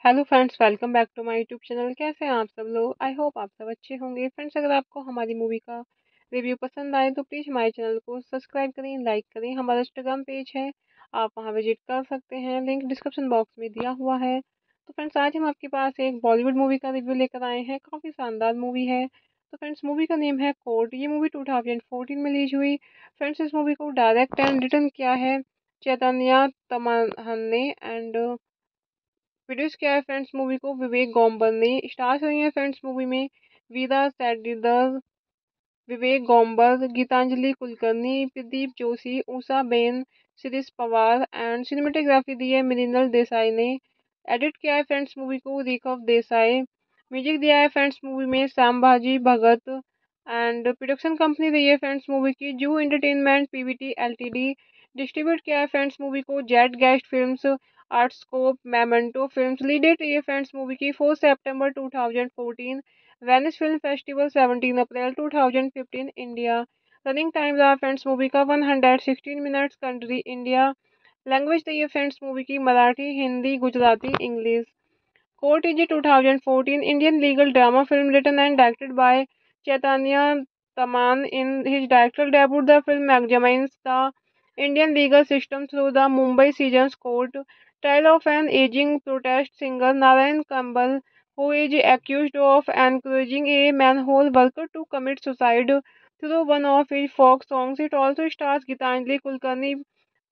Hello friends, welcome back to my YouTube channel. कैसे हैं आप सब लोग? आई होप आप सब अच्छे होंगे। फ्रेंड्स, अगर आपको हमारी मूवी का रिव्यू पसंद आए तो प्लीज़ हमारे चैनल को सब्सक्राइब करें, लाइक करें। हमारा इंस्टाग्राम पेज है, आप वहां विजिट कर सकते हैं, लिंक डिस्क्रिप्शन बॉक्स में दिया हुआ है। तो फ्रेंड्स, आज हम आपके पास एक बॉलीवुड मूवी का रिव्यू लेकर आए हैं। काफ़ी शानदार मूवी है। तो फ्रेंड्स, मूवी का नेम है कोर्ट। ये मूवी 2014 में रिलीज हुई। फ्रेंड्स, इस मूवी को डायरेक्ट एंड रिटर्न किया है चैतन्य तमहन ने, एंड प्रोड्यूस किया है फ्रेंड्स मूवी को विवेक गोम्बर ने। स्टार्स हुई हैं फ्रेंड्स मूवी में Veera Sathidar, Vivek Gomber, Geetanjali Kulkarni, Pradeep Joshi, Usha Ben, Shirish Pawar. And cinematography दी है मृणाल देसाई ने। एडिट किया है फ्रेंड्स मूवी को रिकव देसाई। म्यूजिक दिया है फ्रेंड्स मूवी में संभाजी भगत। एंड प्रोडक्शन कंपनी रही है फ्रेंड्स मूवी की जू एंटरटेनमेंट पीवीटी एलटीडी। डिस्ट्रीब्यूट किया है फ्रेंड्स मूवी को jet guest films, Artscope, Memento films. Lead date रही है फ्रेंड्स मूवी की 4 सितंबर 2014। वेनिस फिल्म फेस्टिवल 17 अप्रैल 2015 इंडिया। रनिंग टाइम रहा फ्रेंड्स मूवी का 116 मिनट्स। Country India. लैंग्वेज रही है फ्रेंड्स मूवी की Marathi, Hindi, Gujarati, English. Court is a 2014 Indian legal drama film written and directed by Chaitanya Taman. In his directorial debut, the film examines the Indian legal system through the Mumbai Sessions Court trial of an aging protest singer Narayan Kambal, who is accused of encouraging a manhole worker to commit suicide through one of his folk songs. It also stars Gitanjali Kulkarni,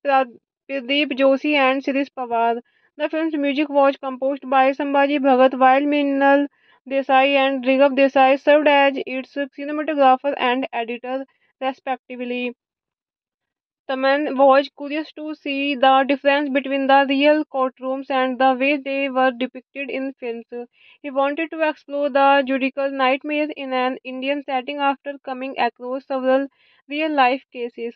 Pradeep Joshi, and Shirish Pawar. The film's music was composed by Sambhaji Bhagat, while Mrinal Desai and Righav Desai served as its cinematographer and editor, respectively. Taman was curious to see the difference between the real courtrooms and the way they were depicted in films. He wanted to explore the judicial nightmares in an Indian setting after coming across several real life cases.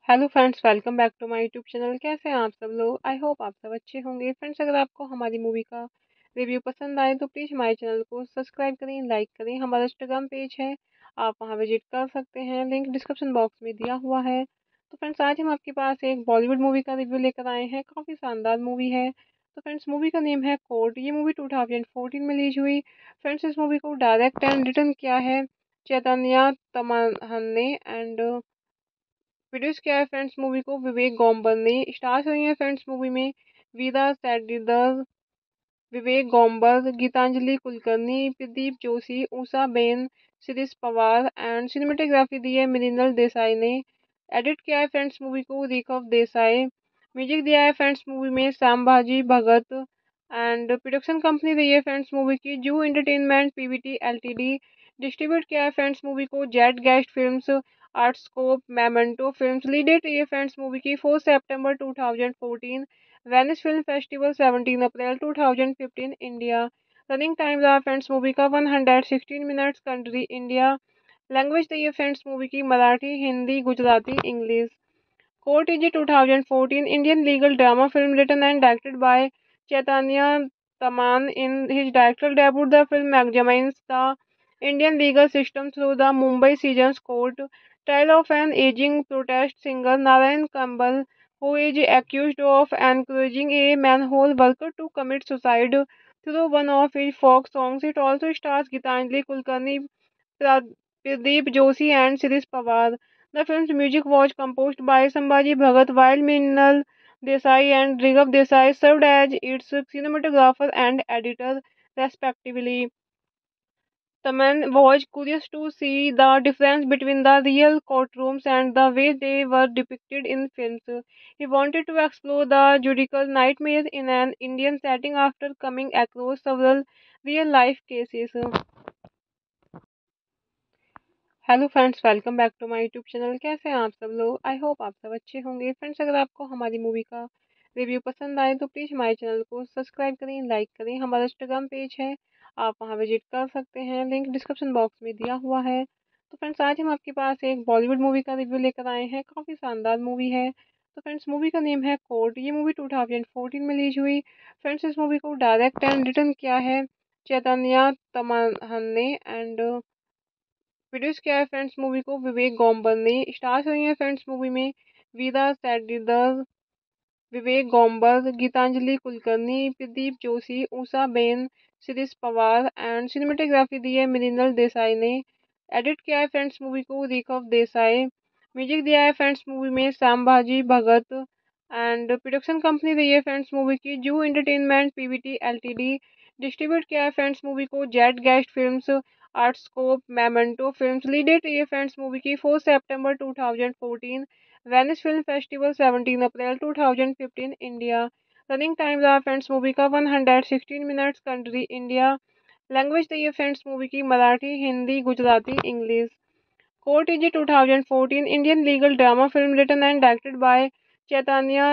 Hello friends, welcome back to my YouTube channel. कैसे हैं आप सब लोग? I hope आप सब अच्छे होंगे। Friends, अगर आपको हमारी मूवी का रिव्यू पसंद आए तो प्लीज़ हमारे चैनल को सब्सक्राइब करें, लाइक करें। हमारा इंस्टाग्राम पेज है, आप वहां विजिट कर सकते हैं, लिंक डिस्क्रिप्शन बॉक्स में दिया हुआ है। तो फ्रेंड्स, आज हम आपके पास एक बॉलीवुड मूवी का रिव्यू लेकर आए हैं। काफ़ी शानदार मूवी है। तो फ्रेंड्स, मूवी का नेम है कोर्ट। ये मूवी 2014 में रिलीज हुई। फ्रेंड्स, इस मूवी को डायरेक्ट एंड रिटर्न किया है चैतन्य तमहन ने, एंड प्रोड्यूस किया है फ्रेंड्स मूवी को विवेक गोम्बर ने। स्टार्स हुई हैं फ्रेंड्स मूवी में Veera Sathidar, Vivek Gomber, Geetanjali Kulkarni, Pradeep Joshi, Usha Ben, Shirish Pawar and cinematography दी है मृणाल देसाई ने। एडिट किया है फ्रेंड्स मूवी को रिकव देसाई। म्यूजिक दिया है फ्रेंड्स मूवी में श्यामबाजी भगत एंड प्रोडक्शन कंपनी रही है फ्रेंड्स मूवी की जू एंटरटेनमेंट पीवीटी एलटीडी। डिस्ट्रीब्यूट किया है फ्रेंड्स मूवी को jet guest films, Artscope, Memento films. Lead date रही है फ्रेंड्स मूवी की 4 सितंबर 2014, वेनिस फिल्म फेस्टिवल 17 अप्रैल 2015 इंडिया। रनिंग टाइम रहा फ्रेंड्स मूवी का 116 मिनट्स। Country India. लैंग्वेज दी है फ्रेंड्स मूवी की Marathi, Hindi, Gujarati, English. Court is a 2014 Indian legal drama film written and directed by Chaitanya Taman. In his directorial debut, the film examines the Indian legal system through the Mumbai Sessions Court trial of an aging protest singer Narayan Kambal, who is accused of encouraging a manhole worker to commit suicide through one of his folk songs. It also stars Gitanjali Kulkarni, Pradeep Joshi and Shirish Pawar. The film's music was composed by Sambhaji Bhagat, while Mrinal Desai and Righav Desai served as its cinematographer and editor, respectively. Taman was curious to see the difference between the real courtrooms and the way they were depicted in films. He wanted to explore the judicial nightmares in an Indian setting after coming across several real life cases. Hello friends, welcome back to my YouTube channel. कैसे हैं आप सब लोग? I hope आप सब अच्छे होंगे। Friends, अगर आपको हमारी मूवी का रिव्यू पसंद आए तो प्लीज़ हमारे चैनल को सब्सक्राइब करें, लाइक करें। हमारा इंस्टाग्राम पेज है, आप वहां विजिट कर सकते हैं, लिंक डिस्क्रिप्शन बॉक्स में दिया हुआ है। तो फ्रेंड्स, आज हम आपके पास एक बॉलीवुड मूवी का रिव्यू लेकर आए हैं। काफ़ी शानदार मूवी है। तो फ्रेंड्स, मूवी का नेम है कोर्ट। ये मूवी 2014 में रिलीज हुई। फ्रेंड्स, इस मूवी को डायरेक्ट एंड रिटर्न किया है चैतन्य तमहन ने एंड प्रोड्यूस किया है फ्रेंड्स मूवी को विवेक गोमबर ने। स्टार्स हुई हैं फ्रेंड्स मूवी में वीरा Sathidar, Vivek Gomber, Geetanjali Kulkarni, Pradeep Joshi, Usha Ben, Shirish Pawar and cinematography दी है मृणाल देसाई ने। एडिट किया है फ्रेंड्स मूवी को रिकव देसाई। म्यूजिक दिया है फ्रेंड्स मूवी में श्यामबाजी भगत एंड प्रोडक्शन कंपनी रही है फ्रेंड्स मूवी की जू एंटरटेनमेंट पीवीटी एलटीडी। डिस्ट्रीब्यूट किया है फ्रेंड्स मूवी को jet guest films, Artscope, Memento films. Lead date रही है फ्रेंड्स मूवी की 4 सितंबर 2014, वेनिस फिल्म फेस्टिवल 17 अप्रैल 2015 इंडिया। रनिंग टाइम रहा फ्रेंड्स मूवी का 116 मिनट्स। Country India. लैंग्वेज दी है फ्रेंड्स मूवी की Marathi, Hindi, Gujarati, English. Court is a 2014 Indian legal drama film written and directed by Chaitanya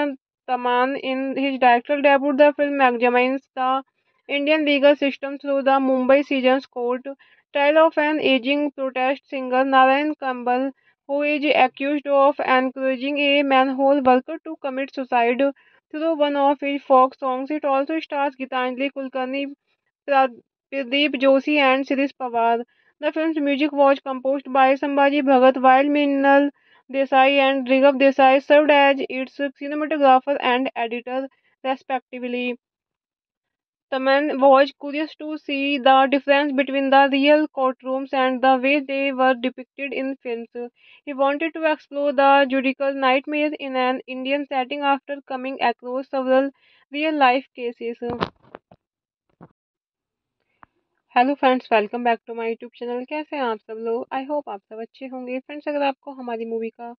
Taman. In his directorial debut, the film examines the Indian legal system through the Mumbai Sessions Court trial of an aging protest singer Narayan Kambal, who is accused of encouraging a manhole worker to commit suicide through one of his folk songs. It also stars Gitanjali Kulkarni, Pradeep Joshi and Shirish Pawar. The film's music was composed by Sambhaji Bhagat, while Mrinal Desai and Righav Desai served as its cinematographer and editor, respectively. Taman was curious to see the difference between the real courtrooms and the way they were depicted in films. He wanted to explore the judicial nightmares in an Indian setting after coming across several real life cases. Hello friends, welcome back to my YouTube channel. कैसे हैं आप सब लोग? I hope आप सब अच्छे होंगे। Friends, अगर आपको हमारी मूवी का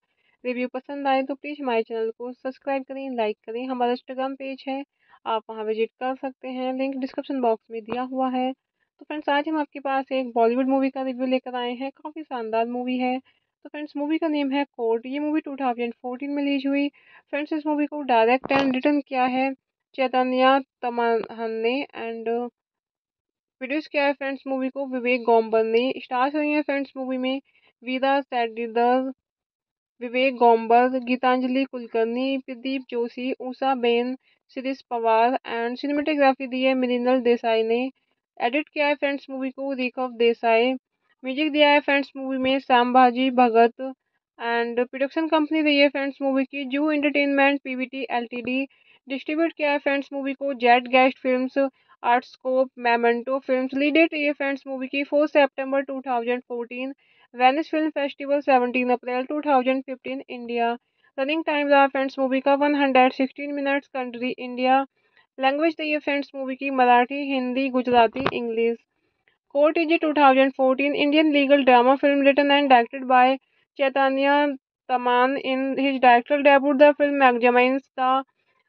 रिव्यू पसंद आए तो प्लीज़ हमारे चैनल को सब्सक्राइब करें, लाइक करें। हमारा इंस्टाग्राम पेज है, आप वहां विजिट कर सकते हैं, लिंक डिस्क्रिप्शन बॉक्स में दिया हुआ है। तो फ्रेंड्स, आज हम आपके पास एक बॉलीवुड मूवी का रिव्यू लेकर आए हैं। काफ़ी शानदार मूवी है। तो फ्रेंड्स, मूवी का नेम है कोर्ट। ये मूवी 2014 में रिलीज हुई। फ्रेंड्स, इस मूवी को डायरेक्ट एंड रिटर्न किया है चैतन्य तमहन ने एंड प्रोड्यूस किया है फ्रेंड्स मूवी को विवेक गोमबर ने। स्टार्स हुई हैं फ्रेंड्स मूवी में वीरा Sathidar, Vivek Gomber, Geetanjali Kulkarni, Pradeep Joshi, Usha Ben, Shirish Pawar and cinematography दी है मृणाल देसाई ने। एडिट किया है फ्रेंड्स मूवी को रिकव देसाई। म्यूजिक दिया है फ्रेंड्स मूवी में श्यामबाजी भगत एंड प्रोडक्शन कंपनी रही है फ्रेंड्स मूवी की जू एंटरटेनमेंट पीवीटी एलटीडी। डिस्ट्रीब्यूट किया है फ्रेंड्स मूवी को jet guest films, Artscope, Memento films. Lead date रही है फ्रेंड्स मूवी की 4 सितंबर 2014, वेनिस फिल्म फेस्टिवल 17 अप्रैल 2015 इंडिया। रनिंग टाइम रहा फ्रेंड्स मूवी का 116 मिनट्स। Country India. लैंग्वेज द ये फ्रेंड्स मूवी की Marathi, Hindi, Gujarati, English. Court is a 2014 Indian legal drama film written and directed by Chaitanya Taman. In his directorial debut, the film examines the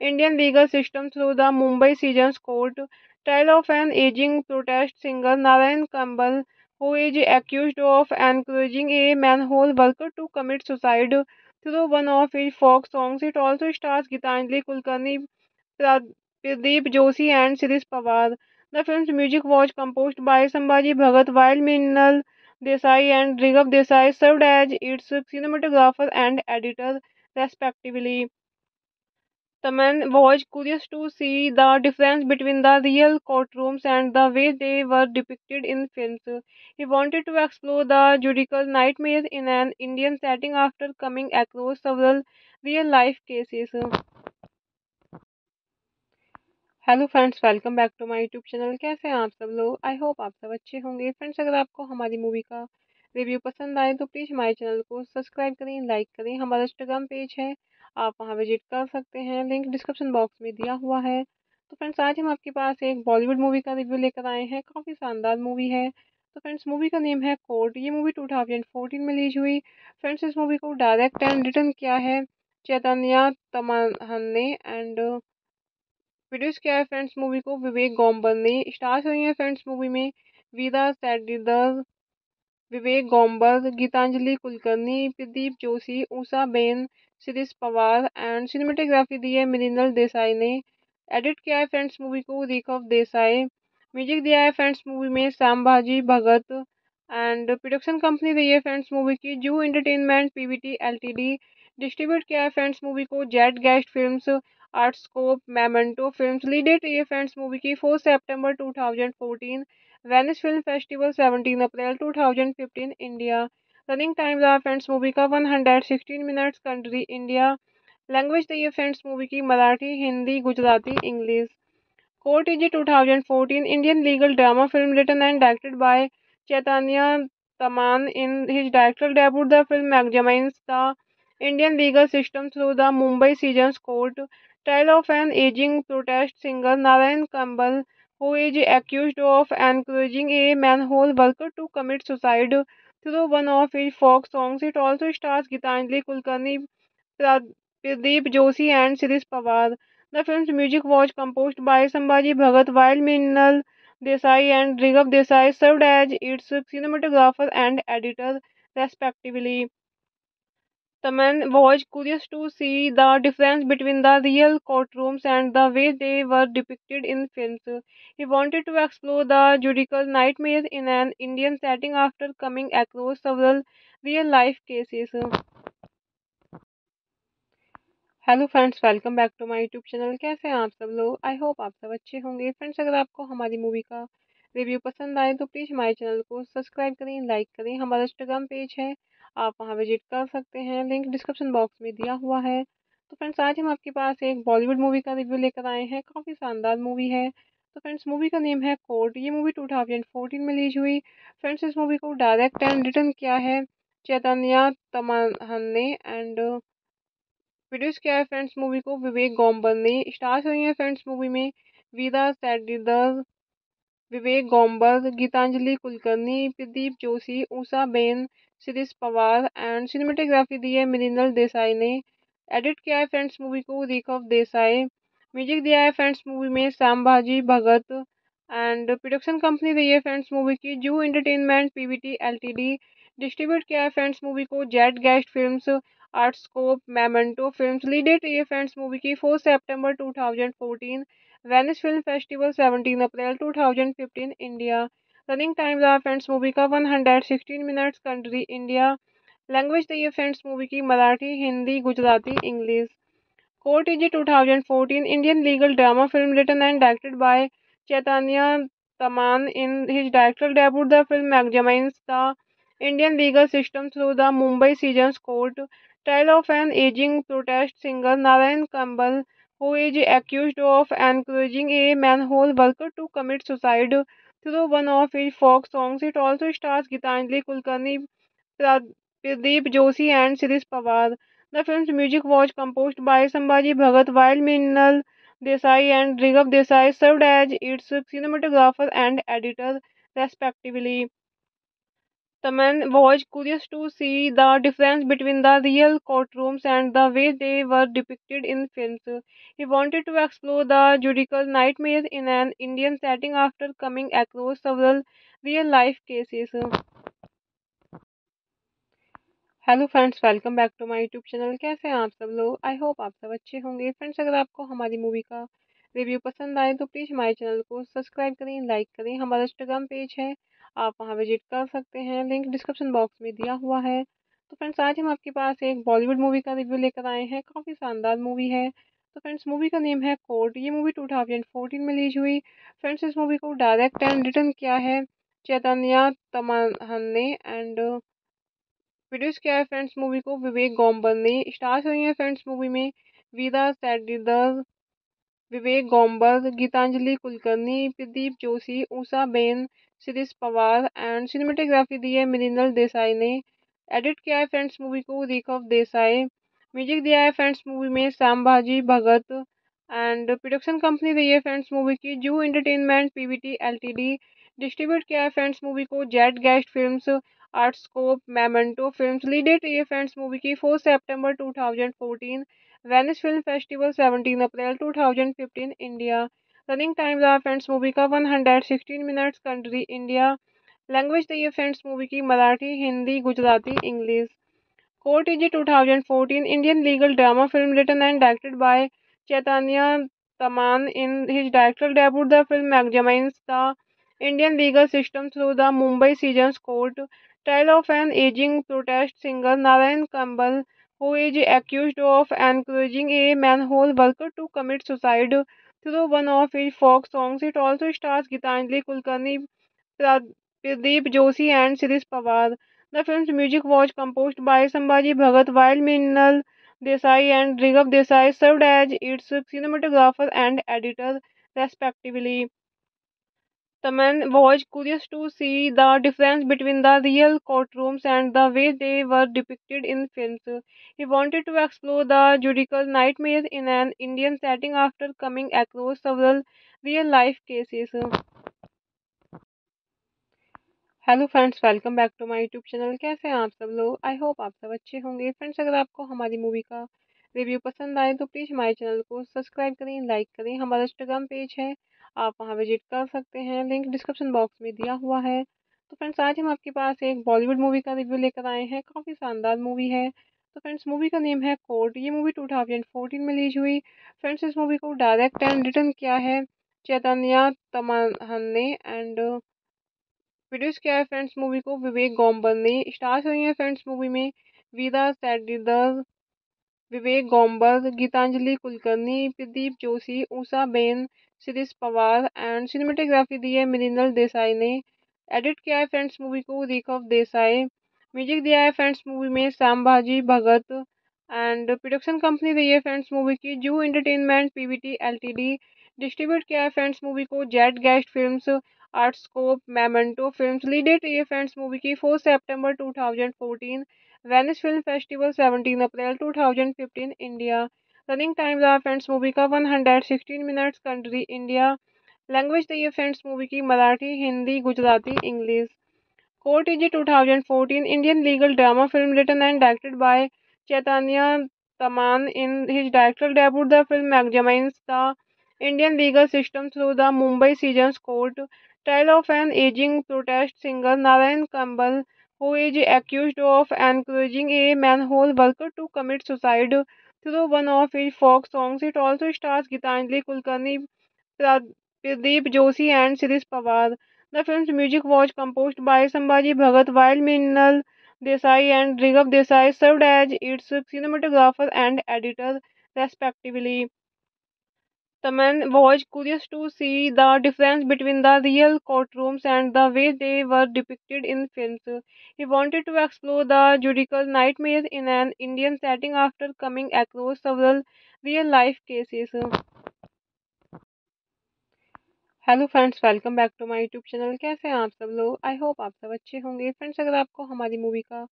Indian legal system through the Mumbai Sessions Court trial of an aging protest singer Narayan Kambal, who is accused of encouraging a manhole worker to commit suicide through one of his folk songs. It also stars Gitanjali Kulkarni, Pradeep Joshi and Shirish Pawar. The film's music was composed by Sambhaji Bhagat, while Minal Desai and Righav Desai served as its cinematographer and editor, respectively. Taman was curious to see the difference between the real courtrooms and the way they were depicted in films. He wanted to explore the judicial nightmare in an Indian setting after coming across several real life cases. Hello friends, welcome back to my YouTube channel. कैसे हैं आप सब लोग? I hope आप सब अच्छे होंगे। Friends, अगर आपको हमारी मूवी का रिव्यू पसंद आए तो प्लीज़ हमारे चैनल को सब्सक्राइब करें, लाइक करें। हमारा इंस्टाग्राम पेज है, आप वहां विजिट कर सकते हैं, लिंक डिस्क्रिप्शन बॉक्स में दिया हुआ है। तो फ्रेंड्स, आज हम आपके पास एक बॉलीवुड मूवी का रिव्यू लेकर आए हैं। काफ़ी शानदार मूवी है। तो फ्रेंड्स, मूवी का नेम है कोर्ट। ये मूवी 2014 में रिलीज हुई। फ्रेंड्स, इस मूवी को डायरेक्ट एंड रिटर्न किया है चैतन्या तमहन ने, एंड प्रोड्यूस किया है फ्रेंड्स मूवी को विवेक गोम्बर ने। स्टार्स हुई हैं फ्रेंड्स मूवी में वीरा सेडीदर, विवेक गोम्बर, गीतांजलि कुलकर्णी, प्रदीप जोशी, ऊषा बेन, शिरीष पवार। एंड सिनेमेटोग्राफी दी है मृणाल देसाई ने। एडिट किया है फ्रेंड्स मूवी को रिकव देसाई। म्यूजिक दिया है फ्रेंड्स मूवी में संभाजी भगत। एंड प्रोडक्शन कंपनी रही है फ्रेंड्स मूवी की जू एंटरटेनमेंट पीवीटी एलटीडी। डिस्ट्रीब्यूट किया है फ्रेंड्स मूवी को jet guest films, Artscope, Memento films. Lead date रही है फ्रेंड्स मूवी की 4 सितंबर 2014, वेनिस फिल्म फेस्टिवल 17 अप्रैल 2015 इंडिया। रनिंग टाइम रहा फ्रेंड्स मूवी का 116 मिनट्स। Country India. लैंग्वेज रही है फ्रेंड्स मूवी की Marathi, Hindi, Gujarati, English. Court is a 2014 Indian legal drama film written and directed by Chaitanya Taman. In his directorial debut, the film examines the Indian legal system through the Mumbai Sessions Court trial of an aging protest singer Narayan Kambal, who is accused of encouraging a manhole worker to commit suicide through one of his folk songs. It also stars Gitanjali Kulkarni, Pradeep Joshi and Shirish Pawar. The film's music was composed by Sambhaji Bhagat, while Minal Desai and Righav Desai served as its cinematographer and editor, respectively. Taman was curious to see the difference between the real courtrooms and the way they were depicted in films. He wanted to explore the judicial nightmare in an Indian setting after coming across several real life cases. Hello friends, welcome back to my YouTube channel. कैसे हैं आप सब लोग? I hope आप सब अच्छे होंगे। Friends, अगर आपको हमारी मूवी का रिव्यू पसंद आए तो प्लीज़ हमारे चैनल को सब्सक्राइब करें, लाइक करें। हमारा इंस्टाग्राम पेज है, आप वहां विजिट कर सकते हैं, लिंक डिस्क्रिप्शन बॉक्स में दिया हुआ है। तो फ्रेंड्स, आज हम आपके पास एक बॉलीवुड मूवी का रिव्यू लेकर आए हैं। काफ़ी शानदार मूवी है। तो फ्रेंड्स, मूवी का नेम है कोर्ट। ये मूवी 2014 में रिलीज हुई। फ्रेंड्स, इस मूवी को डायरेक्ट एंड रिटर्न किया है चैतन्या तमहन ने, एंड प्रोड्यूस किया है फ्रेंड्स मूवी को विवेक गोम्बर ने। स्टार्स हुई हैं फ्रेंड्स मूवी में वीरा सेडीदर, विवेक गोम्बर, गीतांजलि कुलकर्णी, प्रदीप जोशी, ऊषा बेन, शिरीष पवार। एंड सिनेमेटोग्राफी दी है मृणाल देसाई ने। एडिट किया है फ्रेंड्स मूवी को रिकव देसाई। म्यूजिक दिया है फ्रेंड्स मूवी में संभाजी भगत। एंड प्रोडक्शन कंपनी रही है फ्रेंड्स मूवी की जू एंटरटेनमेंट पीवीटी एलटीडी। डिस्ट्रीब्यूट किया है फ्रेंड्स मूवी को jet guest films, Artscope, Memento films. Lead date रही है फ्रेंड्स मूवी की 4 सितंबर 2014, वेनिस फिल्म फेस्टिवल 17 अप्रैल 2015 इंडिया। रनिंग टाइम रहा फ्रेंड्स मूवी का 116 मिनट्स। Country India. लैंग्वेज रही है फ्रेंड्स मूवी की Marathi, Hindi, Gujarati, English. Court is a 2014 Indian legal drama film written and directed by Chaitanya Taman. In his directorial debut, the film examines the Indian legal system through the Mumbai Sessions Court trial of an aging protest singer Narayan Kambal, who is accused of encouraging a manhole worker to commit suicide through one of his folk songs. It also stars Gitanjali Kulkarni, Pradeep Joshi and Shirish Pawar. The film's music was composed by Sambhaji Bhagat, while Minal Desai and Righav Desai served as its cinematographer and editor, respectively. Taman was curious to see the difference between the real courtrooms and the way they were depicted in films. He wanted to explore the judicial nightmare in an Indian setting after coming across several real life cases. Hello friends, welcome back to my YouTube channel. कैसे हैं आप सब लोग? I hope आप सब अच्छे होंगे। Friends, अगर आपको हमारी मूवी का रिव्यू पसंद आए तो प्लीज़ हमारे चैनल को सब्सक्राइब करें, लाइक करें। हमारा इंस्टाग्राम पेज है, आप वहां विजिट कर सकते हैं, लिंक डिस्क्रिप्शन बॉक्स में दिया हुआ है। तो फ्रेंड्स, आज हम आपके पास एक बॉलीवुड मूवी का रिव्यू लेकर आए हैं। काफ़ी शानदार मूवी है। तो फ्रेंड्स, मूवी का नेम है कोर्ट। ये मूवी 2014 में रिलीज हुई। फ्रेंड्स, इस मूवी को डायरेक्ट एंड रिटर्न किया है चैतन्य तमहन ने, एंड प्रोड्यूस किया है फ्रेंड्स मूवी को विवेक गोम्बर ने। स्टार्स हुई हैं फ्रेंड्स मूवी में वीरा Sathidar, Vivek Gomber, Geetanjali Kulkarni, Pradeep Joshi, Usha Ben, Shirish Pawar, and cinematography दी है मृणाल देसाई ने। एडिट किया है फ्रेंड्स मूवी को ऋषभ देसाई। म्यूजिक दिया है फ्रेंड्स मूवी में संभाजी भगत, एंड प्रोडक्शन कंपनी रही है फ्रेंड्स मूवी की जू एंटरटेनमेंट पीवीटी एलटीडी। डिस्ट्रीब्यूट किया है फ्रेंड्स मूवी को jet guest films, Artscope, Memento films. Lead date रही है फ्रेंड्स मूवी की 4 सितंबर 2014, वेनिस फिल्म फेस्टिवल 17 अप्रैल 2015 इंडिया। रनिंग टाइम रहा फ्रेंड्स मूवी का 116 मिनट्स। Country India. लैंग्वेज दी है फ्रेंड्स मूवी की Marathi, Hindi, Gujarati, English. Court is a 2014 Indian legal drama film written and directed by Chaitanya Taman. In his directorial debut, the film examines the Indian legal system through the Mumbai Sessions Court trial of an aging protest singer Narayan Kambal, who is accused of encouraging a manhole worker to commit suicide through one of his folk songs. It also stars Gitanjali Kulkarni, Pradeep Joshi, and Shirish Pawar. The film's music was composed by Sambhaji Bhagat, while Mrinal Desai and Righav Desai served as its cinematographer and editor, respectively. Taman was curious to see the difference between the real courtrooms and the way they were depicted in films. He wanted to explore the judicial nightmare in an Indian setting after coming across several real life cases. Hello friends, welcome back to my YouTube channel. कैसे हैं आप सब लोग? I hope आप सब अच्छे होंगे। Friends, अगर आपको हमारी मूवी का रिव्यू पसंद आए तो प्लीज़ हमारे चैनल को सब्सक्राइब करें, लाइक करें। हमारा इंस्टाग्राम पेज है, आप वहां विजिट कर सकते हैं, लिंक डिस्क्रिप्शन बॉक्स में दिया हुआ है। तो फ्रेंड्स, आज हम आपके पास एक बॉलीवुड मूवी का रिव्यू लेकर आए हैं। काफ़ी शानदार मूवी है। तो फ्रेंड्स, मूवी का नेम है कोर्ट। ये मूवी 2014 में रिलीज हुई। फ्रेंड्स, इस मूवी को डायरेक्ट एंड रिटर्न किया है चैतन्य तमहन ने, एंड प्रोड्यूस किया है फ्रेंड्स मूवी को विवेक गोम्बर ने। स्टार्स हुई हैं फ्रेंड्स मूवी में वीरा Sathidar, Vivek Gomber, Geetanjali Kulkarni, Pradeep Joshi, Usha Ben, Shirish Pawar, and cinematography दी है मृणाल देसाई ने। एडिट किया है फ्रेंड्स मूवी को ऋषभ देसाई। म्यूजिक दिया है फ्रेंड्स मूवी में संभाजी भगत, एंड प्रोडक्शन कंपनी रही है फ्रेंड्स मूवी की जू एंटरटेनमेंट पीवीटी एलटीडी। डिस्ट्रीब्यूट किया है फ्रेंड्स मूवी को jet guest films, Artscope, Memento films. Lead date रही है फ्रेंड्स मूवी की 4 सितंबर 2014, वेनिस फिल्म फेस्टिवल 17 अप्रैल 2015 इंडिया। रनिंग टाइम रहा फ्रेंड्स मूवी का 116 मिनट्स। Country India. लैंग्वेज दी है फ्रेंड्स मूवी की Marathi, Hindi, Gujarati, English. Court is a 2014 Indian legal drama film written and directed by Chaitanya Taman. In his directorial debut, the film examines the Indian legal system through the Mumbai Sessions Court trial of an aging protest singer Narayan Kambal, who is accused of encouraging a manhole worker to commit suicide through one of his folk songs. It also stars Gitanjali Kulkarni, Pradeep Joshi, and Shirish Pawar. The film's music was composed by Sambhaji Bhagat, while Mrinal Desai and Righav Desai served as its cinematographer and editor, respectively. Taman was curious to see the difference between the real courtrooms and the way they were depicted in films. He wanted to explore the judicial nightmare in an Indian setting after coming across several real life cases. Hello friends, welcome back to my YouTube channel. कैसे हैं आप सब लोग? I hope आप सब अच्छे होंगे। Friends, अगर आपको हमारी मूवी का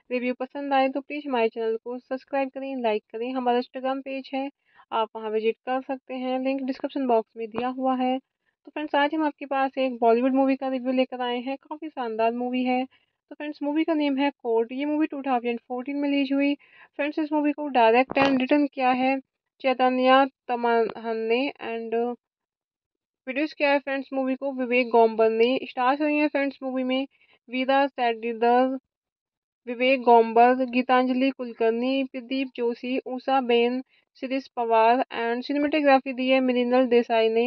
रिव्यू पसंद आए तो प्लीज़ हमारे चैनल को सब्सक्राइब करें, लाइक करें। हमारा इंस्टाग्राम पेज है, आप वहां विजिट कर सकते हैं, लिंक डिस्क्रिप्शन बॉक्स में दिया हुआ है। तो फ्रेंड्स आज हम आपके पास एक बॉलीवुड मूवी का रिव्यू लेकर आए हैं, काफ़ी शानदार मूवी है। तो फ्रेंड्स मूवी का नेम है कोर्ट। ये मूवी 2014 में रिलीज हुई। फ्रेंड्स इस मूवी को डायरेक्ट एंड रिटर्न किया है चैतन्य तमहन ने, एंड प्रोड्यूस किया है फ्रेंड्स मूवी को विवेक गोम्बर ने। स्टार्स हुई है फ्रेंड्स मूवी में वीरा सेडीदर, विवेक गोम्बर, गीतांजलि कुलकर्णी, प्रदीप जोशी, ऊषा बेन, शिरीष पवार, एंड सिनेमेटोग्राफी दी है मृणाल देसाई ने।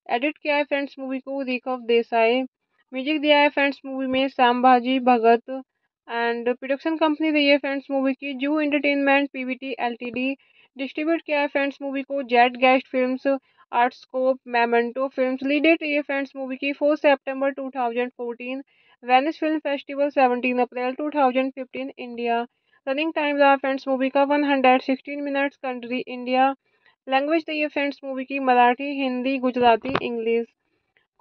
एडिट किया है फ्रेंड्स मूवी को रिकव देसाई। म्यूजिक दिया है फ्रेंड्स मूवी में संभाजी भगत, एंड प्रोडक्शन कंपनी रही है फ्रेंड्स मूवी की जू एंटरटेनमेंट पीवीटी एलटीडी। डिस्ट्रीब्यूट किया है फ्रेंड्स मूवी को jet guest films, Artscope, Memento films. Lead date रही है फ्रेंड्स मूवी की 4 सितंबर 2014, वेनिस फिल्म फेस्टिवल 17 अप्रैल 2015 इंडिया। रनिंग टाइम रहा फ्रेंड्स मूवी का 116 मिनट्स। Country India. लैंग्वेज दी है फ्रेंड्स मूवी की Marathi, Hindi, Gujarati, English.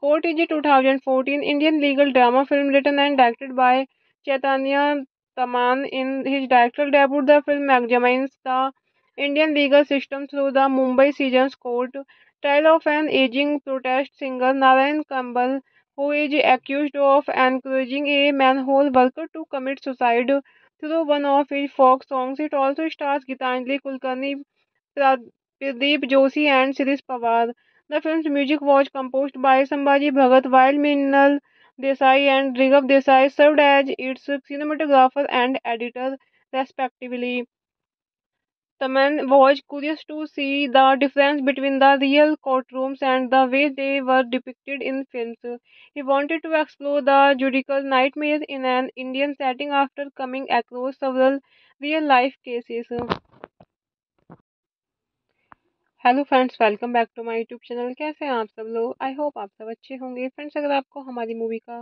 Court is a 2014 Indian legal drama film written and directed by Chaitanya Taman. In his directorial debut, the film examines the Indian legal system through the Mumbai Sessions Court trial of an aging protest singer Narayan Kambal, who is accused of encouraging a manhole worker to commit suicide through one of his folk songs. It also stars Gitanjali Kulkarni, Pradeep Joshi, and Shirish Pawar. The film's music was composed by Sambhaji Bhagat, while Mrinal Desai and Righav Desai served as its cinematographer and editor, respectively. Taman was curious to see the difference between the real courtrooms and the way they were depicted in films. He wanted to explore the judicial nightmare in an Indian setting after coming across several real life cases. Hello friends, welcome back to my YouTube channel. कैसे हैं आप सब लोग? I hope आप सब अच्छे होंगे। Friends अगर आपको हमारी मूवी का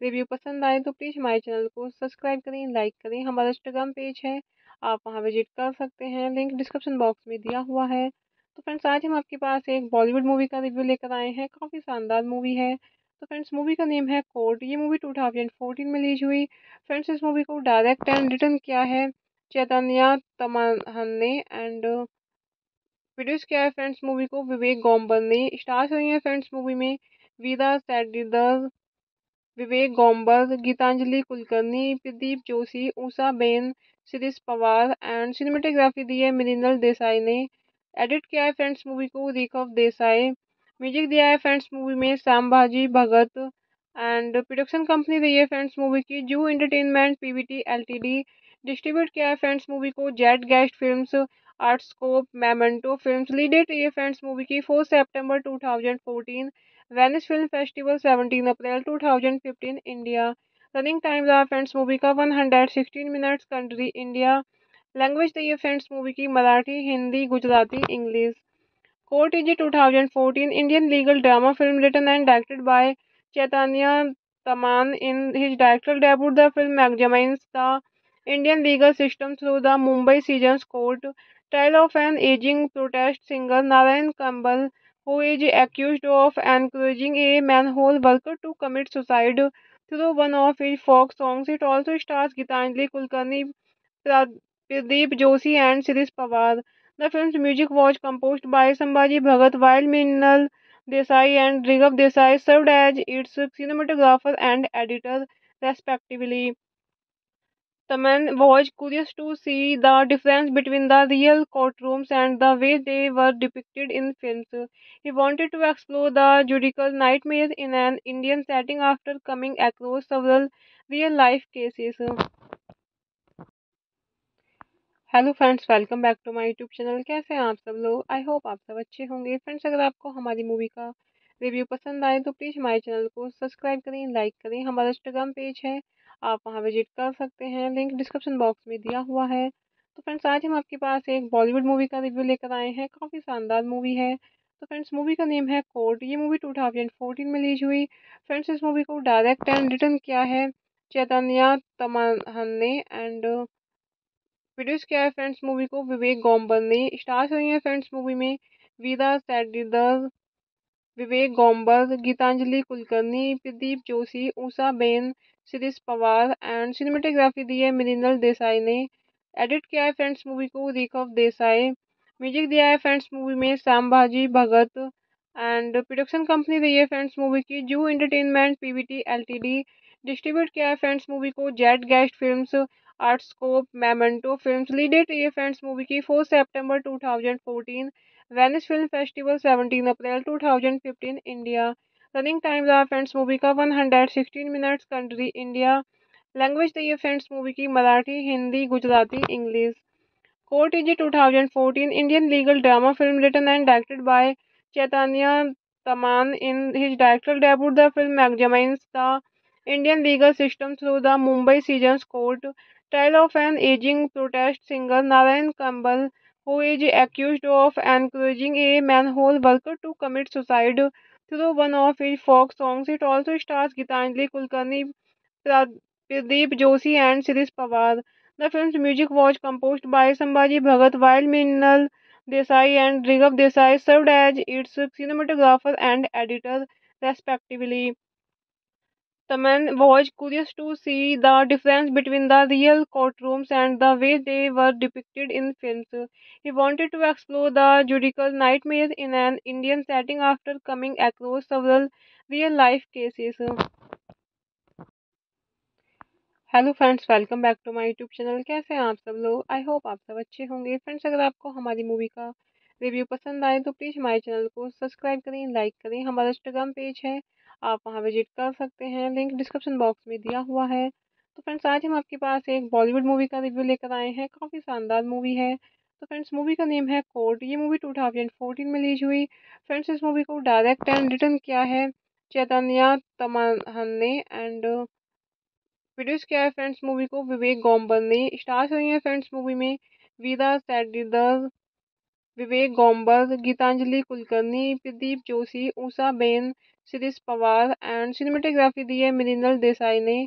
रिव्यू पसंद आए तो प्लीज़ हमारे चैनल को सब्सक्राइब करें, लाइक करें। हमारा इंस्टाग्राम पेज है, आप वहां विजिट कर सकते हैं, लिंक डिस्क्रिप्शन बॉक्स में दिया हुआ है। तो फ्रेंड्स आज हम आपके पास एक बॉलीवुड मूवी का रिव्यू लेकर आए हैं, काफ़ी शानदार मूवी है। तो फ्रेंड्स मूवी का नेम है कोर्ट। ये मूवी 2014 में रिलीज हुई। फ्रेंड्स इस मूवी को डायरेक्ट एंड रिटर्न किया है चैतन्य तमहन ने, एंड प्रोड्यूस किया है फ्रेंड्स मूवी को विवेक गोम्बर ने। स्टार्स हुई है फ्रेंड्स मूवी में वीरा सेडीदर, विवेक गोम्बर, गीतांजलि कुलकर्णी, प्रदीप जोशी, ऊषा बेन, शिरीष पवार, एंड सिनेमेटोग्राफी दी है मृणाल देसाई ने। एडिट किया है फ्रेंड्स मूवी को रिकव देसाई। म्यूजिक दिया है फ्रेंड्स मूवी में संभाजी भगत, एंड प्रोडक्शन कंपनी रही है फ्रेंड्स मूवी की जू एंटरटेनमेंट पीवीटी एलटीडी। डिस्ट्रीब्यूट किया है फ्रेंड्स मूवी को jet guest films, Artscope, Memento films. Lead date रही है फ्रेंड्स मूवी की 4 सितंबर 2014, वेनिस फिल्म फेस्टिवल 17 अप्रैल 2015 इंडिया। रनिंग टाइम रहा फ्रेंड्स मूवी का 116 मिनट्स। Country India. लैंग्वेज दी है फ्रेंड्स मूवी की Marathi, Hindi, Gujarati, English. Court is a 2014 Indian legal drama film written and directed by Chaitanya Taman. In his directorial debut, the film examines the Indian legal system through the Mumbai Sessions Court trial of an aging protest singer Narayan Kambal, who is accused of encouraging a manhole worker to commit suicide through one of his folk songs. It also stars Gitanjali Kulkarni, Pradeep Joshi, and Shirish Pawar. The film's music was composed by Sambhaji Bhagat, while Mrinal Desai and Righav Desai served as its cinematographer and editor, respectively. Taman was curious to see the difference between the real courtrooms and the way they were depicted in films. He wanted to explore the judicial nightmare in an Indian setting after coming across several real life cases. Hello friends, welcome back to my YouTube channel. कैसे हैं आप सब लोग? I hope आप सब अच्छे होंगे। Friends अगर आपको हमारी मूवी का रिव्यू पसंद आए तो प्लीज़ हमारे चैनल को सब्सक्राइब करें, लाइक करें। हमारा इंस्टाग्राम पेज है, आप वहां विजिट कर सकते हैं, लिंक डिस्क्रिप्शन बॉक्स में दिया हुआ है। तो फ्रेंड्स आज हम आपके पास एक बॉलीवुड मूवी का रिव्यू लेकर आए हैं, काफ़ी शानदार मूवी है। तो फ्रेंड्स मूवी का नेम है कोर्ट। ये मूवी 2014 में रिलीज हुई। फ्रेंड्स इस मूवी को डायरेक्ट एंड रिटर्न किया है चैतन्य तमहन ने, एंड प्रोड्यूस किया है फ्रेंड्स मूवी को विवेक गोम्बर ने। स्टार्स हुई है फ्रेंड्स मूवी में वीरा सेडीदर, विवेक गोम्बर, गीतांजलि कुलकर्णी, प्रदीप जोशी, ऊषा बेन, शिरीष पवार, एंड सिनेमेटोग्राफी दी है मृणाल देसाई ने। एडिट किया है फ्रेंड्स मूवी को रिकव देसाई। म्यूजिक दिया है फ्रेंड्स मूवी में संभाजी भगत। एंड प्रोडक्शन कंपनी रही है फ्रेंड्स मूवी की जू एंटरटेनमेंट पीवीटी एलटीडी। डिस्ट्रीब्यूट किया है फ्रेंड्स मूवी को jet guest films, Artscope, Memento films. Lead date रही है फ्रेंड्स मूवी की 4 सितंबर 2014, वेनिस फिल्म फेस्टिवल 17 अप्रैल 2015 इंडिया। रनिंग टाइम रहा फ्रेंड्स मूवी का 116 मिनट्स। Country India. लैंग्वेज रही है फ्रेंड्स मूवी की Marathi, Hindi, Gujarati, English. Court is a 2014 Indian legal drama film written and directed by Chaitanya Taman. In his directorial debut, the film examines the Indian legal system through the Mumbai Sessions Court trial of an aging protest singer Narayan Kambal, who is accused of encouraging a manhole worker to commit suicide through one of his folk songs. It also stars Gitanjali Kulkarni, Pradeep Joshi and Shirish Pawar. The film's music was composed by Sambhaji Bhagat, while Minal Desai and Righav Desai served as its cinematographer and editor, respectively. Taman was curious to see the difference between the real courtrooms and the way they were depicted in films. He wanted to explore the judicial nightmare in an Indian setting after coming across several real life cases. Hello friends, welcome back to my YouTube channel. कैसे हैं आप सब लोग? I hope आप सब अच्छे होंगे। Friends, अगर आपको हमारी मूवी का रिव्यू पसंद आए तो प्लीज़ हमारे चैनल को सब्सक्राइब करें, लाइक करें। हमारा इंस्टाग्राम पेज है, आप वहां विजिट कर सकते हैं, लिंक डिस्क्रिप्शन बॉक्स में दिया हुआ है। तो फ्रेंड्स, आज हम आपके पास एक बॉलीवुड मूवी का रिव्यू लेकर आए हैं। काफ़ी शानदार मूवी है। तो फ्रेंड्स, मूवी का नेम है कोर्ट। ये मूवी 2014 में रिलीज हुई। फ्रेंड्स, इस मूवी को डायरेक्ट एंड रिटर्न किया है चैतन्या तमहन ने। एंड प्रोड्यूस किया है फ्रेंड्स मूवी को विवेक गोम्बर ने। स्टार्स हुई हैं फ्रेंड्स मूवी में वीरा Sathidar, Vivek Gomber, Geetanjali Kulkarni, Pradeep Joshi, Usha Ben, Shirish Pawar. And cinematography दी है मृणाल देसाई ने।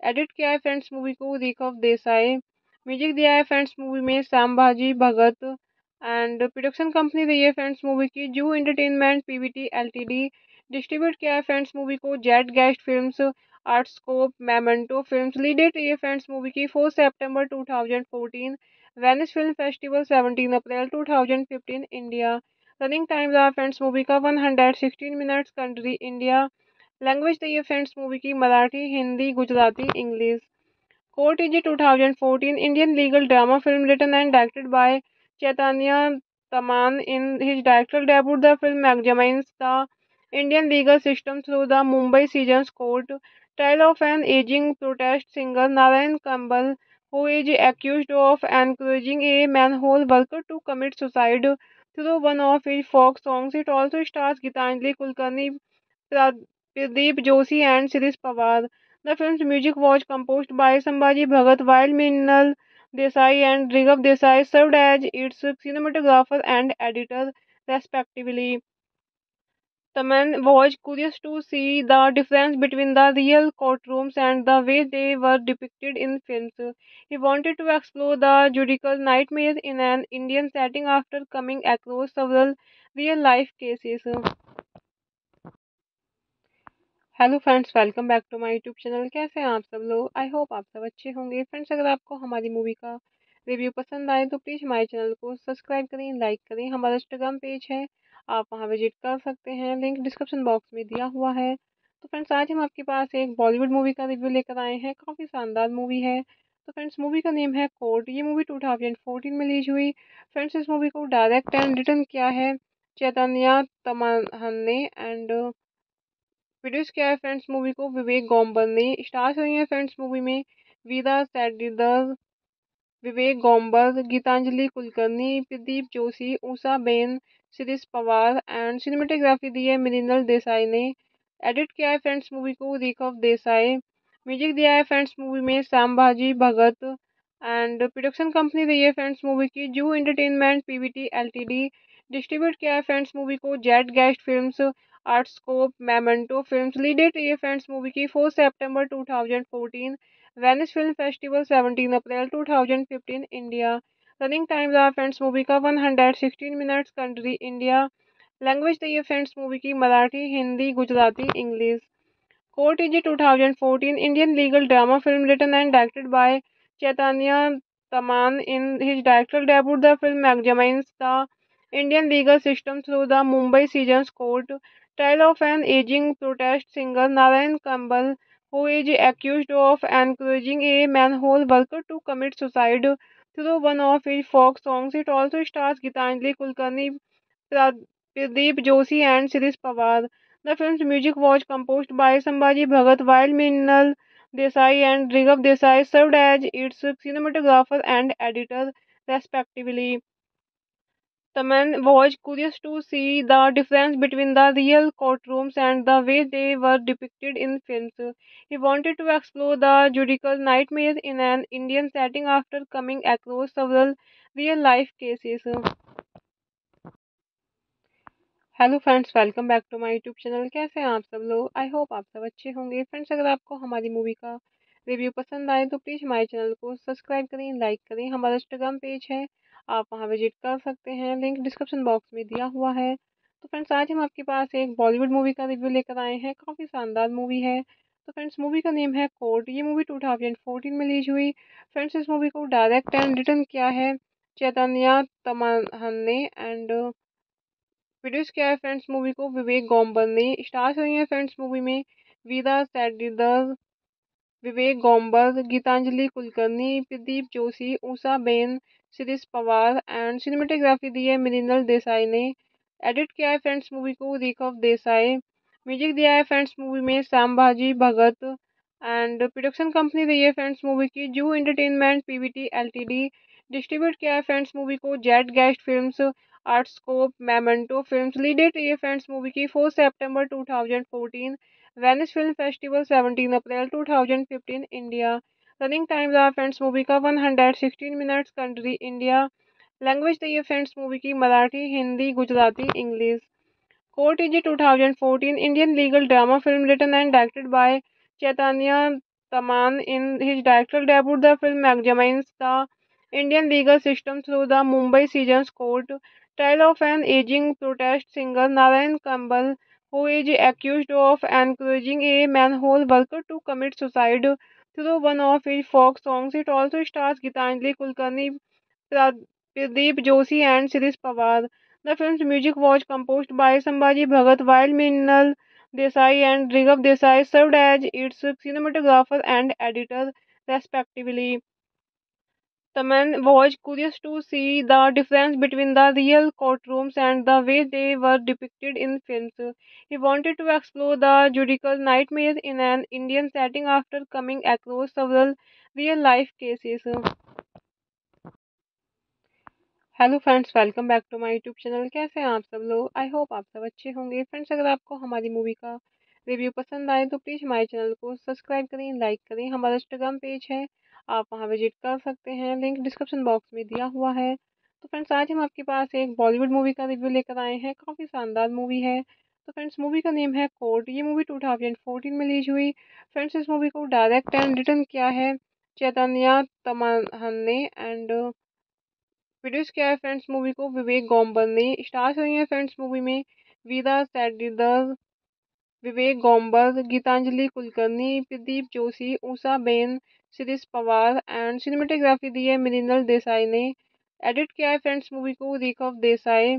एडिट किया है फ्रेंड्स मूवी को रिकव देसाई। म्यूजिक दिया है फ्रेंड्स मूवी में संभाजी भगत। एंड प्रोडक्शन कंपनी रही है फ्रेंड्स मूवी की जू एंटरटेनमेंट पीवीटी एलटीडी। डिस्ट्रीब्यूट किया है फ्रेंड्स मूवी को jet guest films, Artscope, Memento films. Lead date रही है फ्रेंड्स मूवी की 4 सितंबर 2014, वेनिस फिल्म फेस्टिवल 17 अप्रैल 2015 इंडिया। रनिंग टाइम रहा फ्रेंड्स मूवी का 116 मिनट्स। Country India. लैंग्वेज रही है फ्रेंड्स मूवी की Marathi, Hindi, Gujarati, English. Court is a 2014 Indian legal drama film written and directed by Chaitanya Taman. In his directorial debut, the film examines the Indian legal system through the Mumbai Sessions Court trial of an aging protest singer Narayan Kambal, who is accused of encouraging a manhole worker to commit suicide through one of his folk songs. It also stars Gitanjali Kulkarni, Pradeep Joshi and Shirish Pawar. The film's music was composed by Sambhaji Bhagat, while Minal Desai and Righav Desai served as its cinematographer and editor, respectively. Taman was curious to see the difference between the real courtrooms and the way they were depicted in films. He wanted to explore the judicial nightmare in an Indian setting after coming across several real life cases. Hello friends, welcome back to my YouTube channel. कैसे हैं आप सब लोग? I hope आप सब अच्छे होंगे। Friends, अगर आपको हमारी मूवी का रिव्यू पसंद आए तो प्लीज़ हमारे चैनल को सब्सक्राइब करें, लाइक करें। हमारा इंस्टाग्राम पेज है, आप वहां विजिट कर सकते हैं, लिंक डिस्क्रिप्शन बॉक्स में दिया हुआ है। तो फ्रेंड्स, आज हम आपके पास एक बॉलीवुड मूवी का रिव्यू लेकर आए हैं। काफ़ी शानदार मूवी है। तो फ्रेंड्स, मूवी का नेम है कोर्ट। ये मूवी 2014 में रिलीज हुई। फ्रेंड्स, इस मूवी को डायरेक्ट एंड रिटर्न किया है चैतन्या तमहन ने। एंड प्रोड्यूस किया है फ्रेंड्स मूवी को विवेक गोम्बर ने। स्टार्स हुई हैं फ्रेंड्स मूवी में वीरा Sathidar, Vivek Gomber, Geetanjali Kulkarni, Pradeep Joshi, Usha Ben, Shirish Pawar. And cinematography दी है मृणाल देसाई ने। एडिट किया है फ्रेंड्स मूवी को रिकव देसाई। म्यूजिक दिया है फ्रेंड्स मूवी में संभाजी भगत। एंड प्रोडक्शन कंपनी रही है फ्रेंड्स मूवी की जू एंटरटेनमेंट पीवीटी एलटीडी। डिस्ट्रीब्यूट किया है फ्रेंड्स मूवी को jet guest films, Artscope, Memento films. Lead date रही है फ्रेंड्स मूवी की 4 सितंबर 2014, वेनिस फिल्म फेस्टिवल 17 अप्रैल 2015 इंडिया। रनिंग टाइम रहा फ्रेंड्स मूवी का 116 मिनट्स। Country India. लैंग्वेज रही है फ्रेंड्स मूवी की Marathi, Hindi, Gujarati, English. Court is a 2014 Indian legal drama film written and directed by Chaitanya Taman in his directorial debut. The film examines the Indian legal system through the Mumbai Sessions Court trial of an aging protest singer Narayan Kambal, who is accused of encouraging a manhole worker to commit suicide through one of his folk songs. It also stars Gitanjali Kulkarni, Pradeep Joshi, and Shirish Pawar. The film's music was composed by Sambhaji Bhagat, while Minal Desai and Righav Desai served as its cinematographer and editor, respectively. The man was curious to see the difference between the real courtrooms and the way they were depicted in films. He wanted to explore the judicial nightmare in an Indian setting after coming across several real life cases. Hello friends, welcome back to my YouTube channel. कैसे हैं आप सब लोग? I hope आप सब अच्छे होंगे। Friends, अगर आपको हमारी मूवी का रिव्यू पसंद आए तो प्लीज़ हमारे चैनल को सब्सक्राइब करें, लाइक करें। हमारा इंस्टाग्राम पेज है, आप वहां विजिट कर सकते हैं, लिंक डिस्क्रिप्शन बॉक्स में दिया हुआ है। तो फ्रेंड्स, आज हम आपके पास एक बॉलीवुड मूवी का रिव्यू लेकर आए हैं। काफ़ी शानदार मूवी है। तो फ्रेंड्स, मूवी का नेम है कोर्ट। ये मूवी 2014 में रिलीज हुई। फ्रेंड्स, इस मूवी को डायरेक्ट एंड रिटर्न किया है चैतन्य तमहन ने, एंड प्रोड्यूस किया है फ्रेंड्स मूवी को विवेक गोम्बर ने। स्टार्स हुई हैं फ्रेंड्स मूवी में वीरा सेडीदर, विवेक गोम्बर, गीतांजलि कुलकर्णी, प्रदीप जोशी, ऊषा बेन, शिरीष पवार, एंड सिनेमेटोग्राफी दी है मृणाल देसाई ने। एडिट किया है फ्रेंड्स मूवी को रिकव देसाई। म्यूजिक दिया है फ्रेंड्स मूवी में संभाजी भगत, एंड प्रोडक्शन कंपनी रही है फ्रेंड्स मूवी की जू एंटरटेनमेंट पीवीटी एलटीडी। डिस्ट्रीब्यूट किया है फ्रेंड्स मूवी को jet guest films, Artscope, Memento films. Lead date रही है फ्रेंड्स मूवी की 4 सितंबर 2014, वेनिस फिल्म फेस्टिवल 17 अप्रैल 2015 इंडिया। रनिंग टाइम रहा फ्रेंड्स मूवी का 116 मिनट्स। Country India. लैंग्वेज रही है फ्रेंड्स मूवी की Marathi, Hindi, Gujarati, English. Court is a 2014 Indian legal drama film written and directed by Chaitanya Taman. In his directorial debut, the film examines the Indian legal system through the Mumbai Sessions Court trial of an aging protest singer Narayan Kambal, who is accused of encouraging a manhole worker to commit suicide through one of his folk songs. It also stars Gitanjali Kulkarni, Pradeep Joshi, and Shirish Pawar. The film's music was composed by Sambhaji Bhagat, while Minal Desai and Righav Desai served as its cinematographer and editor, respectively. The man was curious to see the difference between the real courtrooms and the way they were depicted in films. He wanted to explore the judicial nightmare in an Indian setting after coming across several real life cases. Hello friends, welcome back to my YouTube channel. कैसे हैं आप सब लोग? I hope आप सब अच्छे होंगे। Friends, अगर आपको हमारी मूवी का रिव्यू पसंद आए तो प्लीज़ हमारे चैनल को सब्सक्राइब करें, लाइक करें। हमारा इंस्टाग्राम पेज है, आप वहां विजिट कर सकते हैं, लिंक डिस्क्रिप्शन बॉक्स में दिया हुआ है। तो फ्रेंड्स, आज हम आपके पास एक बॉलीवुड मूवी का रिव्यू लेकर आए हैं। काफ़ी शानदार मूवी है। तो फ्रेंड्स, मूवी का नेम है कोर्ट। ये मूवी 2014 में रिलीज हुई। फ्रेंड्स, इस मूवी को डायरेक्ट एंड रिटर्न किया है चैतन्य तमहन ने, एंड प्रोड्यूस किया है फ्रेंड्स मूवी को विवेक गोम्बर ने। स्टार्स हुई हैं फ्रेंड्स मूवी में वीरा सेडीदर, विवेक गोम्बर, गीतांजलि कुलकर्णी, प्रदीप जोशी, ऊषा बेन, शिरीष पवार, एंड सिनेमेटोग्राफी दी है मृणाल देसाई ने। एडिट किया है फ्रेंड्स मूवी को रिकव देसाई।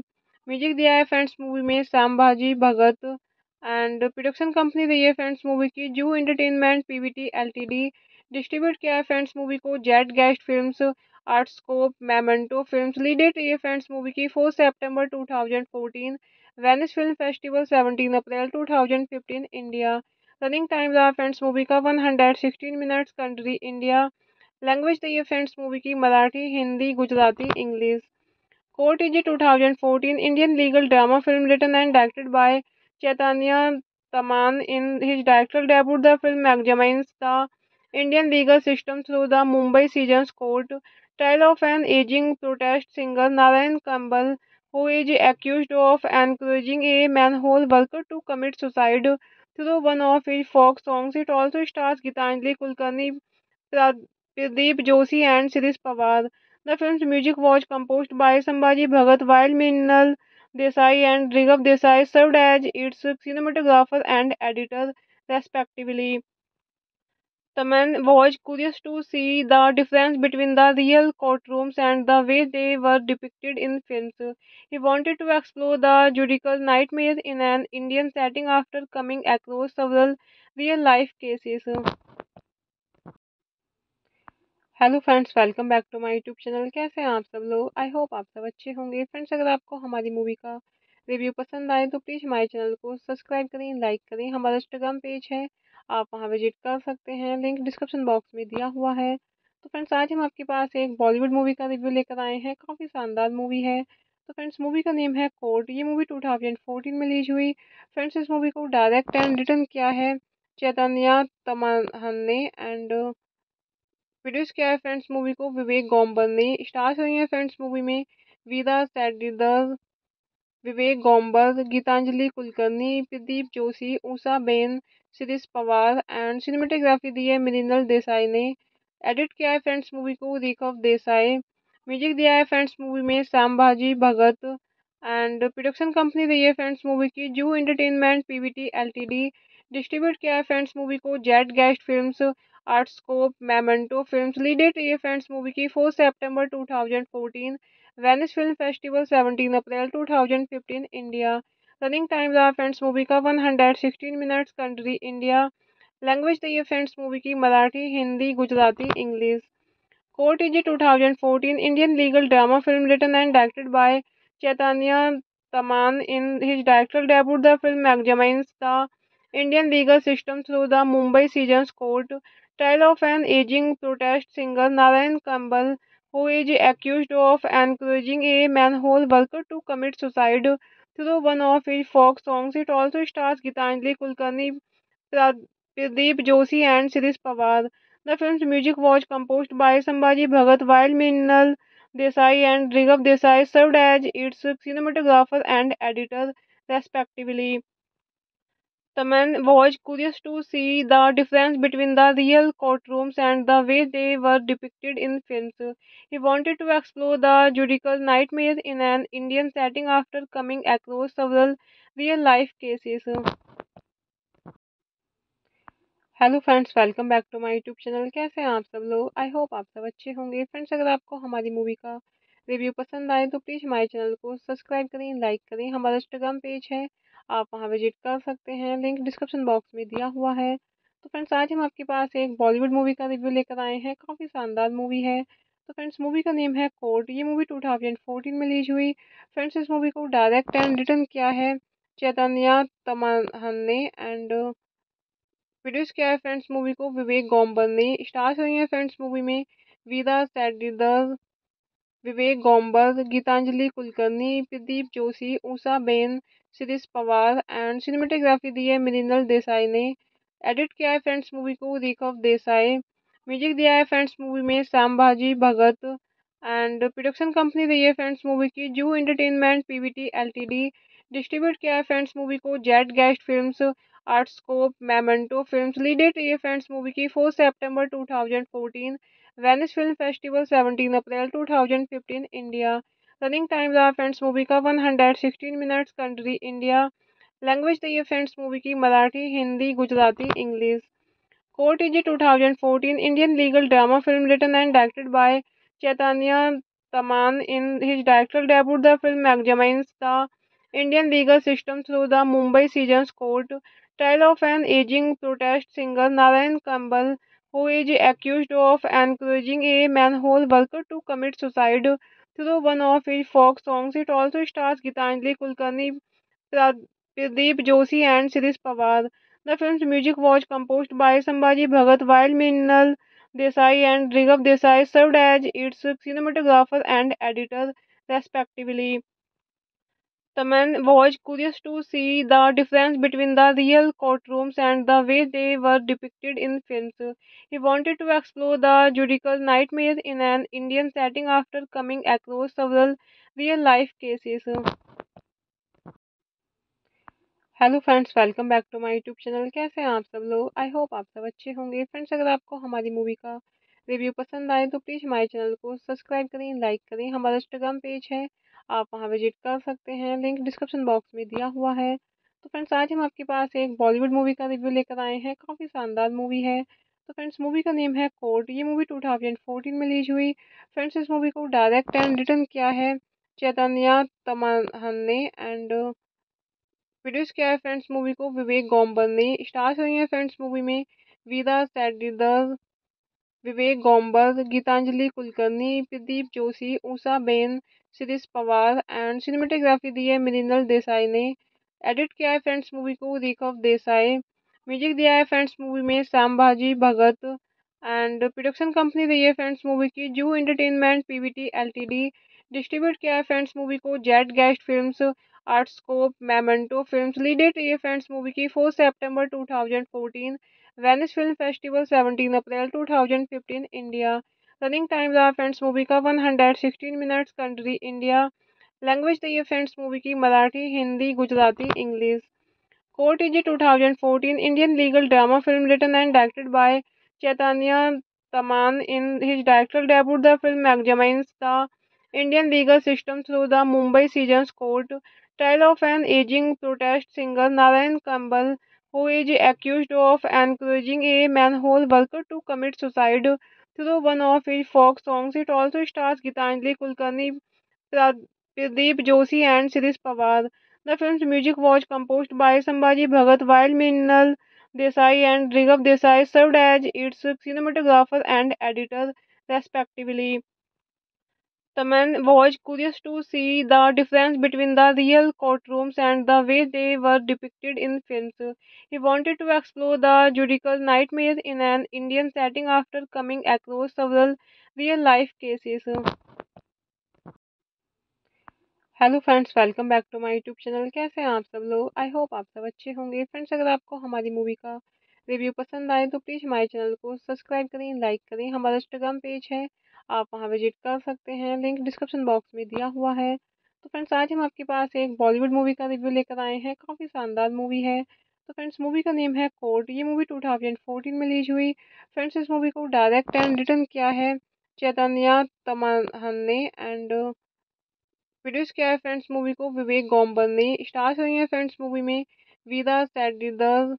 म्यूजिक दिया है फ्रेंड्स मूवी में संभाजी भगत, एंड प्रोडक्शन कंपनी रही है फ्रेंड्स मूवी की जू एंटरटेनमेंट पीवीटी एलटीडी। डिस्ट्रीब्यूट किया है फ्रेंड्स मूवी को jet guest films, Artscope, Memento films. Lead date रही है फ्रेंड्स मूवी की 4 सितंबर 2014, वेनिस फिल्म फेस्टिवल 17 अप्रैल 2015 इंडिया। रनिंग टाइम रहा फ्रेंड्स मूवी का 116 मिनट्स। Country India. लैंग्वेज रही है फ्रेंड्स मूवी की Marathi, Hindi, Gujarati, English. Court is a 2014 Indian legal drama film written and directed by Chaitanya Taman. In his directorial debut, the film examines the Indian legal system through the Mumbai Sessions Court trial of an aging protest singer Narayan Kambal, who is accused of encouraging a manhole worker to commit suicide through one of his folk songs. It also stars Gitanjali Kulkarni, Pradeep Joshi, and Shirish Pawar. The film's music was composed by Sambhaji Bhagat, while Minal Desai and Righav Desai served as its cinematographer and editor, respectively. The man was curious to see the difference between the real courtrooms and the way they were depicted in films. He wanted to explore the judicial nightmare in an Indian setting after coming across several real life cases. Hello friends, welcome back to my YouTube channel. कैसे हैं आप सब लोग? I hope आप सब अच्छे होंगे। Friends, अगर आपको हमारी मूवी का रिव्यू पसंद आए तो प्लीज़ हमारे चैनल को सब्सक्राइब करें, लाइक करें। हमारा इंस्टाग्राम पेज है, आप वहां विजिट कर सकते हैं, लिंक डिस्क्रिप्शन बॉक्स में दिया हुआ है। तो फ्रेंड्स, आज हम आपके पास एक बॉलीवुड मूवी का रिव्यू लेकर आए हैं। काफ़ी शानदार मूवी है। तो फ्रेंड्स, मूवी का नेम है कोर्ट। ये मूवी 2014 में रिलीज हुई। फ्रेंड्स, इस मूवी को डायरेक्ट एंड रिटर्न किया है चैतन्य तमहन ने, एंड प्रोड्यूस किया है फ्रेंड्स मूवी को विवेक गोम्बर ने। स्टार्स हुई हैं फ्रेंड्स मूवी में वीरा Sathidar, Vivek Gomber, Geetanjali Kulkarni, Pradeep Joshi, Usha Ben, Shirish Pawar, and cinematography दी है मृणाल देसाई ने। एडिट किया है फ्रेंड्स मूवी को रिकव देसाई। म्यूजिक दिया है फ्रेंड्स मूवी में संभाजी भगत, एंड प्रोडक्शन कंपनी रही है फ्रेंड्स मूवी की जू एंटरटेनमेंट पीवीटी एलटीडी। डिस्ट्रीब्यूट किया है फ्रेंड्स मूवी को jet guest films, Artscope, Memento films. Lead date रही है फ्रेंड्स मूवी की 4 सितंबर 2014, वेनिस फिल्म फेस्टिवल 17 अप्रैल 2015 इंडिया। रनिंग टाइम रहा फ्रेंड्स मूवी का 116 मिनट्स। Country India. लैंग्वेज दी है फ्रेंड्स मूवी की Marathi, Hindi, Gujarati, English. Court is a 2014 Indian legal drama film written and directed by Chaitanya Taman. In his directorial debut, the film examines the Indian legal system through the Mumbai Sessions Court trial of an aging protest singer Narayan Kambal, who is accused of encouraging a manhole worker to commit suicide through one of his folk songs. It also stars Gitanjali Kulkarni, Pradeep Joshi, and Shirish Pawar. The film's music was composed by Sambhaji Bhagat, while Mrinal Desai and Righav Desai served as its cinematographer and editor, respectively. The man was curious to see the difference between the real courtrooms and the way they were depicted in films. He wanted to explore the judicial nightmare in an Indian setting after coming across several real life cases. Hello friends, welcome back to my YouTube channel. कैसे हैं आप सब लोग? I hope आप सब अच्छे होंगे। Friends, अगर आपको हमारी मूवी का रिव्यू पसंद आए तो प्लीज़ हमारे चैनल को सब्सक्राइब करें, लाइक करें। हमारा इंस्टाग्राम पेज है, आप वहां विजिट कर सकते हैं, लिंक डिस्क्रिप्शन बॉक्स में दिया हुआ है। तो फ्रेंड्स, आज हम आपके पास एक बॉलीवुड मूवी का रिव्यू लेकर आए हैं। काफ़ी शानदार मूवी है। तो फ्रेंड्स, मूवी का नेम है कोर्ट। ये मूवी 2014 में रिलीज हुई। फ्रेंड्स, इस मूवी को डायरेक्ट एंड रिटर्न किया है चैतन्य तमहन ने, एंड प्रोड्यूस किया है फ्रेंड्स मूवी को विवेक गोम्बर ने। स्टार्स हुई हैं फ्रेंड्स मूवी में वीरा Sathidar, Vivek Gomber, Geetanjali Kulkarni, Pradeep Joshi, Usha Ben, Shirish Pawar, and cinematography दी है मृणाल देसाई ने। एडिट किया है फ्रेंड्स मूवी को रिकव देसाई। म्यूजिक दिया है फ्रेंड्स मूवी में संभाजी भगत, एंड प्रोडक्शन कंपनी रही है फ्रेंड्स मूवी की जू एंटरटेनमेंट पीवीटी एलटीडी। डिस्ट्रीब्यूट किया है फ्रेंड्स मूवी को jet guest films, Artscope, Memento films. Lead date रही है फ्रेंड्स मूवी की 4 सितंबर 2014, वेनिस फिल्म फेस्टिवल 17 अप्रैल 2015 इंडिया। रनिंग टाइम रहा फ्रेंड्स मूवी का 116 मिनट्स। Country India. लैंग्वेज दी है फ्रेंड्स मूवी की Marathi, Hindi, Gujarati, English. Court is a 2014 Indian legal drama film written and directed by Chaitanya Taman. In his directorial debut, the film examines the Indian legal system through the Mumbai Sessions Court trial of an aging protest singer Narayan Kambal, who is accused of encouraging a manhole worker to commit suicide through one of his folk songs. It also stars Gitanjali Kulkarni, Pradeep Joshi, and Shirish Pawar. The film's music was composed by Sambhaji Bhagat, while Mrinal Desai and Righav Desai served as its cinematographer and editor, respectively. The man was curious to see the difference between the real courtrooms and the way they were depicted in films. He wanted to explore the judicial nightmare in an Indian setting after coming across several real life cases. Hello friends, welcome back to my YouTube channel. कैसे हैं आप सब लोग? I hope आप सब अच्छे होंगे। Friends, अगर आपको हमारी मूवी का रिव्यू पसंद आए तो प्लीज़ हमारे चैनल को सब्सक्राइब करें, लाइक करें। हमारा इंस्टाग्राम पेज है, आप वहां विजिट कर सकते हैं, लिंक डिस्क्रिप्शन बॉक्स में दिया हुआ है। तो फ्रेंड्स, आज हम आपके पास एक बॉलीवुड मूवी का रिव्यू लेकर आए हैं। काफ़ी शानदार मूवी है। तो फ्रेंड्स मूवी का नेम है कोर्ट। ये मूवी 2014 में रिलीज हुई। फ्रेंड्स इस मूवी को डायरेक्ट एंड रिटर्न किया है चैतन्या तमहन ने एंड प्रोड्यूस किया है फ्रेंड्स मूवी को विवेक गोम्बर ने। स्टार्स हुई है फ्रेंड्स मूवी में वीरा सेडीदर, विवेक गोम्बर, गीतांजलि कुलकर्णी, प्रदीप जोशी, ऊषा बेन, शिरीष पवार एंड सिनेमेटोग्राफी दी है मृणाल देसाई ने। एडिट किया है फ्रेंड्स मूवी को रिकव देसाई। म्यूजिक दिया है फ्रेंड्स मूवी में संभाजी भगत एंड प्रोडक्शन कंपनी रही है फ्रेंड्स मूवी की जू एंटरटेनमेंट पीवीटी एलटीडी। डिस्ट्रीब्यूट किया है फ्रेंड्स मूवी को jet guest films, Artscope, Memento films. Lead date रही है फ्रेंड्स मूवी की 4 सितंबर 2014, वेनिस फिल्म फेस्टिवल 17 अप्रैल 2015 इंडिया। रनिंग टाइम रहा फ्रेंड्स मूवी का 116 मिनट्स। Country India. लैंग्वेज दी है फ्रेंड्स मूवी की Marathi, Hindi, Gujarati, English. Court is a 2014 Indian legal drama film written and directed by Chaitanya Taman. In his directorial debut, the film examines the Indian legal system through the Mumbai Sessions Court trial of an aging protest singer Narayan Kambal, who is accused of encouraging a manhole worker to commit suicide through one of his folk songs. It also stars Gitanjali Kulkarni, Pradeep Joshi and Shirish Pawar. The film's music was composed by Sambhaji Bhagat, while Mrinal Desai and Righav Desai served as its cinematographer and editor, respectively. Taman was curious to see the difference between the real courtrooms and the way they were depicted in films. He wanted to explore the judicial nightmares in an Indian setting after coming across several real life cases. Hello friends, welcome back to my YouTube channel. कैसे हैं आप सब लोग? I hope आप सब अच्छे होंगे। Friends अगर आपको हमारी मूवी का रिव्यू पसंद आए तो प्लीज़ हमारे चैनल को सब्सक्राइब करें, लाइक करें। हमारा इंस्टाग्राम पेज है, आप वहां विजिट कर सकते हैं, लिंक डिस्क्रिप्शन बॉक्स में दिया हुआ है। तो फ्रेंड्स आज हम आपके पास एक बॉलीवुड मूवी का रिव्यू लेकर आए हैं। काफ़ी शानदार मूवी है। तो फ्रेंड्स मूवी का नेम है कोर्ट। ये मूवी 2014 में रिलीज हुई। फ्रेंड्स इस मूवी को डायरेक्ट एंड रिटर्न किया है चैतन्या तमहन ने एंड प्रोड्यूस किया है फ्रेंड्स मूवी को विवेक गोम्बर ने। स्टार्स हुई है फ्रेंड्स मूवी में वीरा सेडीदर,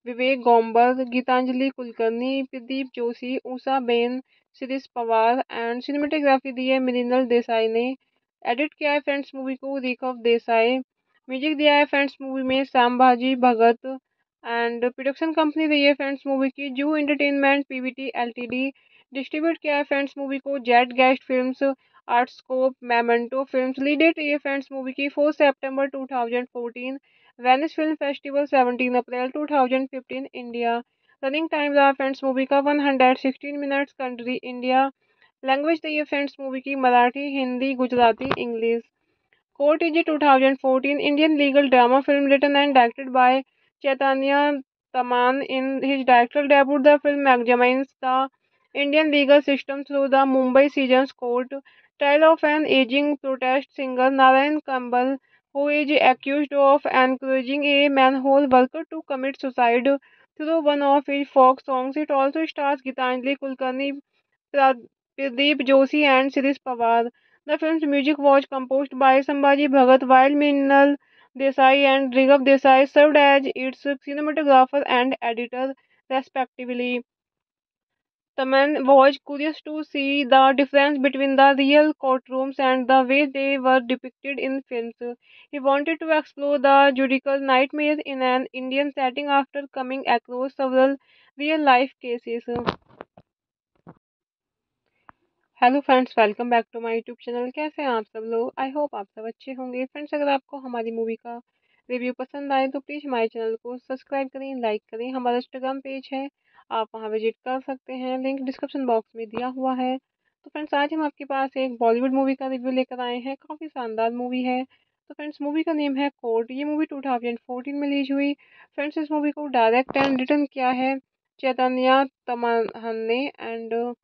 विवेक गोम्बर, गीतांजलि कुलकर्णी, प्रदीप जोशी, ऊषा बेन, शिरीष पवार एंड सिनेमेटोग्राफी दी है मृणाल देसाई ने। एडिट किया है फ्रेंड्स मूवी को रिकव देसाई। म्यूजिक दिया है फ्रेंड्स मूवी में संभाजी भगत एंड प्रोडक्शन कंपनी रही है फ्रेंड्स मूवी की जू एंटरटेनमेंट पीवीटी एलटीडी। डिस्ट्रीब्यूट किया है फ्रेंड्स मूवी को jet guest films, Artscope, Memento films. Lead date रही है फ्रेंड्स मूवी की 4 सितंबर 2014, वेनिस फिल्म फेस्टिवल 17 अप्रैल 2015 इंडिया। रनिंग टाइम रहा फ्रेंड्स मूवी का 116 मिनट्स। Country India. लैंग्वेज दी है फ्रेंड्स मूवी की Marathi, Hindi, Gujarati, English. Court is a 2014 Indian legal drama film written and directed by Chaitanya Taman. In his directorial debut, the film examines the Indian legal system through the Mumbai Sessions Court trial of an aging protest singer Narayan Kambal, who is accused of encouraging a manhole worker to commit suicide through one of his folk songs. It also stars Gitanjali Kulkarni, Pradeep Joshi and Shirish Pawar. The film's music was composed by Sambhaji Bhagat, while Mrinal Desai and Righav Desai served as its cinematographer and editor, respectively. Taman was curious to see the difference between the real courtrooms and the way they were depicted in films. He wanted to explore the judicial nightmares in an Indian setting after coming across several real life cases. Hello friends, welcome back to my YouTube channel. कैसे हैं आप सब लोग? I hope आप सब अच्छे होंगे। Friends अगर आपको हमारी मूवी का रिव्यू पसंद आए तो प्लीज़ हमारे चैनल को सब्सक्राइब करें, लाइक करें। हमारा इंस्टाग्राम पेज है, आप वहां विजिट कर सकते हैं, लिंक डिस्क्रिप्शन बॉक्स में दिया हुआ है। तो फ्रेंड्स आज हम आपके पास एक बॉलीवुड मूवी का रिव्यू लेकर आए हैं। काफ़ी शानदार मूवी है। तो फ्रेंड्स मूवी का नेम है कोर्ट। ये मूवी 2014 में रिलीज हुई। फ्रेंड्स इस मूवी को डायरेक्ट एंड रिटर्न किया है चैतन्या तमहन ने एंड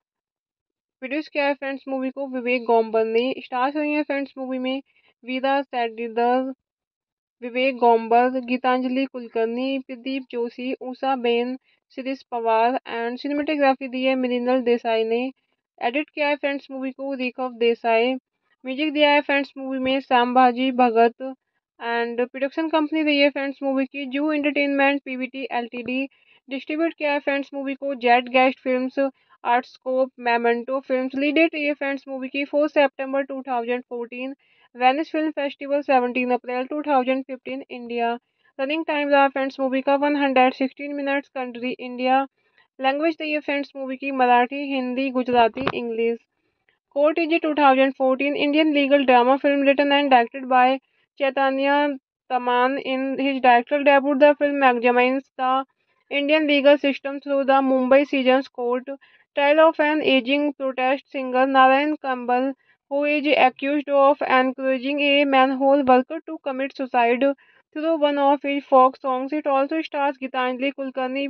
प्रोड्यूस किया है फ्रेंड्स मूवी को विवेक गोम्बर ने। स्टार्स हुई है फ्रेंड्स मूवी में वीरा सेडीदर, विवेक गोम्बर, गीतांजलि कुलकर्णी, प्रदीप जोशी, ऊषा बेन, शिरीष पवार एंड सिनेमेटोग्राफी दी है मृणाल देसाई ने। एडिट किया है फ्रेंड्स मूवी को रिकव देसाई। म्यूजिक दिया है फ्रेंड्स मूवी में संभाजी भगत एंड प्रोडक्शन कंपनी रही है फ्रेंड्स मूवी की जू एंटरटेनमेंट पीवीटी एलटीडी। डिस्ट्रीब्यूट किया है फ्रेंड्स मूवी को jet guest films, Artscope, Memento films. Lead date रही है फ्रेंड्स मूवी की 4 सितंबर 2014, वेनिस फिल्म फेस्टिवल 17 अप्रैल 2015 इंडिया। रनिंग टाइम रहा फ्रेंड्स मूवी का 116 मिनट्स। Country India. लैंग्वेज रही है फ्रेंड्स मूवी की Marathi, Hindi, Gujarati, English. Court is a 2014 Indian legal drama film written and directed by Chaitanya Taman. In his directorial debut, the film examines the Indian legal system through the Mumbai Sessions Court trial of an aging protest singer Narayan Kambal, who is accused of encouraging a manhole worker to commit suicide through one of his folk songs. It also stars Gitanjali Kulkarni,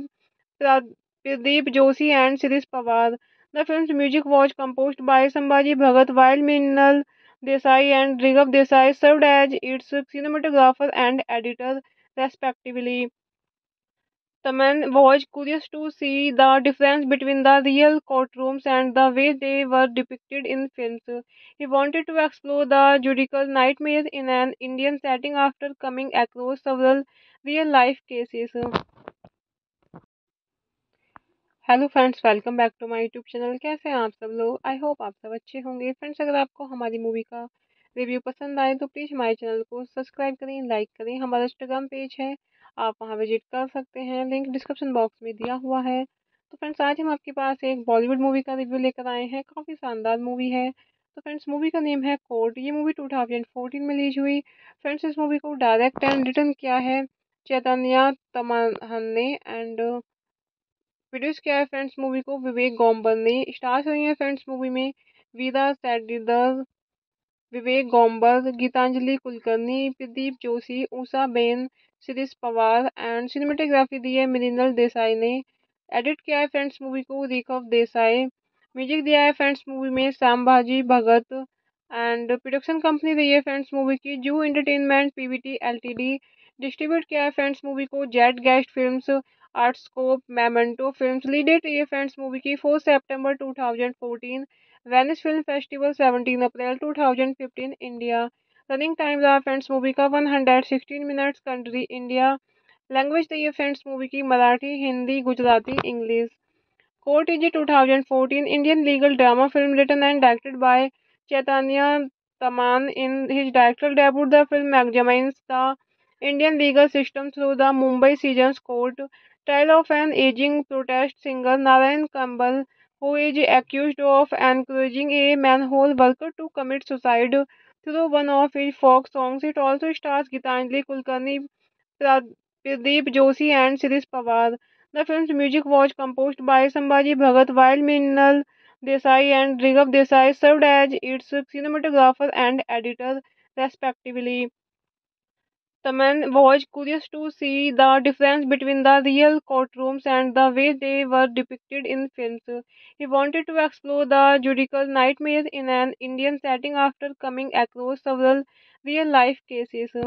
Pradeep Joshi and Shirish Pawar. The film's music was composed by Sambhaji Bhagat, while Minal Desai and Righav Desai served as its cinematographer and editor, respectively. Taman was curious to see the difference between the real courtrooms and the way they were depicted in films. He wanted to explore the judicial nightmares in an Indian setting after coming across several real life cases. Hello friends, welcome back to my YouTube channel. कैसे हैं आप सब लोग? I hope आप सब अच्छे होंगे। Friends, अगर आपको हमारी मूवी का रिव्यू पसंद आए तो प्लीज़ हमारे चैनल को सब्सक्राइब करें, लाइक करें। हमारा इंस्टाग्राम पेज है, आप वहां विजिट कर सकते हैं, लिंक डिस्क्रिप्शन बॉक्स में दिया हुआ है। तो फ्रेंड्स, आज हम आपके पास एक बॉलीवुड मूवी का रिव्यू लेकर आए हैं। काफ़ी शानदार मूवी है। तो फ्रेंड्स, मूवी का नेम है कोर्ट। ये मूवी 2014 में रिलीज हुई। फ्रेंड्स, इस मूवी को डायरेक्ट एंड रिटर्न किया है चैतन्या तमहन ने, एंड प्रोड्यूस किया है फ्रेंड्स मूवी को विवेक गोम्बर ने। स्टार्स हुई हैं फ्रेंड्स मूवी में वीरा Sathidar, Vivek Gomber, Geetanjali Kulkarni, Pradeep Joshi, Usha Ben, Shirish Pawar. And cinematography दी है मृणाल देसाई ने। एडिट किया है फ्रेंड्स मूवी को रिकव देसाई। म्यूजिक दिया है फ्रेंड्स मूवी में संभाजी भगत। एंड प्रोडक्शन कंपनी रही है फ्रेंड्स मूवी की जू एंटरटेनमेंट पीवीटी एलटीडी। डिस्ट्रीब्यूट किया है फ्रेंड्स मूवी को jet guest films, Artscope, Memento films. Lead date रही है फ्रेंड्स मूवी की 4 सितंबर 2014, वेनिस फिल्म फेस्टिवल 17 अप्रैल 2015 इंडिया। रनिंग टाइम रहा फ्रेंड्स मूवी का 116 मिनट्स। Country India. लैंग्वेज रही है फ्रेंड्स मूवी की Marathi, Hindi, Gujarati, English. Court is a 2014 Indian legal drama film written and directed by Chaitanya Taman. In his directorial debut, the film examines the Indian legal system through the Mumbai Sessions Court trial of an aging protest singer Narayan Kambal, who is accused of encouraging a manhole worker to commit suicide through one of his folk songs. It also stars Gitanjali Kulkarni, Pradeep Joshi and Shirish Pawar. The film's music was composed by Sambhaji Bhagat, while Minal Desai and Righav Desai served as its cinematographer and editor, respectively. Taman was curious to see the difference between the real courtrooms and the way they were depicted in films. He wanted to explore the judicial nightmares in an Indian setting after coming across several real life cases.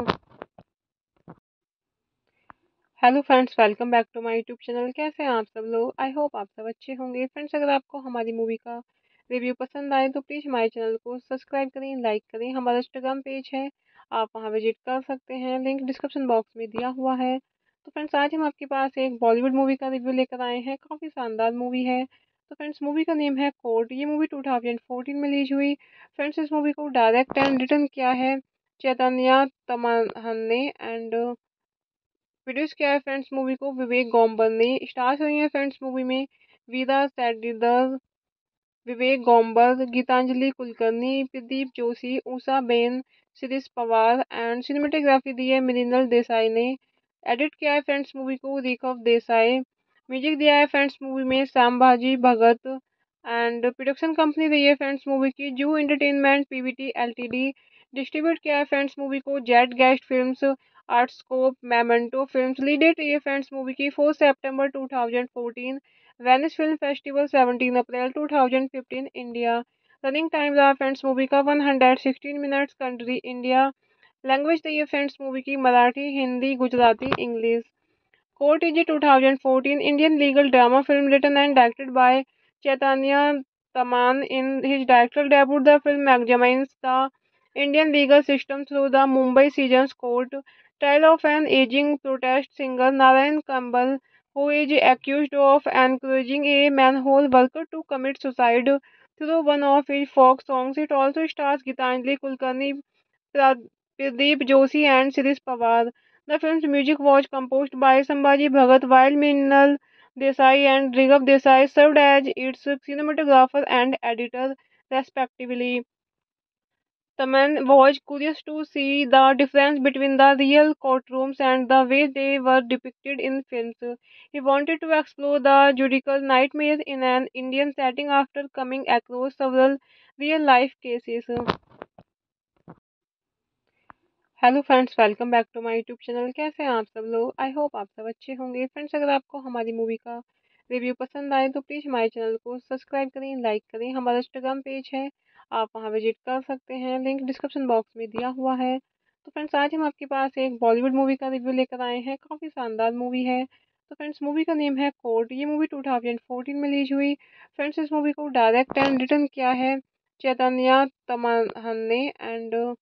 Hello friends, welcome back to my YouTube channel. कैसे हैं आप सब लोग? I hope आप सब अच्छे होंगे। Friends, अगर आपको हमारी मूवी का रिव्यू पसंद आए तो प्लीज़ हमारे चैनल को सब्सक्राइब करें, लाइक करें। हमारा इंस्टाग्राम पेज है, आप वहां विजिट कर सकते हैं, लिंक डिस्क्रिप्शन बॉक्स में दिया हुआ है। तो फ्रेंड्स, आज हम आपके पास एक बॉलीवुड मूवी का रिव्यू लेकर आए हैं। काफ़ी शानदार मूवी है। तो फ्रेंड्स, मूवी का नेम है कोर्ट। ये मूवी 2014 में रिलीज हुई। फ्रेंड्स, इस मूवी को डायरेक्ट एंड रिटर्न किया है चैतन्या तमहन ने, एंड प्रोड्यूस किया है फ्रेंड्स मूवी को विवेक गोम्बर ने। स्टार्स हुई हैं फ्रेंड्स मूवी में वीरा Sathidar, Vivek Gomber, Geetanjali Kulkarni, Pradeep Joshi, Usha Ben, Shirish Pawar. And cinematography दी है मृणाल देसाई ने। एडिट किया है फ्रेंड्स मूवी को रिकव देसाई। म्यूजिक दिया है फ्रेंड्स मूवी में संभाजी भगत। एंड प्रोडक्शन कंपनी रही है फ्रेंड्स मूवी की जू एंटरटेनमेंट पीवीटी एलटीडी। डिस्ट्रीब्यूट किया है फ्रेंड्स मूवी को jet guest films, Artscope, Memento films. Lead date रही है फ्रेंड्स मूवी की 4 सितंबर 2014, वेनिस फिल्म फेस्टिवल 17 अप्रैल 2015 इंडिया। रनिंग टाइम रहा फ्रेंड्स मूवी का 116 मिनट्स। Country India. लैंग्वेज रही है फ्रेंड्स मूवी की Marathi, Hindi, Gujarati, English. Court is a 2014 Indian legal drama film written and directed by Chaitanya Taman. In his directorial debut, the film examines the Indian legal system through the Mumbai Sessions Court trial of an aging protest singer Narayan Kambal, who is accused of encouraging a manhole worker to commit suicide through one of his folk songs. It also stars Gitanjali Kulkarni, Pradeep Joshi, and Shirish Pawar. The film's music was composed by Sambhaji Bhagat, while Minal Desai and Righav Desai served as its cinematographer and editor, respectively. Taman was curious to see the difference between the real courtrooms and the way they were depicted in films. He wanted to explore the judicial nightmare in an Indian setting after coming across several real life cases. Hello friends, welcome back to my YouTube channel. कैसे हैं आप सब लोग? I hope आप सब अच्छे होंगे। Friends, अगर आपको हमारी मूवी का रिव्यू पसंद आए तो प्लीज़ हमारे चैनल को सब्सक्राइब करें, लाइक करें। हमारा इंस्टाग्राम पेज है, आप वहां विजिट कर सकते हैं, लिंक डिस्क्रिप्शन बॉक्स में दिया हुआ है। तो फ्रेंड्स, आज हम आपके पास एक बॉलीवुड मूवी का रिव्यू लेकर आए हैं। काफ़ी शानदार मूवी है। तो फ्रेंड्स, मूवी का नेम है कोर्ट। ये मूवी 2014 में रिलीज हुई। फ्रेंड्स, इस मूवी को डायरेक्ट एंड रिटर्न किया है चैतन्य तमहन ने, एंड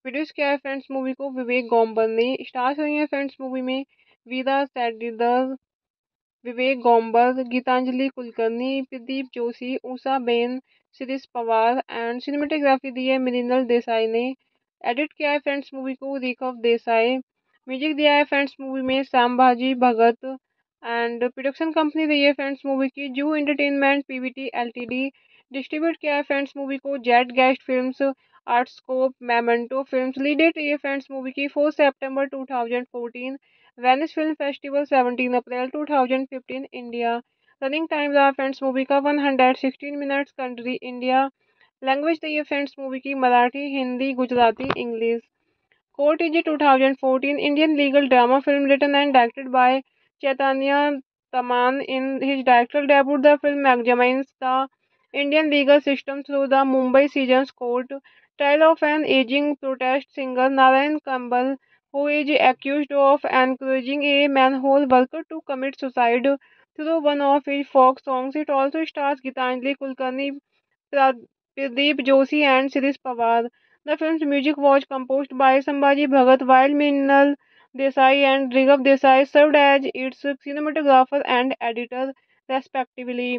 प्रोड्यूस किया है फ्रेंड्स मूवी को विवेक गोम्बर ने। स्टार्स हुई हैं फ्रेंड्स मूवी में वीरा सेडीदर, विवेक गोम्बर, गीतांजलि कुलकर्णी, प्रदीप जोशी, ऊषा बेन, शिरीष पवार, एंड सिनेमेटोग्राफी दी है मृणाल देसाई ने। एडिट किया है फ्रेंड्स मूवी को रिकव देसाई। म्यूजिक दिया है फ्रेंड्स मूवी में संभाजी भगत, एंड प्रोडक्शन कंपनी रही है फ्रेंड्स मूवी की जू एंटरटेनमेंट पीवीटी एलटीडी। डिस्ट्रीब्यूट किया है फ्रेंड्स मूवी को jet guest films, Artscope, Memento films. Lead date रही है फ्रेंड्स मूवी की 4 सितंबर 2014, वेनिस फिल्म फेस्टिवल 17 अप्रैल 2015 इंडिया। रनिंग टाइम रहा फ्रेंड्स मूवी का 116 मिनट्स। Country India. लैंग्वेज रही है फ्रेंड्स मूवी की Marathi, Hindi, Gujarati, English. Court is a 2014 Indian legal drama film written and directed by Chaitanya Taman. In his directorial debut, the film examines the Indian legal system through the Mumbai Sessions Court trial of an aging protest singer Narayan Kambal, who is accused of encouraging a manhole worker to commit suicide through one of his folk songs. It also stars Gitanjali Kulkarni, Pradeep Joshi, and Shirish Pawar. The film's music was composed by Sambhaji Bhagat, while Minal Desai and Righav Desai served as its cinematographer and editor, respectively.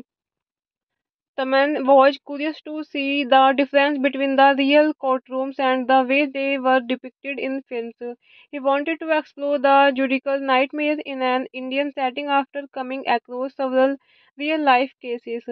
Taman was curious to see the difference between the real courtrooms and the way they were depicted in films. He wanted to explore the judicial nightmare in an Indian setting after coming across several real life cases.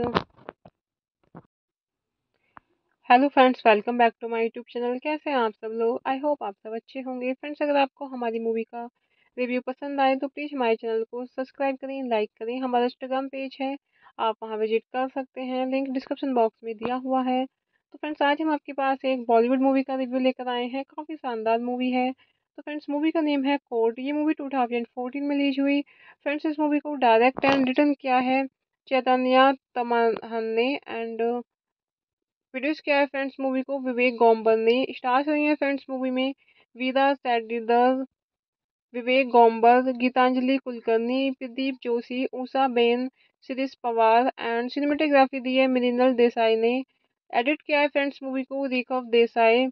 Hello friends, welcome back to my YouTube channel. कैसे हैं आप सब लोग? I hope आप सब अच्छे होंगे। Friends, अगर आपको हमारी मूवी का रिव्यू पसंद आए तो प्लीज़ हमारे चैनल को सब्सक्राइब करें, लाइक करें। हमारा इंस्टाग्राम पेज है, आप वहां विजिट कर सकते हैं, लिंक डिस्क्रिप्शन बॉक्स में दिया हुआ है। तो फ्रेंड्स, आज हम आपके पास एक बॉलीवुड मूवी का रिव्यू लेकर आए हैं। काफ़ी शानदार मूवी है। तो फ्रेंड्स, मूवी का नेम है कोर्ट। ये मूवी 2014 में रिलीज हुई। फ्रेंड्स, इस मूवी को डायरेक्ट एंड रिटर्न किया है चैतन्य तमहन ने, एंड प्रोड्यूस किया है फ्रेंड्स मूवी को विवेक गोम्बर ने। स्टार्स हुई हैं फ्रेंड्स मूवी में वीरा सेडीदर, विवेक गोम्बर, गीतांजलि कुलकर्णी, प्रदीप जोशी, ऊषा बेन, शिरीष पवार, एंड सिनेमेटोग्राफी दी है मृणाल देसाई ने। एडिट किया है फ्रेंड्स मूवी को रिकव देसाई।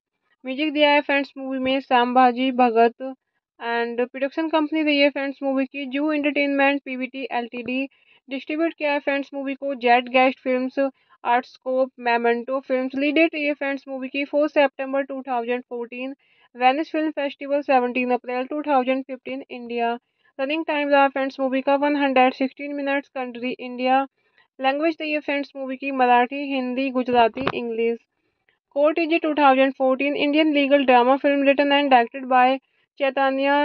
म्यूजिक दिया है फ्रेंड्स मूवी में संभाजी भगत, एंड प्रोडक्शन कंपनी रही है फ्रेंड्स मूवी की जू एंटरटेनमेंट पीवीटी एलटीडी। डिस्ट्रीब्यूट किया है फ्रेंड्स मूवी को jet guest films, Artscope, Memento films. Lead date रही है फ्रेंड्स मूवी की 4 सितंबर 2014, वेनिस फिल्म फेस्टिवल 17 अप्रैल 2015 इंडिया। रनिंग टाइम रहा फ्रेंड्स मूवी का 116 मिनट्स। Country India. लैंग्वेज रही है फ्रेंड्स मूवी की Marathi, Hindi, Gujarati, English. Court is a 2014 Indian legal drama film written and directed by Chaitanya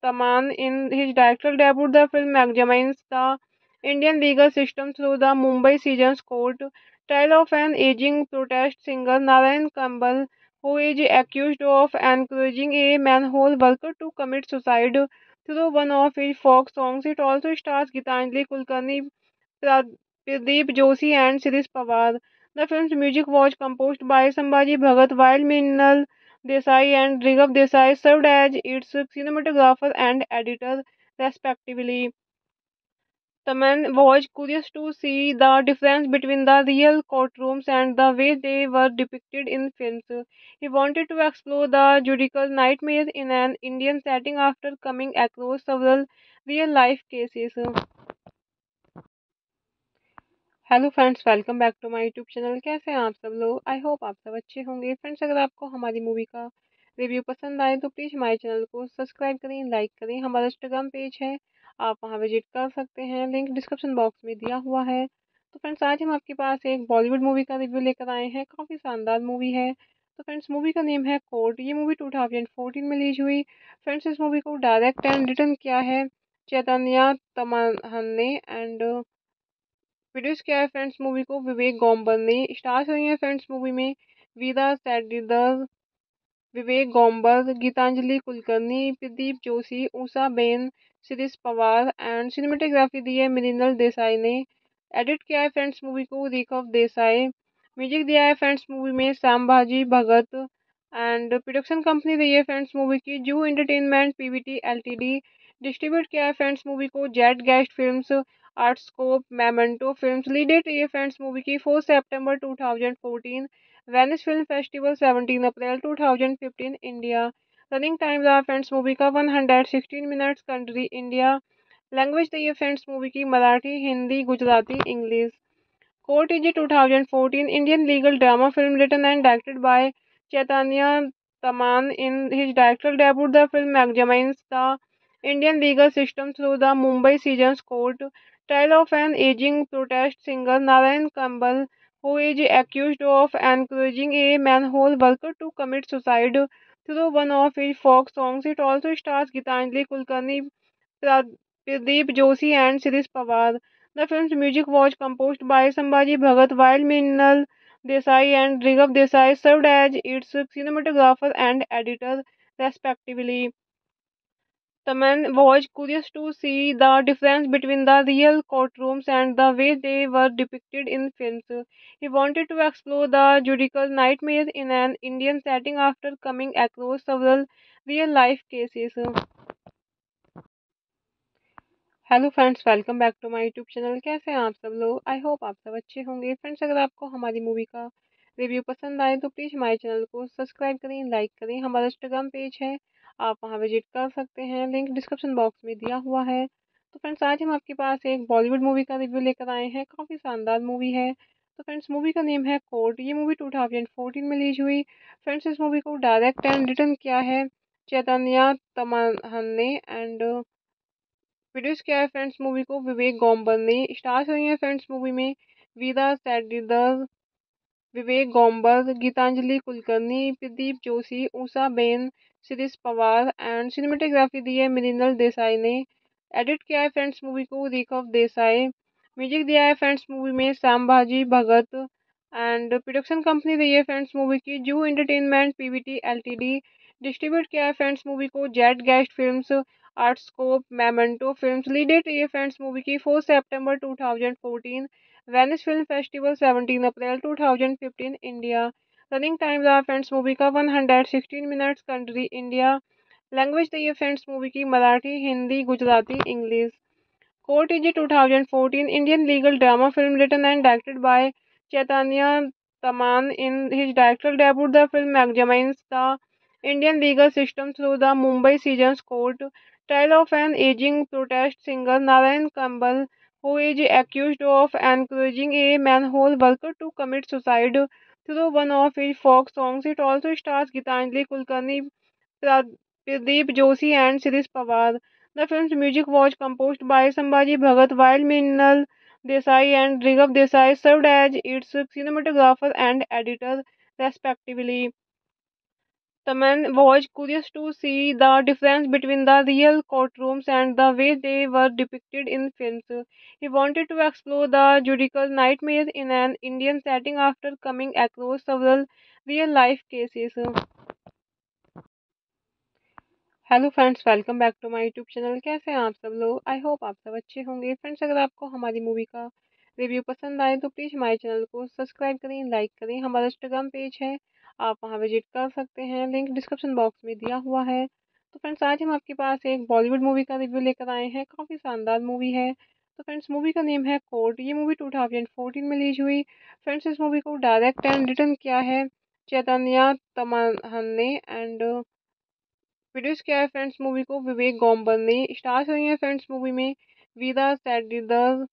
Taman. In his directorial debut, the film examines the Indian legal system through the Mumbai Sessions Court trial of an aging protest singer Narayan Kambal, who is accused of encouraging a manhole worker to commit suicide through one of his folk songs. It also stars Gitanjali Kulkarni, Pradeep Joshi, and Shirish Pawar. The film's music was composed by Sambhaji Bhagat, while Minal Desai and Righav Desai served as its cinematographer and editor, respectively. Taman was curious to see the difference between the real courtrooms and the way they were depicted in films. He wanted to explore the judicial nightmare in an Indian setting after coming across several real life cases. Hello friends, welcome back to my YouTube channel. कैसे हैं आप सब लोग? I hope आप सब अच्छे होंगे। Friends, अगर आपको हमारी मूवी का रिव्यू पसंद आए तो प्लीज़ हमारे चैनल को सब्सक्राइब करें, लाइक करें। हमारा इंस्टाग्राम पेज है, आप वहां विजिट कर सकते हैं, लिंक डिस्क्रिप्शन बॉक्स में दिया हुआ है। तो फ्रेंड्स, आज हम आपके पास एक बॉलीवुड मूवी का रिव्यू लेकर आए हैं। काफ़ी शानदार मूवी है। तो फ्रेंड्स, मूवी का नेम है कोर्ट। ये मूवी 2014 में रिलीज हुई। फ्रेंड्स, इस मूवी को डायरेक्ट एंड रिटर्न किया है चैतन्य तमहन ने, एंड प्रोड्यूस किया है फ्रेंड्स मूवी को विवेक गोम्बर ने। स्टार्स हुई हैं फ्रेंड्स मूवी में वीरा Sathidar, Vivek Gomber, Geetanjali Kulkarni, Pradeep Joshi, Usha Ben, Shirish Pawar. And cinematography दी है मृणाल देसाई ने। एडिट किया है फ्रेंड्स मूवी को रिकव देसाई। म्यूजिक दिया है फ्रेंड्स मूवी में संभाजी भगत। एंड प्रोडक्शन कंपनी रही है फ्रेंड्स मूवी की जू एंटरटेनमेंट पीवीटी एलटीडी। डिस्ट्रीब्यूट किया है फ्रेंड्स मूवी को jet guest films, Artscope, Memento films. Lead date रही है फ्रेंड्स मूवी की 4 सितंबर 2014। वेनिस फिल्म फेस्टिवल 17 अप्रैल 2015 इंडिया। रनिंग टाइम रहा फ्रेंड्स मूवी का 116 मिनट्स। Country India. लैंग्वेज दी है फ्रेंड्स मूवी की Marathi, Hindi, Gujarati, English. Court is a 2014 Indian legal drama film written and directed by Chaitanya Taman. In his directorial debut, the film examines the Indian legal system through the Mumbai Sessions Court trial of an aging protest singer Narayan Kambal, who is accused of encouraging a manhole worker to commit suicide through one of his folk songs. It also stars Gitanjali Kulkarni, Pradeep Joshi, and Shirish Pawar. The film's music was composed by Sambhaji Bhagat, while Mrinal Desai and Righav Desai served as its cinematographer and editor, respectively. Taman was curious to see the difference between the real courtrooms and the way they were depicted in films. He wanted to explore the judicial nightmares in an Indian setting after coming across several real life cases. Hello friends, welcome back to my YouTube channel. कैसे हैं आप सब लोग? I hope आप सब अच्छे होंगे। Friends, अगर आपको हमारी मूवी का रिव्यू पसंद आए तो प्लीज़ हमारे चैनल को सब्सक्राइब करें, लाइक करें। हमारा इंस्टाग्राम पेज है, आप वहां विजिट कर सकते हैं, लिंक डिस्क्रिप्शन बॉक्स में दिया हुआ है। तो फ्रेंड्स, आज हम आपके पास एक बॉलीवुड मूवी का रिव्यू लेकर आए हैं। काफ़ी शानदार मूवी है। तो फ्रेंड्स, मूवी का नेम है कोर्ट। ये मूवी 2014 में रिलीज हुई। फ्रेंड्स, इस मूवी को डायरेक्ट एंड रिटर्न किया है चैतन्य तमहन ने, एंड प्रोड्यूस किया है फ्रेंड्स मूवी को विवेक गोम्बर ने। स्टार्स हुई हैं फ्रेंड्स मूवी में वीरा Sathidar, Vivek Gomber, Geetanjali Kulkarni, Pradeep Joshi, Usha Ben, Shirish Pawar. And cinematography दी है मृणाल देसाई ने। एडिट किया है फ्रेंड्स मूवी को रिकव देसाई। म्यूजिक दिया है फ्रेंड्स मूवी में संभाजी भगत। एंड प्रोडक्शन कंपनी रही है फ्रेंड्स मूवी की जू एंटरटेनमेंट पीवीटी एलटीडी। डिस्ट्रीब्यूट किया है फ्रेंड्स मूवी को jet guest films, Artscope, Memento films. Lead date रही है फ्रेंड्स मूवी की 4 सितंबर 2014। वेनिस फिल्म फेस्टिवल 17 अप्रैल 2015 इंडिया। रनिंग टाइम रहा फ्रेंड्स मूवी का 116 मिनट्स। Country India. लैंग्वेज दी है फ्रेंड्स मूवी की Marathi, Hindi, Gujarati, English. Court is a 2014 Indian legal drama film written and directed by Chaitanya Taman. In his directorial debut, the film examines the Indian legal system through the Mumbai Sessions Court trial of an aging protest singer Narayan Kambal, who is accused of encouraging a manhole worker to commit suicide through one of his folk songs. It also stars Gitanjali Kulkarni, Pradeep Joshi, and Shirish Pawar. The film's music was composed by Sambhaji Bhagat, while Mrinal Desai and Righav Desai served as its cinematographer and editor, respectively. Taman was curious to see the difference between the real courtrooms and the way they were depicted in films. He wanted to explore the judicial nightmares in an Indian setting after coming across several real life cases. Hello friends, welcome back to my YouTube channel. कैसे हैं आप सब लोग? I hope आप सब अच्छे होंगे। Friends, अगर आपको हमारी मूवी का रिव्यू पसंद आए तो प्लीज़ हमारे चैनल को सब्सक्राइब करें, लाइक करें। हमारा इंस्टाग्राम पेज है, आप वहां विजिट कर सकते हैं, लिंक डिस्क्रिप्शन बॉक्स में दिया हुआ है। तो फ्रेंड्स, आज हम आपके पास एक बॉलीवुड मूवी का रिव्यू लेकर आए हैं। काफ़ी शानदार मूवी है। तो फ्रेंड्स, मूवी का नेम है कोर्ट। ये मूवी 2014 में रिलीज हुई। फ्रेंड्स, इस मूवी को डायरेक्ट एंड रिटर्न किया है चैतन्य तमहन ने, एंड प्रोड्यूस किया है फ्रेंड्स मूवी को विवेक गोम्बर ने। स्टार्स हुई हैं फ्रेंड्स मूवी में वीरा सेडीदर,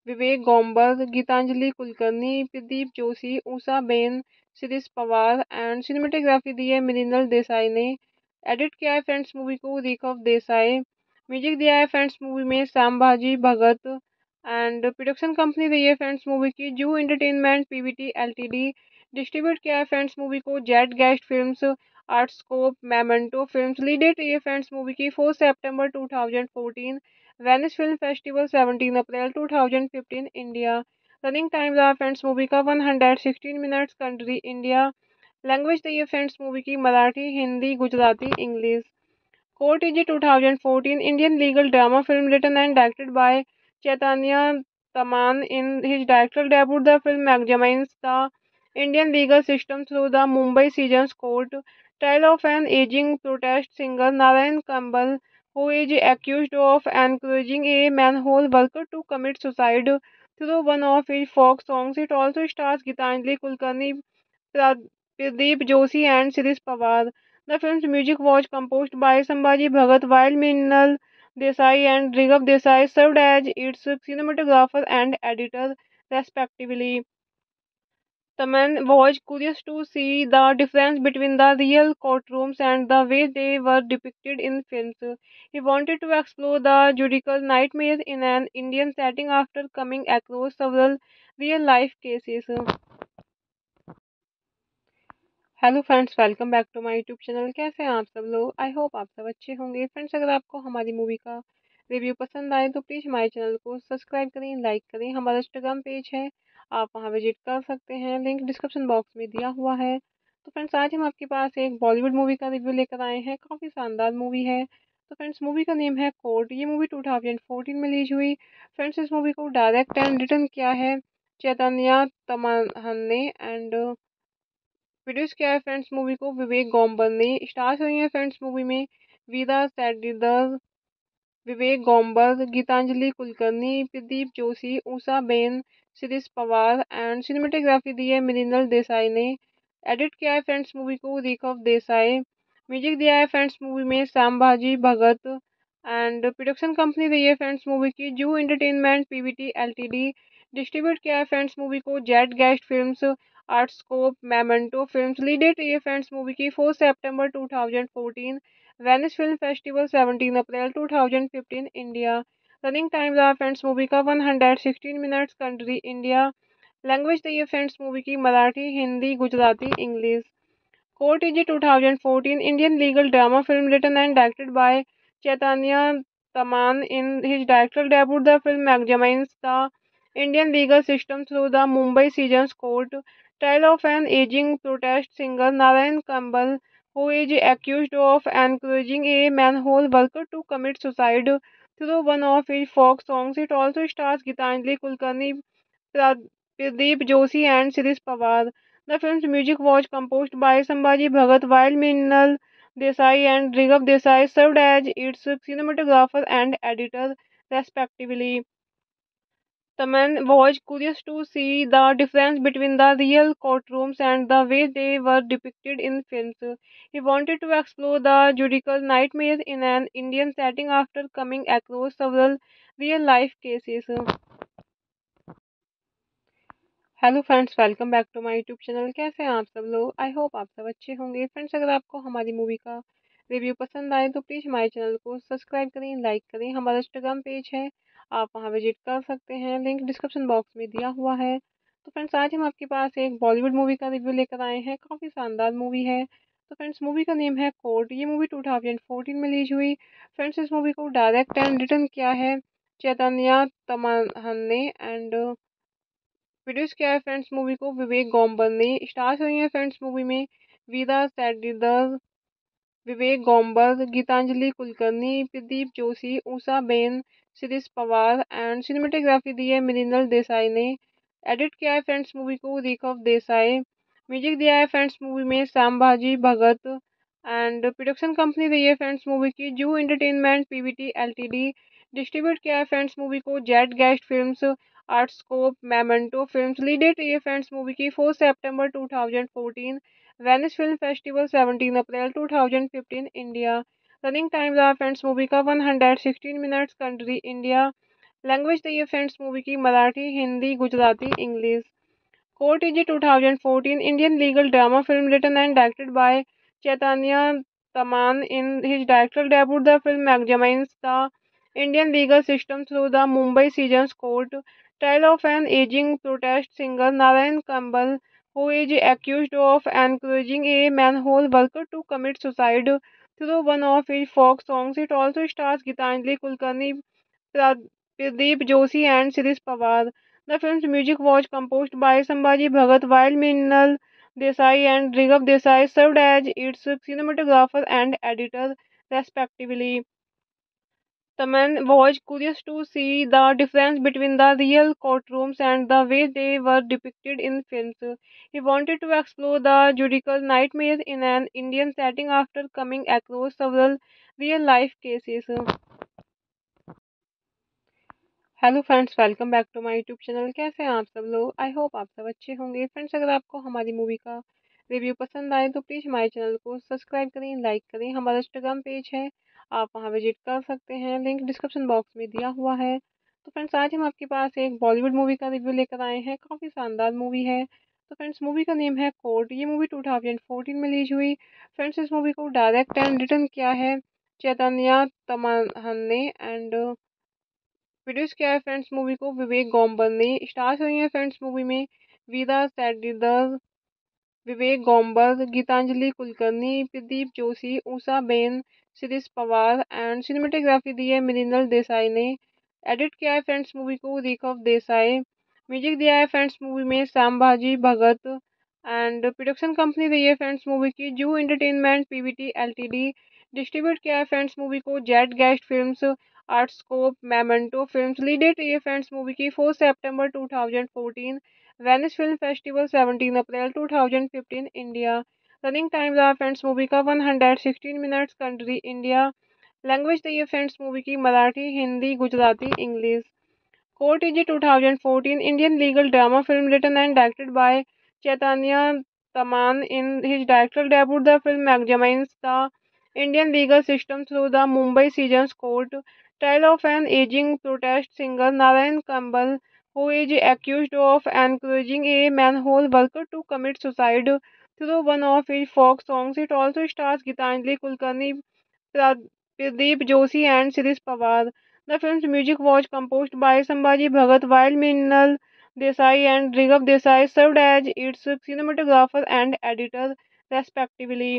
विवेक गोम्बर, गीतांजलि कुलकर्णी, प्रदीप जोशी, ऊषा बेन, शिरीष पवार एंड सिनेमेटोग्राफी दी है मृणाल देसाई ने। एडिट किया है फ्रेंड्स मूवी को रिकव देसाई। म्यूजिक दिया है फ्रेंड्स मूवी में संभाजी भगत एंड प्रोडक्शन कंपनी रही है फ्रेंड्स मूवी की जू एंटरटेनमेंट पीवीटी एलटीडी। डिस्ट्रीब्यूट किया है फ्रेंड्स मूवी को jet guest films, Artscope, Memento films. Lead date रही है फ्रेंड्स मूवी की 4 सितंबर 2014, वेनिस फिल्म फेस्टिवल 17 अप्रैल 2015 इंडिया। रनिंग टाइम रहा फ्रेंड्स मूवी का 116 मिनट्स। Country India. लैंग्वेज दी है फ्रेंड्स मूवी की Marathi, Hindi, Gujarati, English. Court is a 2014 Indian legal drama film written and directed by Chaitanya Taman. In his directorial debut, the film examines the Indian legal system through the Mumbai Sessions Court trial of an aging protest singer Narayan Kambal, who is accused of encouraging a manhole worker to commit suicide through one of his folk songs. It also stars Gitanjali Kulkarni, Pradeep Joshi and Shirish Pawar. The film's music was composed by Sambhaji Bhagat, while Mrinal Desai and Righav Desai served as its cinematographer and editor, respectively. Taman was curious to see the difference between the real courtrooms and the way they were depicted in films. He wanted to explore the judicial nightmares in an Indian setting after coming across several real life cases. Hello friends, welcome back to my YouTube channel. कैसे हैं आप सब लोग? I hope आप सब अच्छे होंगे। Friends, अगर आपको हमारी मूवी का रिव्यू पसंद आए तो प्लीज़ हमारे चैनल को सब्सक्राइब करें, लाइक करें। हमारा इंस्टाग्राम पेज है, आप वहां विजिट कर सकते हैं, लिंक डिस्क्रिप्शन बॉक्स में दिया हुआ है। तो फ्रेंड्स, आज हम आपके पास एक बॉलीवुड मूवी का रिव्यू लेकर आए हैं। काफ़ी शानदार मूवी है। तो फ्रेंड्स, मूवी का नेम है कोर्ट। ये मूवी 2014 में रिलीज हुई। फ्रेंड्स, इस मूवी को डायरेक्ट एंड रिटर्न किया है चैतन्या तमहन ने एंड प्रोड्यूस किया है फ्रेंड्स मूवी को विवेक गोम्बर ने। स्टार्स हुई हैं फ्रेंड्स मूवी में वीरा सेडीदर, विवेक गोम्बर, गीतांजलि कुलकर्णी, प्रदीप जोशी, ऊषा बेन, शिरीष पवार एंड सिनेमेटोग्राफी दी है मृणाल देसाई ने। एडिट किया है फ्रेंड्स मूवी को रिकव देसाई। म्यूजिक दिया है फ्रेंड्स मूवी में संभाजी भगत एंड प्रोडक्शन कंपनी रही है फ्रेंड्स मूवी की जू एंटरटेनमेंट पीवीटी एलटीडी। डिस्ट्रीब्यूट किया है फ्रेंड्स मूवी को jet guest films, Artscope, Memento films. Lead date रही है फ्रेंड्स मूवी की 4 सितंबर 2014, वेनिस फिल्म फेस्टिवल 17 अप्रैल 2015 इंडिया। रनिंग टाइम रहा फ्रेंड्स मूवी का 116 मिनट्स। Country India. लैंग्वेज दी है फ्रेंड्स मूवी की Marathi, Hindi, Gujarati, English. Court is a 2014 Indian legal drama film written and directed by Chaitanya Taman. In his directorial debut, the film examines the Indian legal system through the Mumbai Sessions Court trial of an aging protest singer Narayan Kambal, who is accused of encouraging a manhole worker to commit suicide through one of his folk songs. It also stars Gitanjali Kulkarni, Pradeep Joshi and Shirish Pawar. The film's music was composed by Sambhaji Bhagat, while Mrinal Desai and Righav Desai served as its cinematographer and editor, respectively. Taman was curious to see the difference between the real courtrooms and the way they were depicted in films. He wanted to explore the judicial nightmares in an Indian setting after coming across several real life cases. Hello friends, welcome back to my YouTube channel. कैसे हैं आप सब लोग? I hope आप सब अच्छे होंगे। Friends, अगर आपको हमारी मूवी का रिव्यू पसंद आए तो प्लीज़ हमारे चैनल को सब्सक्राइब करें, लाइक करें। हमारा इंस्टाग्राम पेज है, आप वहां विजिट कर सकते हैं, लिंक डिस्क्रिप्शन बॉक्स में दिया हुआ है। तो फ्रेंड्स, आज हम आपके पास एक बॉलीवुड मूवी का रिव्यू लेकर आए हैं। काफ़ी शानदार मूवी है। तो फ्रेंड्स, मूवी का नेम है कोर्ट। ये मूवी 2014 में रिलीज हुई। फ्रेंड्स, इस मूवी को डायरेक्ट एंड रिटर्न किया है चैतन्या तमहन ने एंड प्रोड्यूस किया है फ्रेंड्स मूवी को विवेक गोम्बर ने। स्टार्स हुई हैं फ्रेंड्स मूवी में वीरा सेडीदर, विवेक गोम्बर, गीतांजलि कुलकर्णी, प्रदीप जोशी, ऊषा बेन, शिरीष पवार एंड सिनेमेटोग्राफी दी है मृणाल देसाई ने। एडिट किया है फ्रेंड्स मूवी को रिकव देसाई। म्यूजिक दिया है फ्रेंड्स मूवी में संभाजी भगत एंड प्रोडक्शन कंपनी रही है फ्रेंड्स मूवी की जू एंटरटेनमेंट पीवीटी एलटीडी। डिस्ट्रीब्यूट किया है फ्रेंड्स मूवी को jet guest films, Artscope, Memento films. Lead date रही है फ्रेंड्स मूवी की 4 सितंबर 2014, Venice Film Festival 17 अप्रैल 2015 इंडिया। रनिंग टाइम रहा फ्रेंड्स मूवी का 116 मिनट्स। Country India. लैंग्वेज रही है फ्रेंड्स मूवी की Marathi, Hindi, Gujarati, English. Court is a 2014 Indian legal drama film written and directed by Chaitanya Taman. In his directorial debut, the film examines the Indian legal system through the Mumbai Sessions Court trial of an aging protest singer Narayan Kambal, who is accused of encouraging a manhole worker to commit suicide through one of his folk songs. It also stars Gitanjali Kulkarni, Pradeep Joshi and Shirish Pawar. The film's music was composed by Sambhaji Bhagat, while Minal Desai and Righav Desai served as its cinematographer and editor, respectively. Taman was curious to see the difference between the real courtrooms and the way they were depicted in films. He wanted to explore the judicial nightmare in an Indian setting after coming across several real life cases. Hello friends, welcome back to my YouTube channel. कैसे हैं आप सब लोग? I hope आप सब अच्छे होंगे। Friends, अगर आपको हमारी मूवी का रिव्यू पसंद आए तो प्लीज़ हमारे चैनल को सब्सक्राइब करें, लाइक करें। हमारा इंस्टाग्राम पेज है, आप वहां विजिट कर सकते हैं, लिंक डिस्क्रिप्शन बॉक्स में दिया हुआ है। तो फ्रेंड्स, आज हम आपके पास एक बॉलीवुड मूवी का रिव्यू लेकर आए हैं। काफ़ी शानदार मूवी है। तो फ्रेंड्स, मूवी का नेम है कोर्ट। ये मूवी 2014 में रिलीज हुई। फ्रेंड्स, इस मूवी को डायरेक्ट एंड रिटर्न किया है चैतन्या तमहन ने, एंड प्रोड्यूस किया है फ्रेंड्स मूवी को विवेक गोम्बर ने। स्टार्स हुई हैं फ्रेंड्स मूवी में वीरा सेडीदर, विवेक गोम्बर, गीतांजलि कुलकर्णी, प्रदीप जोशी, ऊषा बेन, शिरीष पवार। एंड सिनेमेटोग्राफी दी है मृणाल देसाई ने। एडिट किया है फ्रेंड्स मूवी को रिकव देसाई। म्यूजिक दिया है फ्रेंड्स मूवी में संभाजी भगत। एंड प्रोडक्शन कंपनी रही है फ्रेंड्स मूवी की जू एंटरटेनमेंट पीवीटी एलटीडी। डिस्ट्रीब्यूट किया है फ्रेंड्स मूवी को jet guest films, Artscope, Memento films. Lead date रही है फ्रेंड्स मूवी की 4 सितंबर 2014। वेनिस फिल्म फेस्टिवल 17 अप्रैल 2015 इंडिया। रनिंग टाइम रहा फ्रेंड्स मूवी का 116 मिनट्स। Country India. लैंग्वेज रही है फ्रेंड्स मूवी की Marathi, Hindi, Gujarati, English. Court is a 2014 Indian legal drama film written and directed by Chaitanya Taman. In his directorial debut, the film examines the Indian legal system through the Mumbai Sessions Court trial of an aging protest singer Narayan Kambal, who is accused of encouraging a manhole worker to commit suicide through one of his folk songs. It also stars Gitanjali Kulkarni, Pradeep Joshi and Shirish Pawar. The film's music was composed by Sambhaji Bhagat, while Minal Desai and Righav Desai served as its cinematographer and editor, respectively.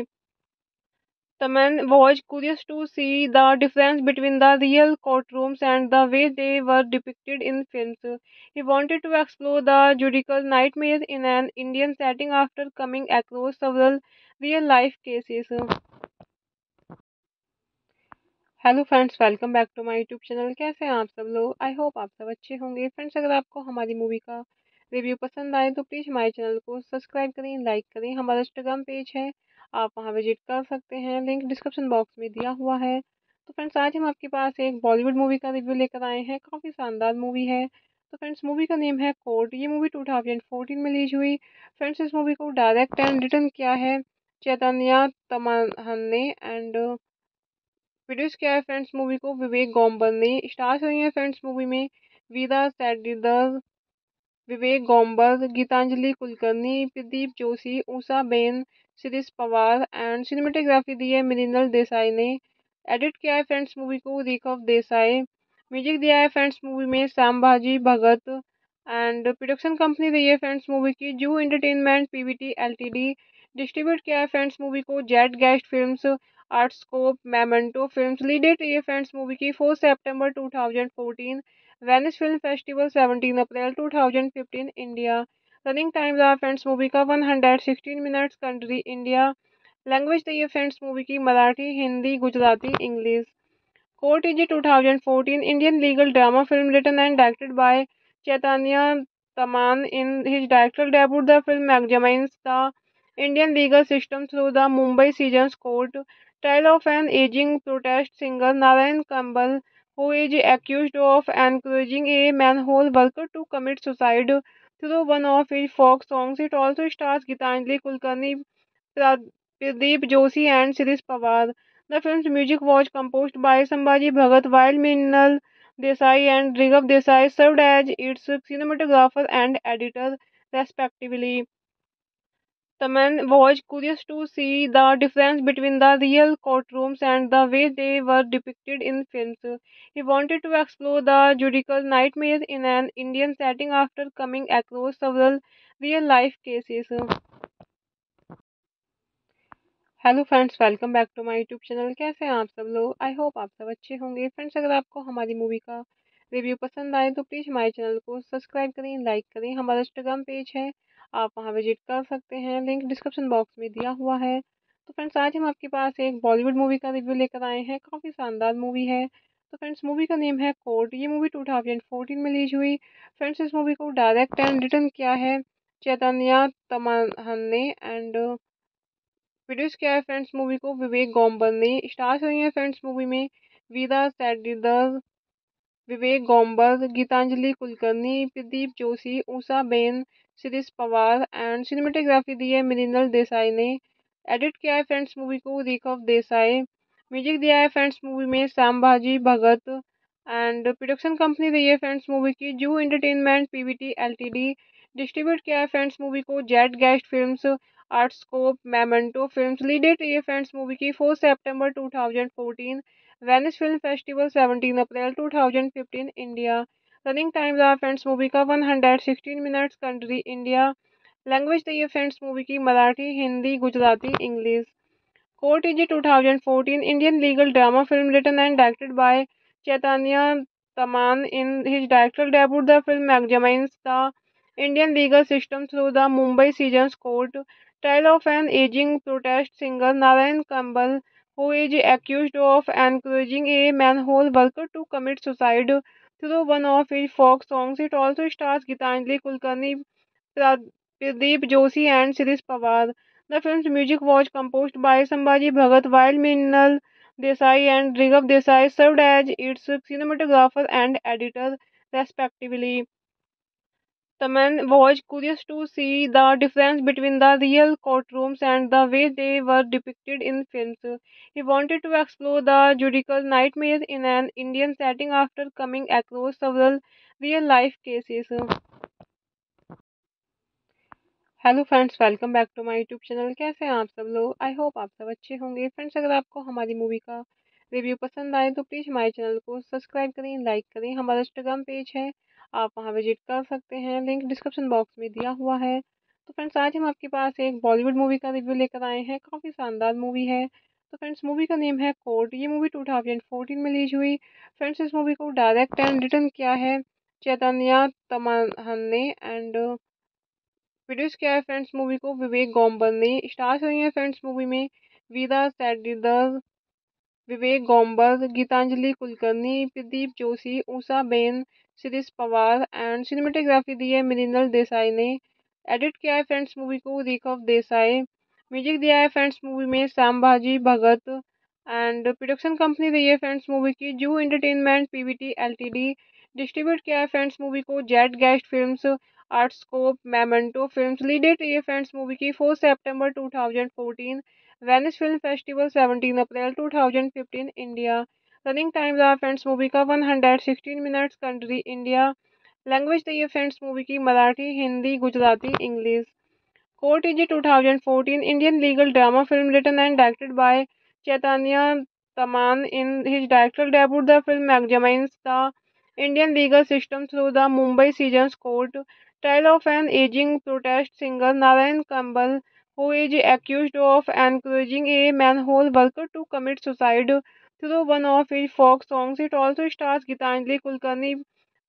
Taman was curious to see the difference between the real courtrooms and the way they were depicted in films. He wanted to explore the judicial nightmare in an Indian setting after coming across several real life cases. Hello friends, welcome back to my YouTube channel. कैसे हैं आप सब लोग? I hope आप सब अच्छे होंगे। Friends, अगर आपको हमारी मूवी का रिव्यू पसंद आए तो प्लीज़ हमारे चैनल को सब्सक्राइब करें, लाइक करें। हमारा इंस्टाग्राम पेज है, आप वहां विजिट कर सकते हैं, लिंक डिस्क्रिप्शन बॉक्स में दिया हुआ है। तो फ्रेंड्स, आज हम आपके पास एक बॉलीवुड मूवी का रिव्यू लेकर आए हैं। काफ़ी शानदार मूवी है। तो फ्रेंड्स, मूवी का नेम है कोर्ट। ये मूवी 2014 में रिलीज हुई। फ्रेंड्स, इस मूवी को डायरेक्ट एंड रिटर्न किया है चैतन्या तमहन ने, एंड प्रोड्यूस किया है फ्रेंड्स मूवी को विवेक गोम्बर ने। स्टार्स हुई हैं फ्रेंड्स मूवी में वीरा सेडीदर, विवेक गोम्बर, गीतांजलि कुलकर्णी, प्रदीप जोशी, ऊषा बेन, शिरीष पवार। एंड सिनेमेटोग्राफी दी है मृणाल देसाई ने। एडिट किया है फ्रेंड्स मूवी को रिकव देसाई। म्यूजिक दिया है फ्रेंड्स मूवी में संभाजी भगत। एंड प्रोडक्शन कंपनी रही है फ्रेंड्स मूवी की जू एंटरटेनमेंट पीवीटी एलटीडी। डिस्ट्रीब्यूट किया है फ्रेंड्स मूवी को jet guest films, Artscope, Memento films. Lead date रही है फ्रेंड्स मूवी की 4 सितंबर 2014। वेनिस फिल्म फेस्टिवल 17 अप्रैल 2015 इंडिया। रनिंग टाइम रहा फ्रेंड्स मूवी का 116 मिनट्स। Country India. लैंग्वेज रही है फ्रेंड्स मूवी की Marathi, Hindi, Gujarati, English. Court is a 2014 Indian legal drama film written and directed by Chaitanya Taman. In his directorial debut, the film examines the Indian legal system through the Mumbai Sessions Court trial of an aging protest singer Narayan Kambal, who is accused of encouraging a manhole worker to commit suicide through one of his folk songs. It also stars Gitanjali Kulkarni, Pradeep Joshi and Shirish Pawar. The film's music was composed by Sambhaji Bhagat, while Mrinal Desai and Righav Desai served as its cinematographer and editor, respectively. Taman was curious to see the difference between the real courtrooms and the way they were depicted in films. He wanted to explore the judicial nightmare in an Indian setting after coming across several real life cases. Hello friends, welcome back to my YouTube channel. कैसे हैं आप सब लोग? I hope आप सब अच्छे होंगे। Friends, अगर आपको हमारी मूवी का रिव्यू पसंद आए तो प्लीज़ हमारे चैनल को सब्सक्राइब करें, लाइक करें। हमारा इंस्टाग्राम पेज है, आप वहां विजिट कर सकते हैं, लिंक डिस्क्रिप्शन बॉक्स में दिया हुआ है। तो फ्रेंड्स, आज हम आपके पास एक बॉलीवुड मूवी का रिव्यू लेकर आए हैं। काफ़ी शानदार मूवी है। तो फ्रेंड्स, मूवी का नेम है कोर्ट। ये मूवी 2014 में रिलीज हुई। फ्रेंड्स, इस मूवी को डायरेक्ट एंड रिटर्न किया है चैतन्य तमहन ने, एंड प्रोड्यूस किया है फ्रेंड्स मूवी को विवेक गोम्बर ने। स्टार्स हुई हैं फ्रेंड्स मूवी में वीरा सेडीदर, विवेक गोम्बर, गीतांजलि कुलकर्णी, प्रदीप जोशी, ऊषा बेन, शिरीष पवार, एंड सिनेमेटोग्राफी दी है मृणाल देसाई ने। एडिट किया है फ्रेंड्स मूवी को रिकव देसाई। म्यूजिक दिया है फ्रेंड्स मूवी में संभाजी भगत, एंड प्रोडक्शन कंपनी रही है फ्रेंड्स मूवी की जू एंटरटेनमेंट पीवीटी एलटीडी। डिस्ट्रीब्यूट किया है फ्रेंड्स मूवी को jet guest films, Artscope, Memento films. Lead date रही है फ्रेंड्स मूवी की 4 सितंबर 2014, वेनिस फिल्म फेस्टिवल 17 अप्रैल 2015 इंडिया। रनिंग टाइम रहा फ्रेंड्स मूवी का 116 मिनट्स। Country India. लैंग्वेज रही है फ्रेंड्स मूवी की Marathi, Hindi, Gujarati, English. Court is a 2014 Indian legal drama film written and directed by Chaitanya Taman. In his directorial debut, the film examines the Indian legal system through the Mumbai Sessions Court trial of an aging protest singer Narayan Kambal, who is accused of encouraging a manhole worker to commit suicide through one of his folk songs. It also stars Gitanjali Kulkarni, Pradeep Joshi, and Shirish Pawar. The film's music was composed by Sambhaji Bhagat, while Mrinal Desai and Righav Desai served as its cinematographer and editor, respectively. Taman was curious to see the difference between the real courtrooms and the way they were depicted in films. He wanted to explore the judicial nightmare in an Indian setting after coming across several real life cases. Hello friends, welcome back to my YouTube channel. कैसे हैं आप सब लोग? I hope आप सब अच्छे होंगे। Friends, अगर आपको हमारी मूवी का रिव्यू पसंद आए तो प्लीज़ हमारे चैनल को सब्सक्राइब करें, लाइक करें। हमारा इंस्टाग्राम पेज है, आप वहां विजिट कर सकते हैं, लिंक डिस्क्रिप्शन बॉक्स में दिया हुआ है। तो फ्रेंड्स, आज हम आपके पास एक बॉलीवुड मूवी का रिव्यू लेकर आए हैं। काफ़ी शानदार मूवी है। तो फ्रेंड्स, मूवी का नेम है कोर्ट। ये मूवी 2014 में रिलीज हुई। फ्रेंड्स, इस मूवी को डायरेक्ट एंड रिटर्न किया है चैतन्य तमहन ने, एंड प्रोड्यूस किया है फ्रेंड्स मूवी को विवेक गोम्बर ने। स्टार्स हुई हैं फ्रेंड्स मूवी में वीरा सेडीदर, विवेक गोम्बर, गीतांजलि कुलकर्णी, प्रदीप जोशी, ऊषा बेन, शिरीष पवार, एंड सिनेमेटोग्राफी दी है मृणाल देसाई ने। एडिट किया है फ्रेंड्स मूवी को रिकव देसाई। म्यूजिक दिया है फ्रेंड्स मूवी में संभाजी भगत, एंड प्रोडक्शन कंपनी रही है फ्रेंड्स मूवी की जू एंटरटेनमेंट पीवीटी एलटीडी। डिस्ट्रीब्यूट किया है फ्रेंड्स मूवी को jet guest films, Artscope, Memento films. Lead date रही है फ्रेंड्स मूवी की 4 सितंबर 2014, वेनिस फिल्म फेस्टिवल 17 अप्रैल 2015 इंडिया। रनिंग टाइम रहा फ्रेंड्स मूवी का 116 मिनट्स। Country India. लैंग्वेज रही है फ्रेंड्स मूवी की Marathi, Hindi, Gujarati, English. Court is a 2014 Indian legal drama film written and directed by Chaitanya Taman. In his directorial debut, the film examines the Indian legal system through the Mumbai Sessions Court trial of an aging protest singer Narayan Kambal, who is accused of encouraging a manhole worker to commit suicide through one of his folk songs. It also stars Gitanjali Kulkarni,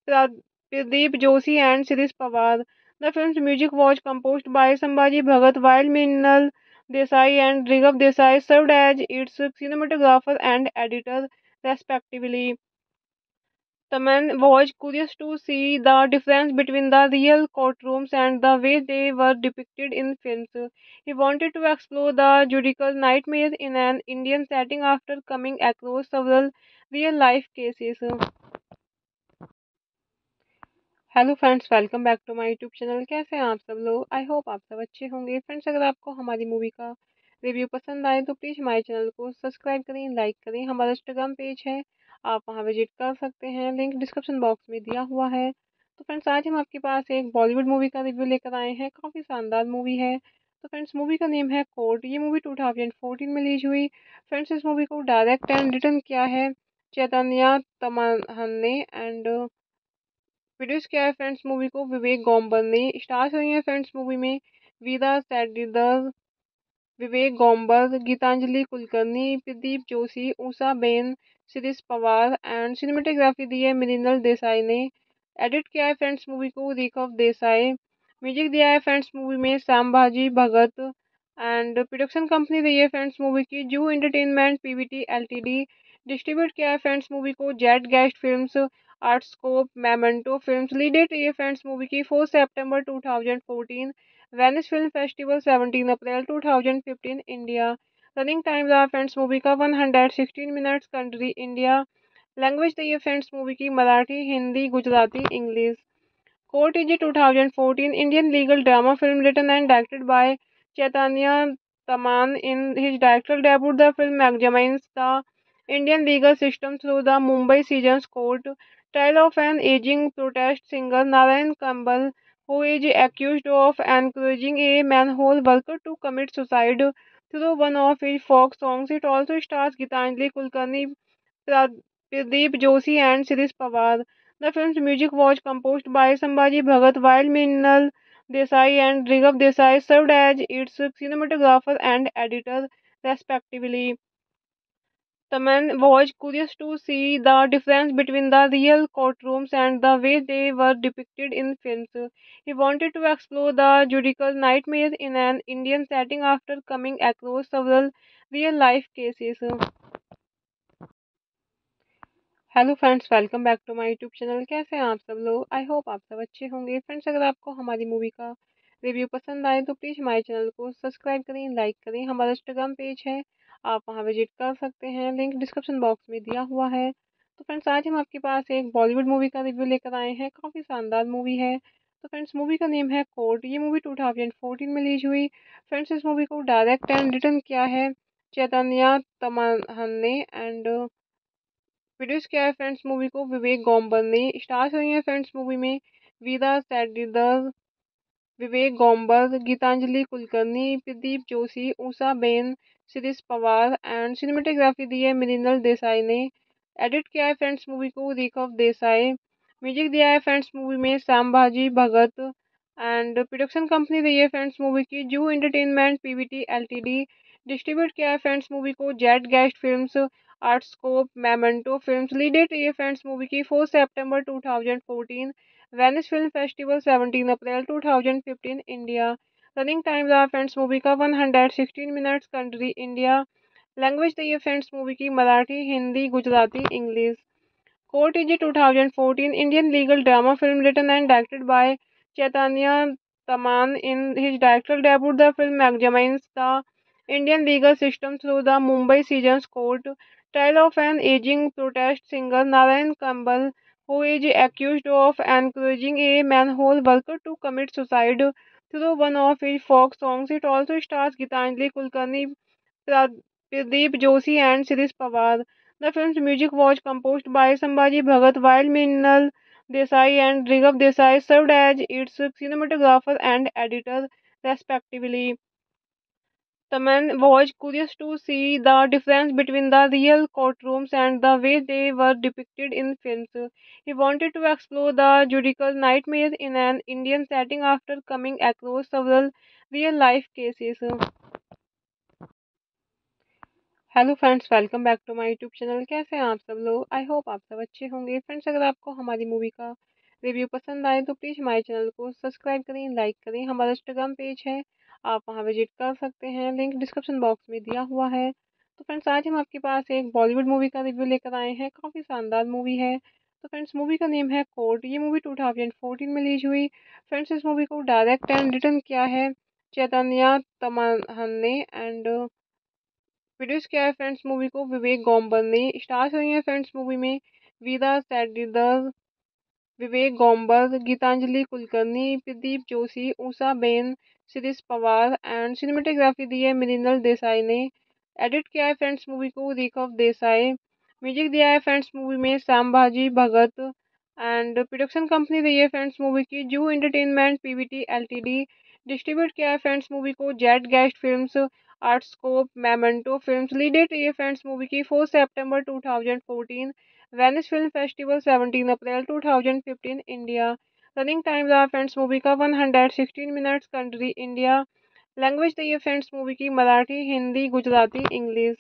Pradeep Joshi, and Shirish Pawar. The film's music was composed by Sambhaji Bhagat, while Mrinal Desai and Righav Desai served as its cinematographer and editor, respectively. Taman was curious to see the difference between the real courtrooms and the way they were depicted in films. He wanted to explore the judicial nightmare in an Indian setting after coming across several real life cases. Hello friends, welcome back to my YouTube channel. कैसे हैं आप सब लोग? I hope आप सब अच्छे होंगे। Friends, अगर आपको हमारी मूवी का रिव्यू पसंद आए तो प्लीज़ हमारे चैनल को सब्सक्राइब करें, लाइक करें। हमारा इंस्टाग्राम पेज है, आप वहां विजिट कर सकते हैं, लिंक डिस्क्रिप्शन बॉक्स में दिया हुआ है। तो फ्रेंड्स, आज हम आपके पास एक बॉलीवुड मूवी का रिव्यू लेकर आए हैं। काफ़ी शानदार मूवी है। तो फ्रेंड्स, मूवी का नेम है कोर्ट। ये मूवी 2014 में रिलीज हुई। फ्रेंड्स, इस मूवी को डायरेक्ट एंड रिटर्न किया है चैतन्य तमहन ने, एंड प्रोड्यूस किया है फ्रेंड्स मूवी को विवेक गोम्बर ने। स्टार्स हुई है फ्रेंड्स मूवी में वीरा सेडीदर, विवेक गोम्बर, गीतांजलि कुलकर्णी, प्रदीप जोशी, ऊषा बेन, शिरीष पवार, एंड सिनेमेटोग्राफी दी है मृणाल देसाई ने। एडिट किया है फ्रेंड्स मूवी को रिकव देसाई। म्यूजिक दिया है फ्रेंड्स मूवी में संभाजी भगत, एंड प्रोडक्शन कंपनी रही है फ्रेंड्स मूवी की जू एंटरटेनमेंट पीवीटी एलटीडी। डिस्ट्रीब्यूट किया है फ्रेंड्स मूवी को jet guest films, Artscope, Memento films. Lead date रही है फ्रेंड्स मूवी की 4 सितंबर 2014, वेनिस फिल्म फेस्टिवल 17 अप्रैल 2015 इंडिया। रनिंग टाइम रहा फ्रेंड्स मूवी का 116 मिनट्स। Country India. लैंग्वेज दी है फ्रेंड्स मूवी की Marathi, Hindi, Gujarati, English. Court is a 2014 Indian legal drama film written and directed by Chaitanya Taman. In his directorial debut, the film examines the Indian legal system through the Mumbai Sessions Court trial of an aging protest singer Narayan Kambal, who is accused of encouraging a manhole worker to commit suicide through one of his folk songs. It also stars Gitanjali Kulkarni, Pradeep Joshi, and Shirish Pawar. The film's music was composed by Sambhaji Bhagat, while Mrinal Desai and Righav Desai served as its cinematographer and editor, respectively. Taman was curious to see the difference between the real courtrooms and the way they were depicted in films. He wanted to explore the judicial nightmares in an Indian setting after coming across several real life cases. Hello friends, welcome back to my YouTube channel. कैसे हैं आप सब लोग? I hope आप सब अच्छे होंगे। Friends, अगर आपको हमारी मूवी का रिव्यू पसंद आए तो प्लीज़ हमारे चैनल को सब्सक्राइब करें, लाइक करें। हमारा इंस्टाग्राम पेज है, आप वहां विजिट कर सकते हैं, लिंक डिस्क्रिप्शन बॉक्स में दिया हुआ है। तो फ्रेंड्स, आज हम आपके पास एक बॉलीवुड मूवी का रिव्यू लेकर आए हैं। काफ़ी शानदार मूवी है। तो फ्रेंड्स, मूवी का नेम है कोर्ट। ये मूवी 2014 में रिलीज हुई। फ्रेंड्स, इस मूवी को डायरेक्ट एंड रिटर्न किया है चैतन्य तमहन ने, एंड प्रोड्यूस किया है फ्रेंड्स मूवी को विवेक गोम्बर ने। स्टार्स हुई है फ्रेंड्स मूवी में वीरा सेडीदर, विवेक गोम्बर, गीतांजलि कुलकर्णी, प्रदीप जोशी, ऊषा बेन, शिरीष पवार, एंड सिनेमेटोग्राफी दी है मृणाल देसाई ने। एडिट किया है फ्रेंड्स मूवी को रिकव देसाई। म्यूजिक दिया है फ्रेंड्स मूवी में संभाजी भगत, एंड प्रोडक्शन कंपनी रही है फ्रेंड्स मूवी की जू एंटरटेनमेंट पीवीटी एलटीडी। डिस्ट्रीब्यूट किया है फ्रेंड्स मूवी को jet guest films, Artscope, Memento films. Lead date रही है फ्रेंड्स मूवी की 4 सितंबर 2014, वेनिस फिल्म फेस्टिवल 17 अप्रैल 2015 इंडिया। रनिंग टाइम रहा फ्रेंड्स मूवी का 116 मिनट्स। Country India. लैंग्वेज दी है फ्रेंड्स मूवी की Marathi, Hindi, Gujarati, English. Court is a 2014 Indian legal drama film written and directed by Chaitanya Taman. In his directorial debut, the film examines the Indian legal system through the Mumbai Sessions Court trial of an aging protest singer Narayan Kambal, who is accused of encouraging a manhole worker to commit suicide through one of his folk songs. It also stars Gitanjali Kulkarni, Pradeep Joshi, and Shirish Pawar. The film's music was composed by Sambhaji Bhagat, while Mrinal Desai and Righav Desai served as its cinematographer and editor, respectively. Taman was curious to see the difference between the real courtrooms and the way they were depicted in films. He wanted to explore the judicial nightmares in an Indian setting after coming across several real life cases. Hello friends, welcome back to my YouTube channel. कैसे हैं आप सब लोग? I hope आप सब अच्छे होंगे। Friends, अगर आपको हमारी मूवी का रिव्यू पसंद आए तो प्लीज़ हमारे चैनल को सब्सक्राइब करें, लाइक करें। हमारा इंस्टाग्राम पेज है, आप वहां विजिट कर सकते हैं, लिंक डिस्क्रिप्शन बॉक्स में दिया हुआ है। तो फ्रेंड्स, आज हम आपके पास एक बॉलीवुड मूवी का रिव्यू लेकर आए हैं। काफ़ी शानदार मूवी है। तो फ्रेंड्स, मूवी का नेम है कोर्ट। ये मूवी 2014 में रिलीज हुई। फ्रेंड्स, इस मूवी को डायरेक्ट एंड रिटर्न किया है चैतन्य तमहन ने, एंड प्रोड्यूस किया है फ्रेंड्स मूवी को विवेक गोम्बर ने। स्टार्स हुई है फ्रेंड्स मूवी में वीरा सेडीदर, विवेक गोम्बर, गीतांजलि कुलकर्णी, प्रदीप जोशी, ऊषा बेन, शिरीष पवार एंड सिनेमेटोग्राफी दी है मृणाल देसाई ने। एडिट किया है फ्रेंड्स मूवी को रिकव देसाई। म्यूजिक दिया है फ्रेंड्स मूवी में संभाजी भगत एंड प्रोडक्शन कंपनी रही है फ्रेंड्स मूवी की जू एंटरटेनमेंट पीवीटी एलटीडी। डिस्ट्रीब्यूट किया है फ्रेंड्स मूवी को jet guest films, Artscope, Memento films. Lead date रही है फ्रेंड्स मूवी की 4 सितंबर 2014, वेनिस फिल्म फेस्टिवल 17 अप्रैल 2015 इंडिया। रनिंग टाइम रहा फ्रेंड्स मूवी का 116 मिनट्स। Country India. लैंग्वेज दी है फ्रेंड्स मूवी की Marathi, Hindi, Gujarati, English.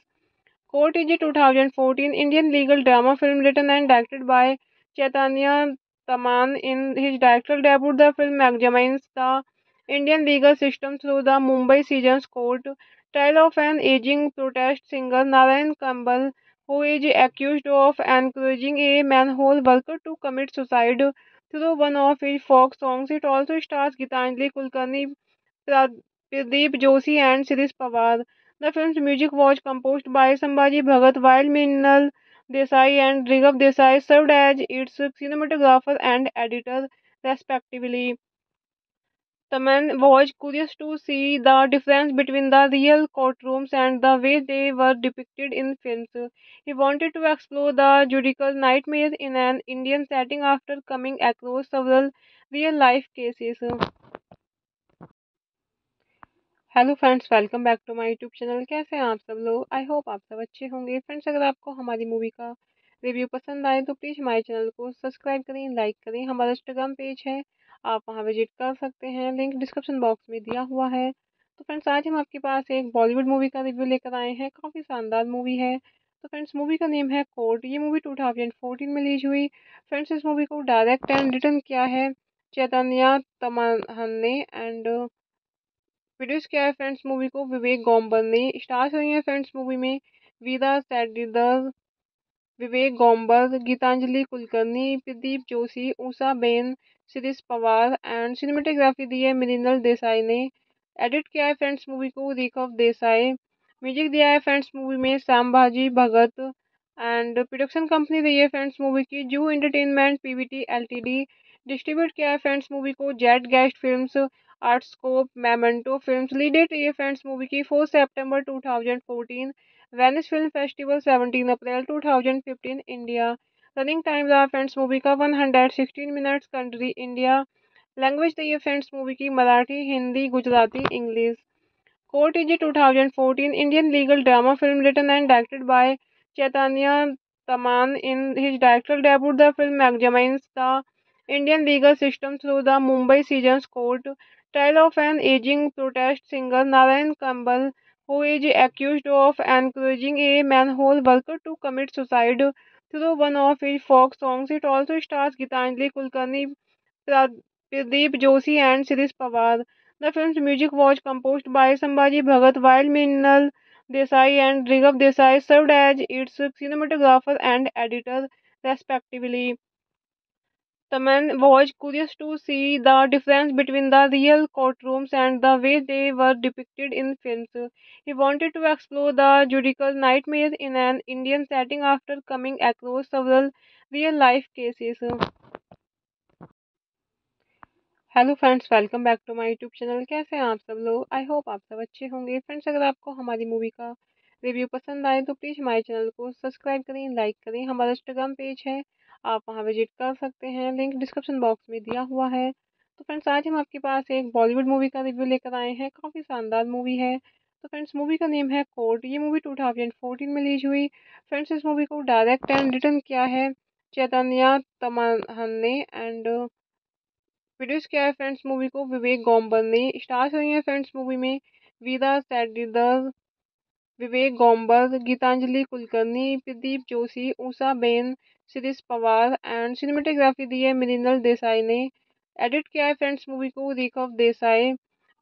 Court is a 2014 Indian legal drama film written and directed by Chaitanya Taman. In his directorial debut, the film examines the Indian legal system through the Mumbai Sessions Court trial of an aging protest singer Narayan Kambal, who is accused of encouraging a manhole worker to commit suicide through one of his folk songs. It also stars Gitanjali Kulkarni, Pradeep Joshi and Shirish Pawar. The film's music was composed by Sambhaji Bhagat, while Mrinal Desai and Righav Desai served as its cinematographer and editor, respectively. Taman was curious to see the difference between the real courtrooms and the way they were depicted in films. He wanted to explore the judicial nightmares in an Indian setting after coming across several real life cases. Hello friends, welcome back to my YouTube channel. कैसे हैं आप सब लोग? I hope आप सब अच्छे होंगे। Friends, अगर आपको हमारी मूवी का रिव्यू पसंद आए तो प्लीज़ हमारे चैनल को सब्सक्राइब करें, लाइक करें। हमारा इंस्टाग्राम पेज है, आप वहां विजिट कर सकते हैं, लिंक डिस्क्रिप्शन बॉक्स में दिया हुआ है। तो फ्रेंड्स, आज हम आपके पास एक बॉलीवुड मूवी का रिव्यू लेकर आए हैं। काफ़ी शानदार मूवी है। तो फ्रेंड्स, मूवी का नेम है कोर्ट। ये मूवी 2014 में रिलीज हुई। फ्रेंड्स, इस मूवी को डायरेक्ट एंड रिटर्न किया है चैतन्य तमहन ने एंड प्रोड्यूस किया है फ्रेंड्स मूवी को विवेक गोम्बर ने। स्टार्स हुई हैं फ्रेंड्स मूवी में वीरा सेडीदर, विवेक गोम्बर, गीतांजलि कुलकर्णी, प्रदीप जोशी, ऊषा बेन, शिरीष पवार एंड सिनेमेटोग्राफी दी है मृणाल देसाई ने। एडिट किया है फ्रेंड्स मूवी को रिकव देसाई। म्यूजिक दिया है फ्रेंड्स मूवी में संभाजी भगत एंड प्रोडक्शन कंपनी रही है फ्रेंड्स मूवी की जू एंटरटेनमेंट पीवीटी एलटीडी। डिस्ट्रीब्यूट किया है फ्रेंड्स मूवी को jet guest films, Artscope, Memento films. Lead date रही है फ्रेंड्स मूवी की 4 सितंबर 2014, वेनिस फिल्म फेस्टिवल 17 अप्रैल 2015 इंडिया। रनिंग टाइम रहा फ्रेंड्स मूवी का 116 मिनट्स। Country India. लैंग्वेज दी है फ्रेंड्स मूवी की Marathi, Hindi, Gujarati, English. Court is a 2014 Indian legal drama film written and directed by Chaitanya Taman. In his directorial debut, the film examines the Indian legal system through the Mumbai Sessions Court trial of an aging protest singer Narayan Kambal, who is accused of encouraging a manhole worker to commit suicide through one of his folk songs. It also stars Gitanjali Kulkarni, Pradeep Joshi and Shirish Pawar. The film's music was composed by Sambhaji Bhagat, while Mrinal Desai and Righav Desai served as its cinematographer and editor, respectively. Taman was curious to see the difference between the real courtrooms and the way they were depicted in films. He wanted to explore the judicial nightmares in an Indian setting after coming across several real life cases. Hello friends, welcome back to my YouTube channel. कैसे हैं आप सब लोग? I hope आप सब अच्छे होंगे। Friends, अगर आपको हमारी मूवी का रिव्यू पसंद आए तो प्लीज़ हमारे चैनल को सब्सक्राइब करें, लाइक करें। हमारा इंस्टाग्राम पेज है, आप वहां विजिट कर सकते हैं, लिंक डिस्क्रिप्शन बॉक्स में दिया हुआ है। तो फ्रेंड्स, आज हम आपके पास एक बॉलीवुड मूवी का रिव्यू लेकर आए हैं। काफ़ी शानदार मूवी है। तो फ्रेंड्स, मूवी का नेम है कोर्ट। ये मूवी 2014 में रिलीज हुई। फ्रेंड्स, इस मूवी को डायरेक्ट एंड रिटर्न किया है चैतन्य तमहन ने एंड प्रोड्यूस किया है फ्रेंड्स मूवी को विवेक गोम्बर ने। स्टार्स हुई हैं फ्रेंड्स मूवी में वीरा सेडीदर, विवेक गोम्बर, गीतांजलि कुलकर्णी, प्रदीप जोशी, ऊषा बेन, शिरीष पवार एंड सिनेमेटोग्राफी दी है मृणाल देसाई ने। एडिट किया है फ्रेंड्स मूवी को रिकव देसाई।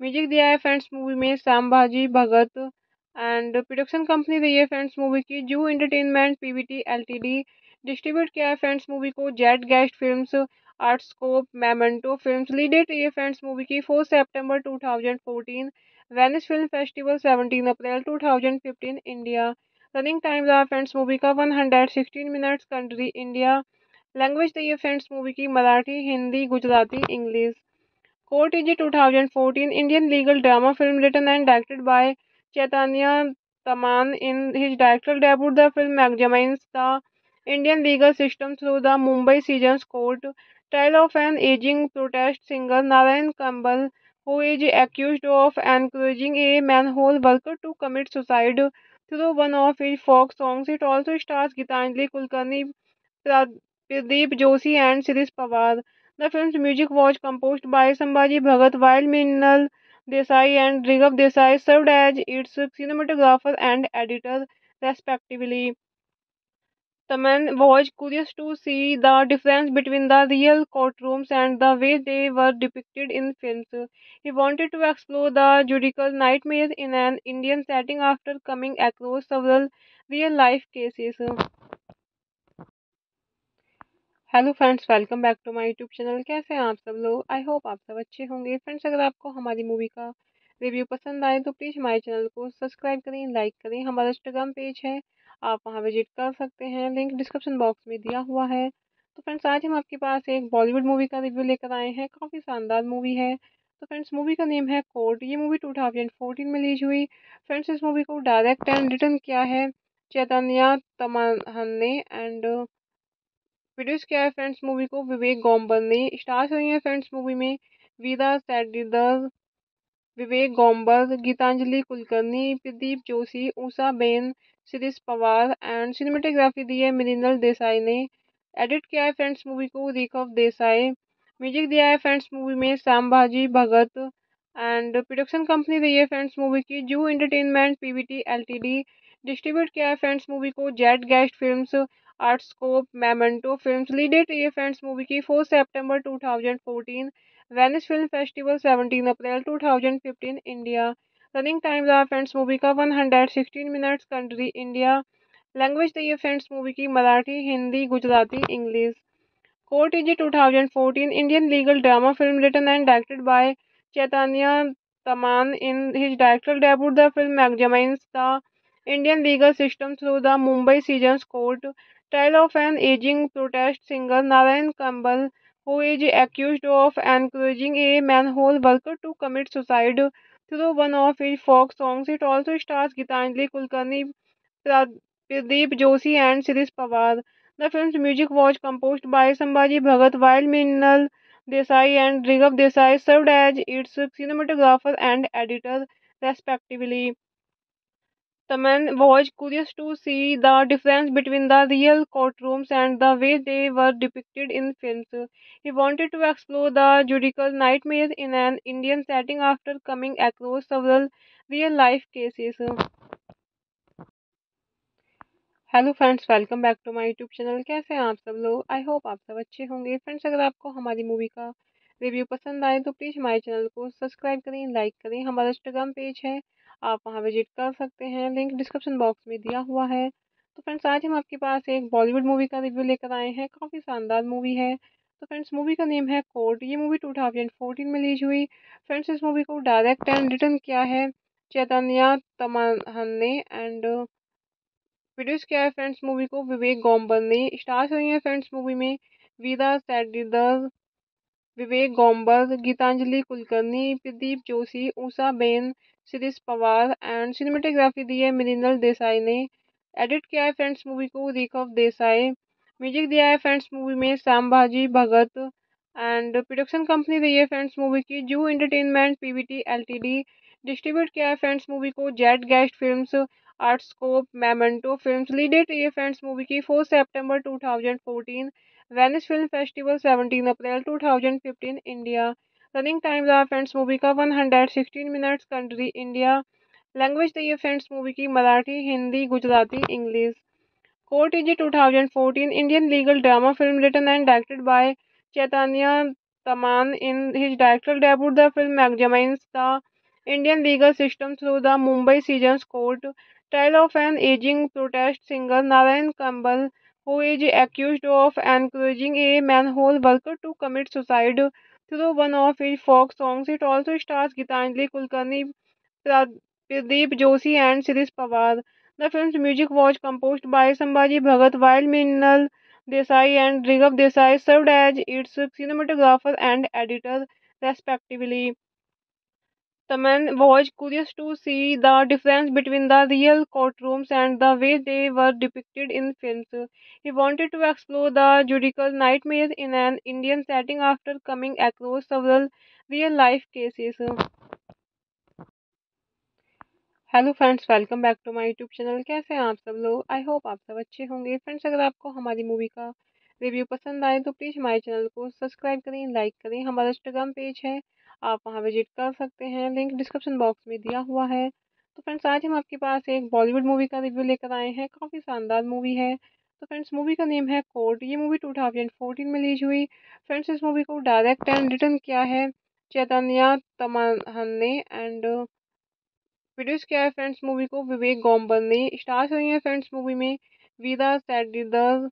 म्यूजिक दिया है फ्रेंड्स मूवी में संभाजी भगत एंड प्रोडक्शन कंपनी रही है फ्रेंड्स मूवी की जू एंटरटेनमेंट पीवीटी एलटीडी। डिस्ट्रीब्यूट किया है फ्रेंड्स मूवी को jet guest films, Artscope, Memento films. Lead date रही है फ्रेंड्स मूवी की 4 सितंबर 2014, वेनिस फिल्म फेस्टिवल 17 अप्रैल 2015 इंडिया। रनिंग टाइम रहा फ्रेंड्स मूवी का 116 मिनट्स। Country India. लैंग्वेज दी है फ्रेंड्स मूवी की Marathi, Hindi, Gujarati, English. Court is a 2014 Indian legal drama film written and directed by Chaitanya Taman. In his directorial debut, the film examines the Indian legal system through the Mumbai Sessions Court trial of an aging protest singer Narayan Kambal, who is accused of encouraging a manhole worker to commit suicide through one of his folk songs. It also stars Gitanjali Kulkarni, Pradeep Joshi and Shirish Pawar. The film's music was composed by Sambhaji Bhagat, while Minal Desai and Righav Desai served as its cinematographer and editor, respectively. Taman was curious to see the difference between the real courtrooms and the way they were depicted in films. He wanted to explore the judicial nightmare in an Indian setting after coming across several real life cases. Hello friends, welcome back to my YouTube channel. कैसे हैं आप सब लोग? I hope आप सब अच्छे होंगे। Friends, अगर आपको हमारी मूवी का रिव्यू पसंद आए तो प्लीज़ हमारे चैनल को सब्सक्राइब करें, लाइक करें। हमारा इंस्टाग्राम पेज है, आप वहां विजिट कर सकते हैं, लिंक डिस्क्रिप्शन बॉक्स में दिया हुआ है। तो फ्रेंड्स, आज हम आपके पास एक बॉलीवुड मूवी का रिव्यू लेकर आए हैं। काफ़ी शानदार मूवी है। तो फ्रेंड्स, मूवी का नेम है कोर्ट। ये मूवी 2014 में रिलीज हुई। फ्रेंड्स, इस मूवी को डायरेक्ट एंड रिटर्न किया है चैतन्या तमहन ने, एंड प्रोड्यूस किया है फ्रेंड्स मूवी को विवेक गोम्बर ने। स्टार्स हुई हैं फ्रेंड्स मूवी में वीरा सेडीदर, विवेक गोम्बर, गीतांजलि कुलकर्णी, प्रदीप जोशी, ऊषा बेन, शिरीष पवार एंड सिनेमेटोग्राफी दी है मृणाल देसाई ने। एडिट किया है फ्रेंड्स मूवी को रिकव देसाई। म्यूजिक दिया है फ्रेंड्स मूवी में संभाजी भगत एंड प्रोडक्शन कंपनी रही है फ्रेंड्स मूवी की जू एंटरटेनमेंट पीवीटी एलटीडी। डिस्ट्रीब्यूट किया है फ्रेंड्स मूवी को jet guest films, Artscope, Memento films. Lead date रही है फ्रेंड्स मूवी की 4 सितंबर 2014, वेनिस फिल्म फेस्टिवल 17 अप्रैल 2015 इंडिया। रनिंग टाइम रहा फ्रेंड्स मूवी का 116 मिनट्स। Country India. लैंग्वेज रही है फ्रेंड्स मूवी की Marathi, Hindi, Gujarati, English. Court is a 2014 Indian legal drama film written and directed by Chaitanya Taman. In his directorial debut, the film examines the Indian legal system through the Mumbai Sessions Court trial of an aging protest singer Narayan Kambal, who is accused of encouraging a manhole worker to commit suicide through one of his folk songs. It also stars Gitanjali Kulkarni, Pradeep Joshi and Shirish Pawar. The film's music was composed by Sambhaji Bhagat, while Minal Desai and Righav Desai served as its cinematographer and editor, respectively. Taman was curious to see the difference between the real courtrooms and the way they were depicted in films. He wanted to explore the judicial nightmare in an Indian setting after coming across several real life cases. Hello friends, welcome back to my YouTube channel. कैसे हैं आप सब लोग? I hope आप सब अच्छे होंगे। Friends, अगर आपको हमारी मूवी का रिव्यू पसंद आए तो प्लीज़ हमारे चैनल को सब्सक्राइब करें, लाइक करें। हमारा इंस्टाग्राम पेज है, आप वहां विजिट कर सकते हैं, लिंक डिस्क्रिप्शन बॉक्स में दिया हुआ है। तो फ्रेंड्स, आज हम आपके पास एक बॉलीवुड मूवी का रिव्यू लेकर आए हैं। काफ़ी शानदार मूवी है। तो फ्रेंड्स, मूवी का नेम है कोर्ट। ये मूवी 2014 में रिलीज हुई। फ्रेंड्स, इस मूवी को डायरेक्ट एंड रिटर्न किया है चैतन्या तमहन ने, एंड प्रोड्यूस किया है फ्रेंड्स मूवी को विवेक गोम्बर ने। स्टार्स हुई हैं फ्रेंड्स मूवी में वीरा सेडीदर, विवेक गोम्बर, गीतांजलि कुलकर्णी, प्रदीप जोशी, ऊषा बेन, शिरीष पवार एंड सिनेमेटोग्राफी दी है मृणाल देसाई ने। एडिट किया है फ्रेंड्स मूवी को रिकव देसाई। म्यूजिक दिया है फ्रेंड्स मूवी में संभाजी भगत एंड प्रोडक्शन कंपनी रही है फ्रेंड्स मूवी की जू एंटरटेनमेंट पीवीटी एलटीडी। डिस्ट्रीब्यूट किया है फ्रेंड्स मूवी को jet guest films, Artscope, Memento films. Lead date रही है फ्रेंड्स मूवी की 4 सितंबर 2014, वेनिस फिल्म फेस्टिवल 17 अप्रैल 2015 इंडिया। रनिंग टाइम रहा फ्रेंड्स मूवी का 116 मिनट्स। Country India. लैंग्वेज रही है फ्रेंड्स मूवी की Marathi, Hindi, Gujarati, English. Court is a 2014 Indian legal drama film written and directed by Chaitanya Taman. In his directorial debut, the film examines the Indian legal system through the Mumbai Sessions Court trial of an aging protest singer Narayan Kambal, who is accused of encouraging a manhole worker to commit suicide through one of his folk songs. It also stars Gitanjali Kulkarni, Pradeep Joshi and Shirish Pawar. The film's music was composed by Sambhaji Bhagat, while Minal Desai and Righav Desai served as its cinematographer and editor, respectively. The man was curious to see the difference between the real courtrooms and the way they were depicted in films. He wanted to explore the judicial nightmare in an Indian setting after coming across several real life cases. Hello friends, welcome back to my YouTube channel. कैसे हैं आप सब लोग? I hope आप सब अच्छे होंगे। Friends, अगर आपको हमारी मूवी का रिव्यू पसंद आए तो प्लीज़ हमारे चैनल को सब्सक्राइब करें, लाइक करें। हमारा इंस्टाग्राम पेज है, आप वहां विजिट कर सकते हैं, लिंक डिस्क्रिप्शन बॉक्स में दिया हुआ है। तो फ्रेंड्स, आज हम आपके पास एक बॉलीवुड मूवी का रिव्यू लेकर आए हैं। काफ़ी शानदार मूवी है। तो फ्रेंड्स, मूवी का नेम है कोर्ट। ये मूवी 2014 में रिलीज हुई। फ्रेंड्स, इस मूवी को डायरेक्ट एंड रिटर्न किया है चैतन्य तमहन ने, एंड प्रोड्यूस किया है फ्रेंड्स मूवी को विवेक गोम्बर ने। स्टार्स हुई हैं फ्रेंड्स मूवी में वीरा Sathidar,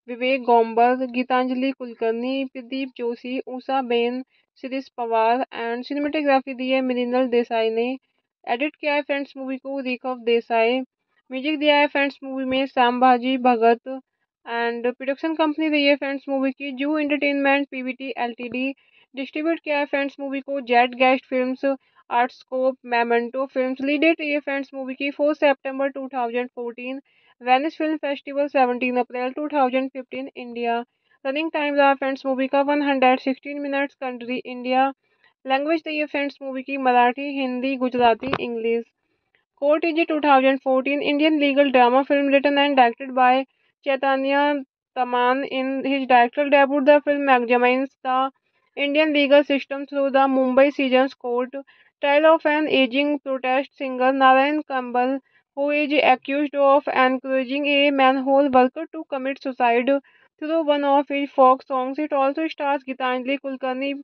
Vivek Gomber, Geetanjali Kulkarni, Pradeep Joshi, Usha Ben, Shirish Pawar, and cinematography दी है मृणाल देसाई ने। एडिट किया है फ्रेंड्स मूवी को रिकव देसाई। म्यूजिक दिया है फ्रेंड्स मूवी में संभाजी भगत, एंड प्रोडक्शन कंपनी रही है फ्रेंड्स मूवी की जू एंटरटेनमेंट पीवीटी एलटीडी। डिस्ट्रीब्यूट किया है फ्रेंड्स मूवी को jet guest films, Artscope, Memento films. Lead date रही है फ्रेंड्स मूवी की 4 सितंबर 2014, वेनिस फिल्म फेस्टिवल 17 अप्रैल 2015 इंडिया। रनिंग टाइम रहा फ्रेंड्स मूवी का 116 मिनट्स। Country India. लैंग्वेज दी है फ्रेंड्स मूवी की Marathi, Hindi, Gujarati, English. Court is a 2014 Indian legal drama film written and directed by Chaitanya Taman. In his directorial debut, the film examines the Indian legal system through the Mumbai Sessions Court trial of an aging protest singer Narayan Kambal, who is accused of encouraging a manhole worker to commit suicide through one of his folk songs. It also stars Gitanjali Kulkarni,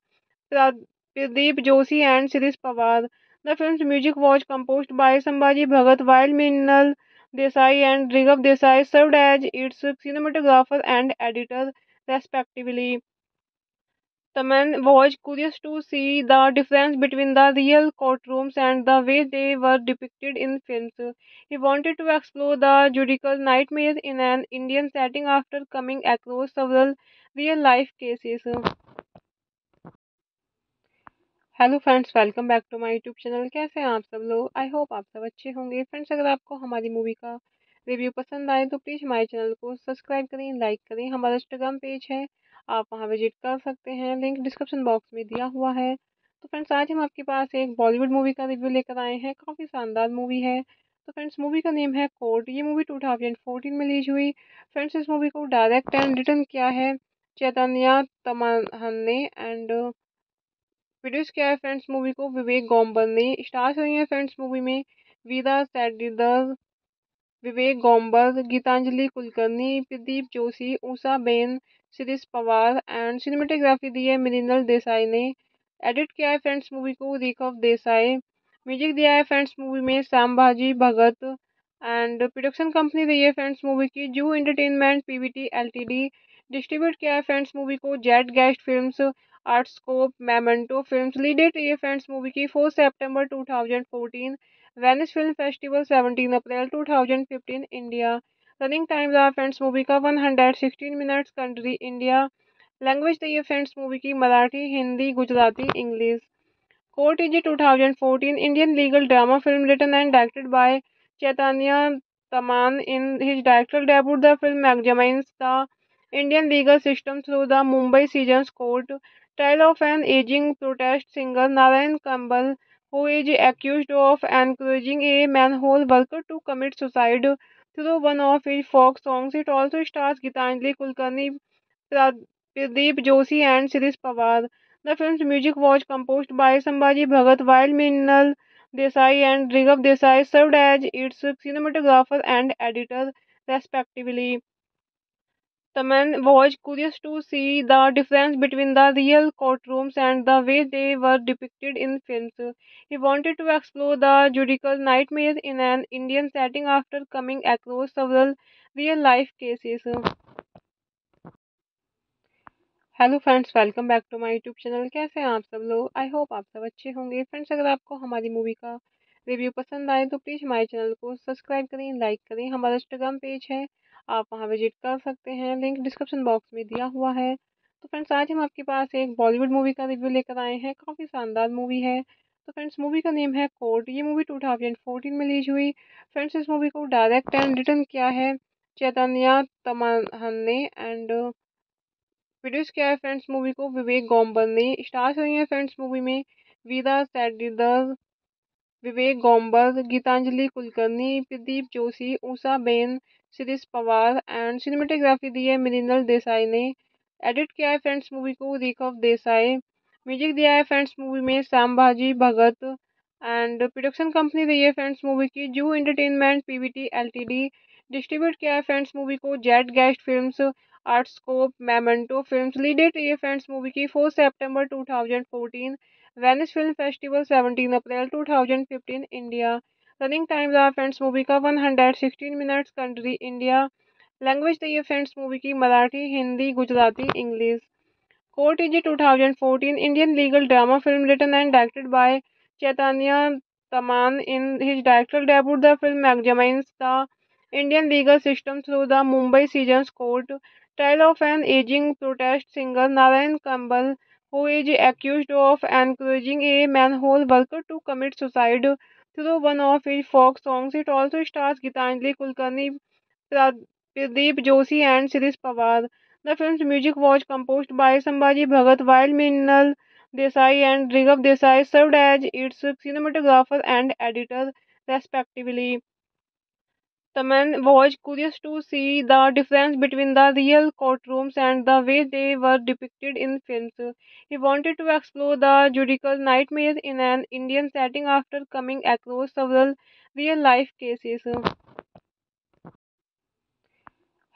Pradeep Joshi, and Shirish Pawar. The film's music was composed by Sambhaji Bhagat, while Mrinal Desai and Righav Desai served as its cinematographer and editor, respectively. The man was curious to see the difference between the real courtrooms and the way they were depicted in films. He wanted to explore the judicial nightmare in an Indian setting after coming across several real life cases. Hello friends, welcome back to my YouTube channel. कैसे हैं आप सब लोग? I hope आप सब अच्छे होंगे। Friends, अगर आपको हमारी मूवी का रिव्यू पसंद आए तो प्लीज़ हमारे चैनल को सब्सक्राइब करें, लाइक करें। हमारा इंस्टाग्राम पेज है, आप वहां विजिट कर सकते हैं, लिंक डिस्क्रिप्शन बॉक्स में दिया हुआ है। तो फ्रेंड्स, आज हम आपके पास एक बॉलीवुड मूवी का रिव्यू लेकर आए हैं। काफ़ी शानदार मूवी है। तो फ्रेंड्स, मूवी का नेम है कोर्ट। ये मूवी 2014 में रिलीज हुई। फ्रेंड्स, इस मूवी को डायरेक्ट एंड रिटर्न किया है चैतन्य तमहन ने, एंड प्रोड्यूस किया है फ्रेंड्स मूवी को विवेक गोम्बर ने। स्टार्स हुई हैं फ्रेंड्स मूवी में वीरा Sathidar, Vivek Gomber, Geetanjali Kulkarni, Pradeep Joshi, Usha Ben, Shirish Pawar, and cinematography दी है मृणाल देसाई ने। एडिट किया है फ्रेंड्स मूवी को रिकव देसाई। म्यूजिक दिया है फ्रेंड्स मूवी में संभाजी भगत, एंड प्रोडक्शन कंपनी रही है फ्रेंड्स मूवी की जू एंटरटेनमेंट पीवीटी एलटीडी। डिस्ट्रीब्यूट किया है फ्रेंड्स मूवी को jet guest films, Artscope, Memento films. Lead date रही है फ्रेंड्स मूवी की 4 सितंबर 2014, वेनिस फिल्म फेस्टिवल 17 अप्रैल 2015 इंडिया। रनिंग टाइम रहा फ्रेंड्स मूवी का 116 मिनट्स। Country India. लैंग्वेज दी है फ्रेंड्स मूवी की Marathi, Hindi, Gujarati, English. Court is a 2014 Indian legal drama film written and directed by Chaitanya Taman. In his directorial debut, the film examines the Indian legal system through the Mumbai Sessions Court trial of an aging protest singer Narayan Kambal, who is accused of encouraging a manhole worker to commit suicide through one of his folk songs. It also stars Gitanjali Kulkarni, Pradeep Joshi, and Shirish Pawar. The film's music was composed by Sambhaji Bhagat, while Mrinal Desai and Righav Desai served as its cinematographer and editor, respectively. The man was curious to see the difference between the real courtrooms and the way they were depicted in films. He wanted to explore the judicial nightmare in an Indian setting after coming across several real life cases. Hello friends, welcome back to my YouTube channel. कैसे हैं आप सब लोग? I hope आप सब अच्छे होंगे। Friends, अगर आपको हमारी मूवी का रिव्यू पसंद आए तो प्लीज़ हमारे चैनल को सब्सक्राइब करें, लाइक करें। हमारा इंस्टाग्राम पेज है, आप वहां विजिट कर सकते हैं, लिंक डिस्क्रिप्शन बॉक्स में दिया हुआ है। तो फ्रेंड्स आज हम आपके पास एक बॉलीवुड मूवी का रिव्यू लेकर आए हैं। काफ़ी शानदार मूवी है। तो फ्रेंड्स मूवी का नेम है कोर्ट। ये मूवी 2014 में रिलीज हुई। फ्रेंड्स इस मूवी को डायरेक्ट एंड रिटर्न किया है चैतन्या तमहन ने एंड प्रोड्यूस किया है फ्रेंड्स मूवी को विवेक गोम्बर ने। स्टार्स हुई है फ्रेंड्स मूवी में वीरा सेडीदर, विवेक गोम्बर, गीतांजलि कुलकर्णी, प्रदीप जोशी, ऊषा बेन, शिरीष पवार एंड सिनेमेटोग्राफी दी है मृणाल देसाई ने। एडिट किया है फ्रेंड्स मूवी को रिकव देसाई। म्यूजिक दिया है फ्रेंड्स मूवी में संभाजी भगत एंड प्रोडक्शन कंपनी रही है फ्रेंड्स मूवी की जू एंटरटेनमेंट पीवीटी एलटीडी। डिस्ट्रीब्यूट किया है फ्रेंड्स मूवी को jet guest films, Artscope, Memento films. Lead date रही है फ्रेंड्स मूवी की 4 सितंबर 2014। वेनिस फिल्म फेस्टिवल 17 अप्रैल 2015 इंडिया। रनिंग टाइम रहा फ्रेंड्स मूवी का 116 मिनट्स। Country India. लैंग्वेज दी है फ्रेंड्स मूवी की Marathi, Hindi, Gujarati, English. Court is a 2014 Indian legal drama film written and directed by Chaitanya Taman. In his directorial debut, the film examines the Indian legal system through the Mumbai Sessions Court trial of an aging protest singer Narayan Kambal, who is accused of encouraging a manhole worker to commit suicide through one of his folk songs. It also stars Gitanjali Kulkarni, Pradeep Joshi and Shirish Pawar. The film's music was composed by Sambhaji Bhagat, while Mrinal Desai and Righav Desai served as its cinematographer and editor, respectively. Taman was curious to see the difference between the real courtrooms and the way they were depicted in films. He wanted to explore the judicial nightmare in an Indian setting after coming across several real life cases.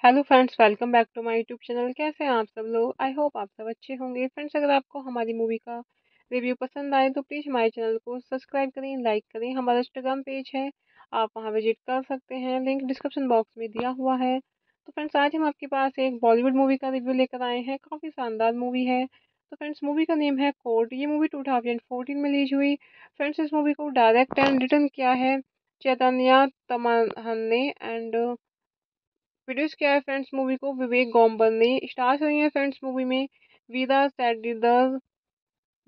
Hello friends, welcome back to my YouTube channel. कैसे हैं आप सब लोग? I hope आप सब अच्छे होंगे। Friends अगर आपको हमारी मूवी का रिव्यू पसंद आए तो प्लीज़ हमारे चैनल को सब्सक्राइब करें, लाइक करें। हमारा इंस्टाग्राम पेज है, आप वहां विजिट कर सकते हैं, लिंक डिस्क्रिप्शन बॉक्स में दिया हुआ है। तो फ्रेंड्स आज हम आपके पास एक बॉलीवुड मूवी का रिव्यू लेकर आए हैं। काफ़ी शानदार मूवी है। तो फ्रेंड्स मूवी का नेम है कोर्ट। ये मूवी 2014 में रिलीज हुई। फ्रेंड्स इस मूवी को डायरेक्ट एंड रिटर्न किया है चैतन्या तमहन ने एंड प्रोड्यूस किया है फ्रेंड्स मूवी को विवेक गोम्बर ने। स्टार्स हुई है फ्रेंड्स मूवी में वीरा सेडीदर,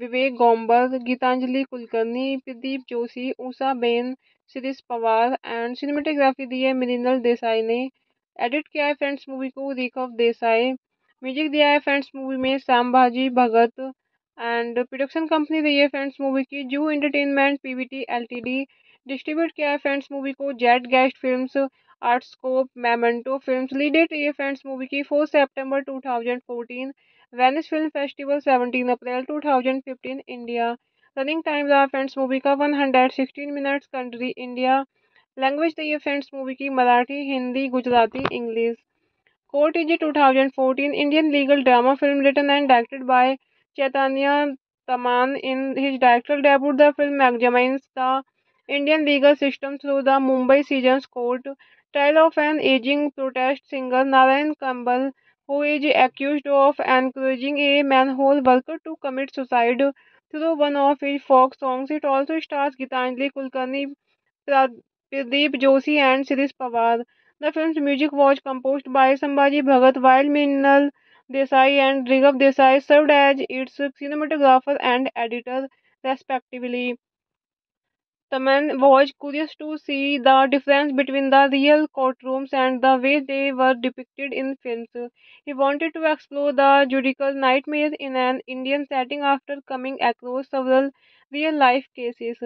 विवेक गोम्बर, गीतांजलि कुलकर्णी, प्रदीप जोशी, ऊषा बेन, शिरीष पवार एंड सिनेमेटोग्राफी दी है मृणाल देसाई ने। एडिट किया है फ्रेंड्स मूवी को रिकव देसाई। म्यूजिक दिया है फ्रेंड्स मूवी में संभाजी भगत एंड प्रोडक्शन कंपनी रही है फ्रेंड्स मूवी की जू एंटरटेनमेंट पीवीटी एलटीडी। डिस्ट्रीब्यूट किया है फ्रेंड्स मूवी को jet guest films, Artscope, Memento films. Lead date रही है फ्रेंड्स मूवी की 4 सितंबर 2014। वेनिस फिल्म फेस्टिवल 17 अप्रैल 2015 इंडिया। रनिंग टाइम रहा फ्रेंड्स मूवी का 116 मिनट्स। Country India. लैंग्वेज दी है फ्रेंड्स मूवी की Marathi, Hindi, Gujarati, English. Court is a 2014 Indian legal drama film written and directed by Chaitanya Taman. In his directorial debut, the film examines the Indian legal system through the Mumbai Sessions Court trial of an aging protest singer Narayan Kambal, who is accused of encouraging a manhole worker to commit suicide through one of his folk songs. It also stars Gitanjali Kulkarni, Pradeep Joshi and Shirish Pawar. The film's music was composed by Sambhaji Bhagat, while Mrinal Desai and Righav Desai served as its cinematographer and editor, respectively. Taman was curious to see the difference between the real courtrooms and the way they were depicted in films. He wanted to explore the judicial nightmare in an Indian setting after coming across several real life cases.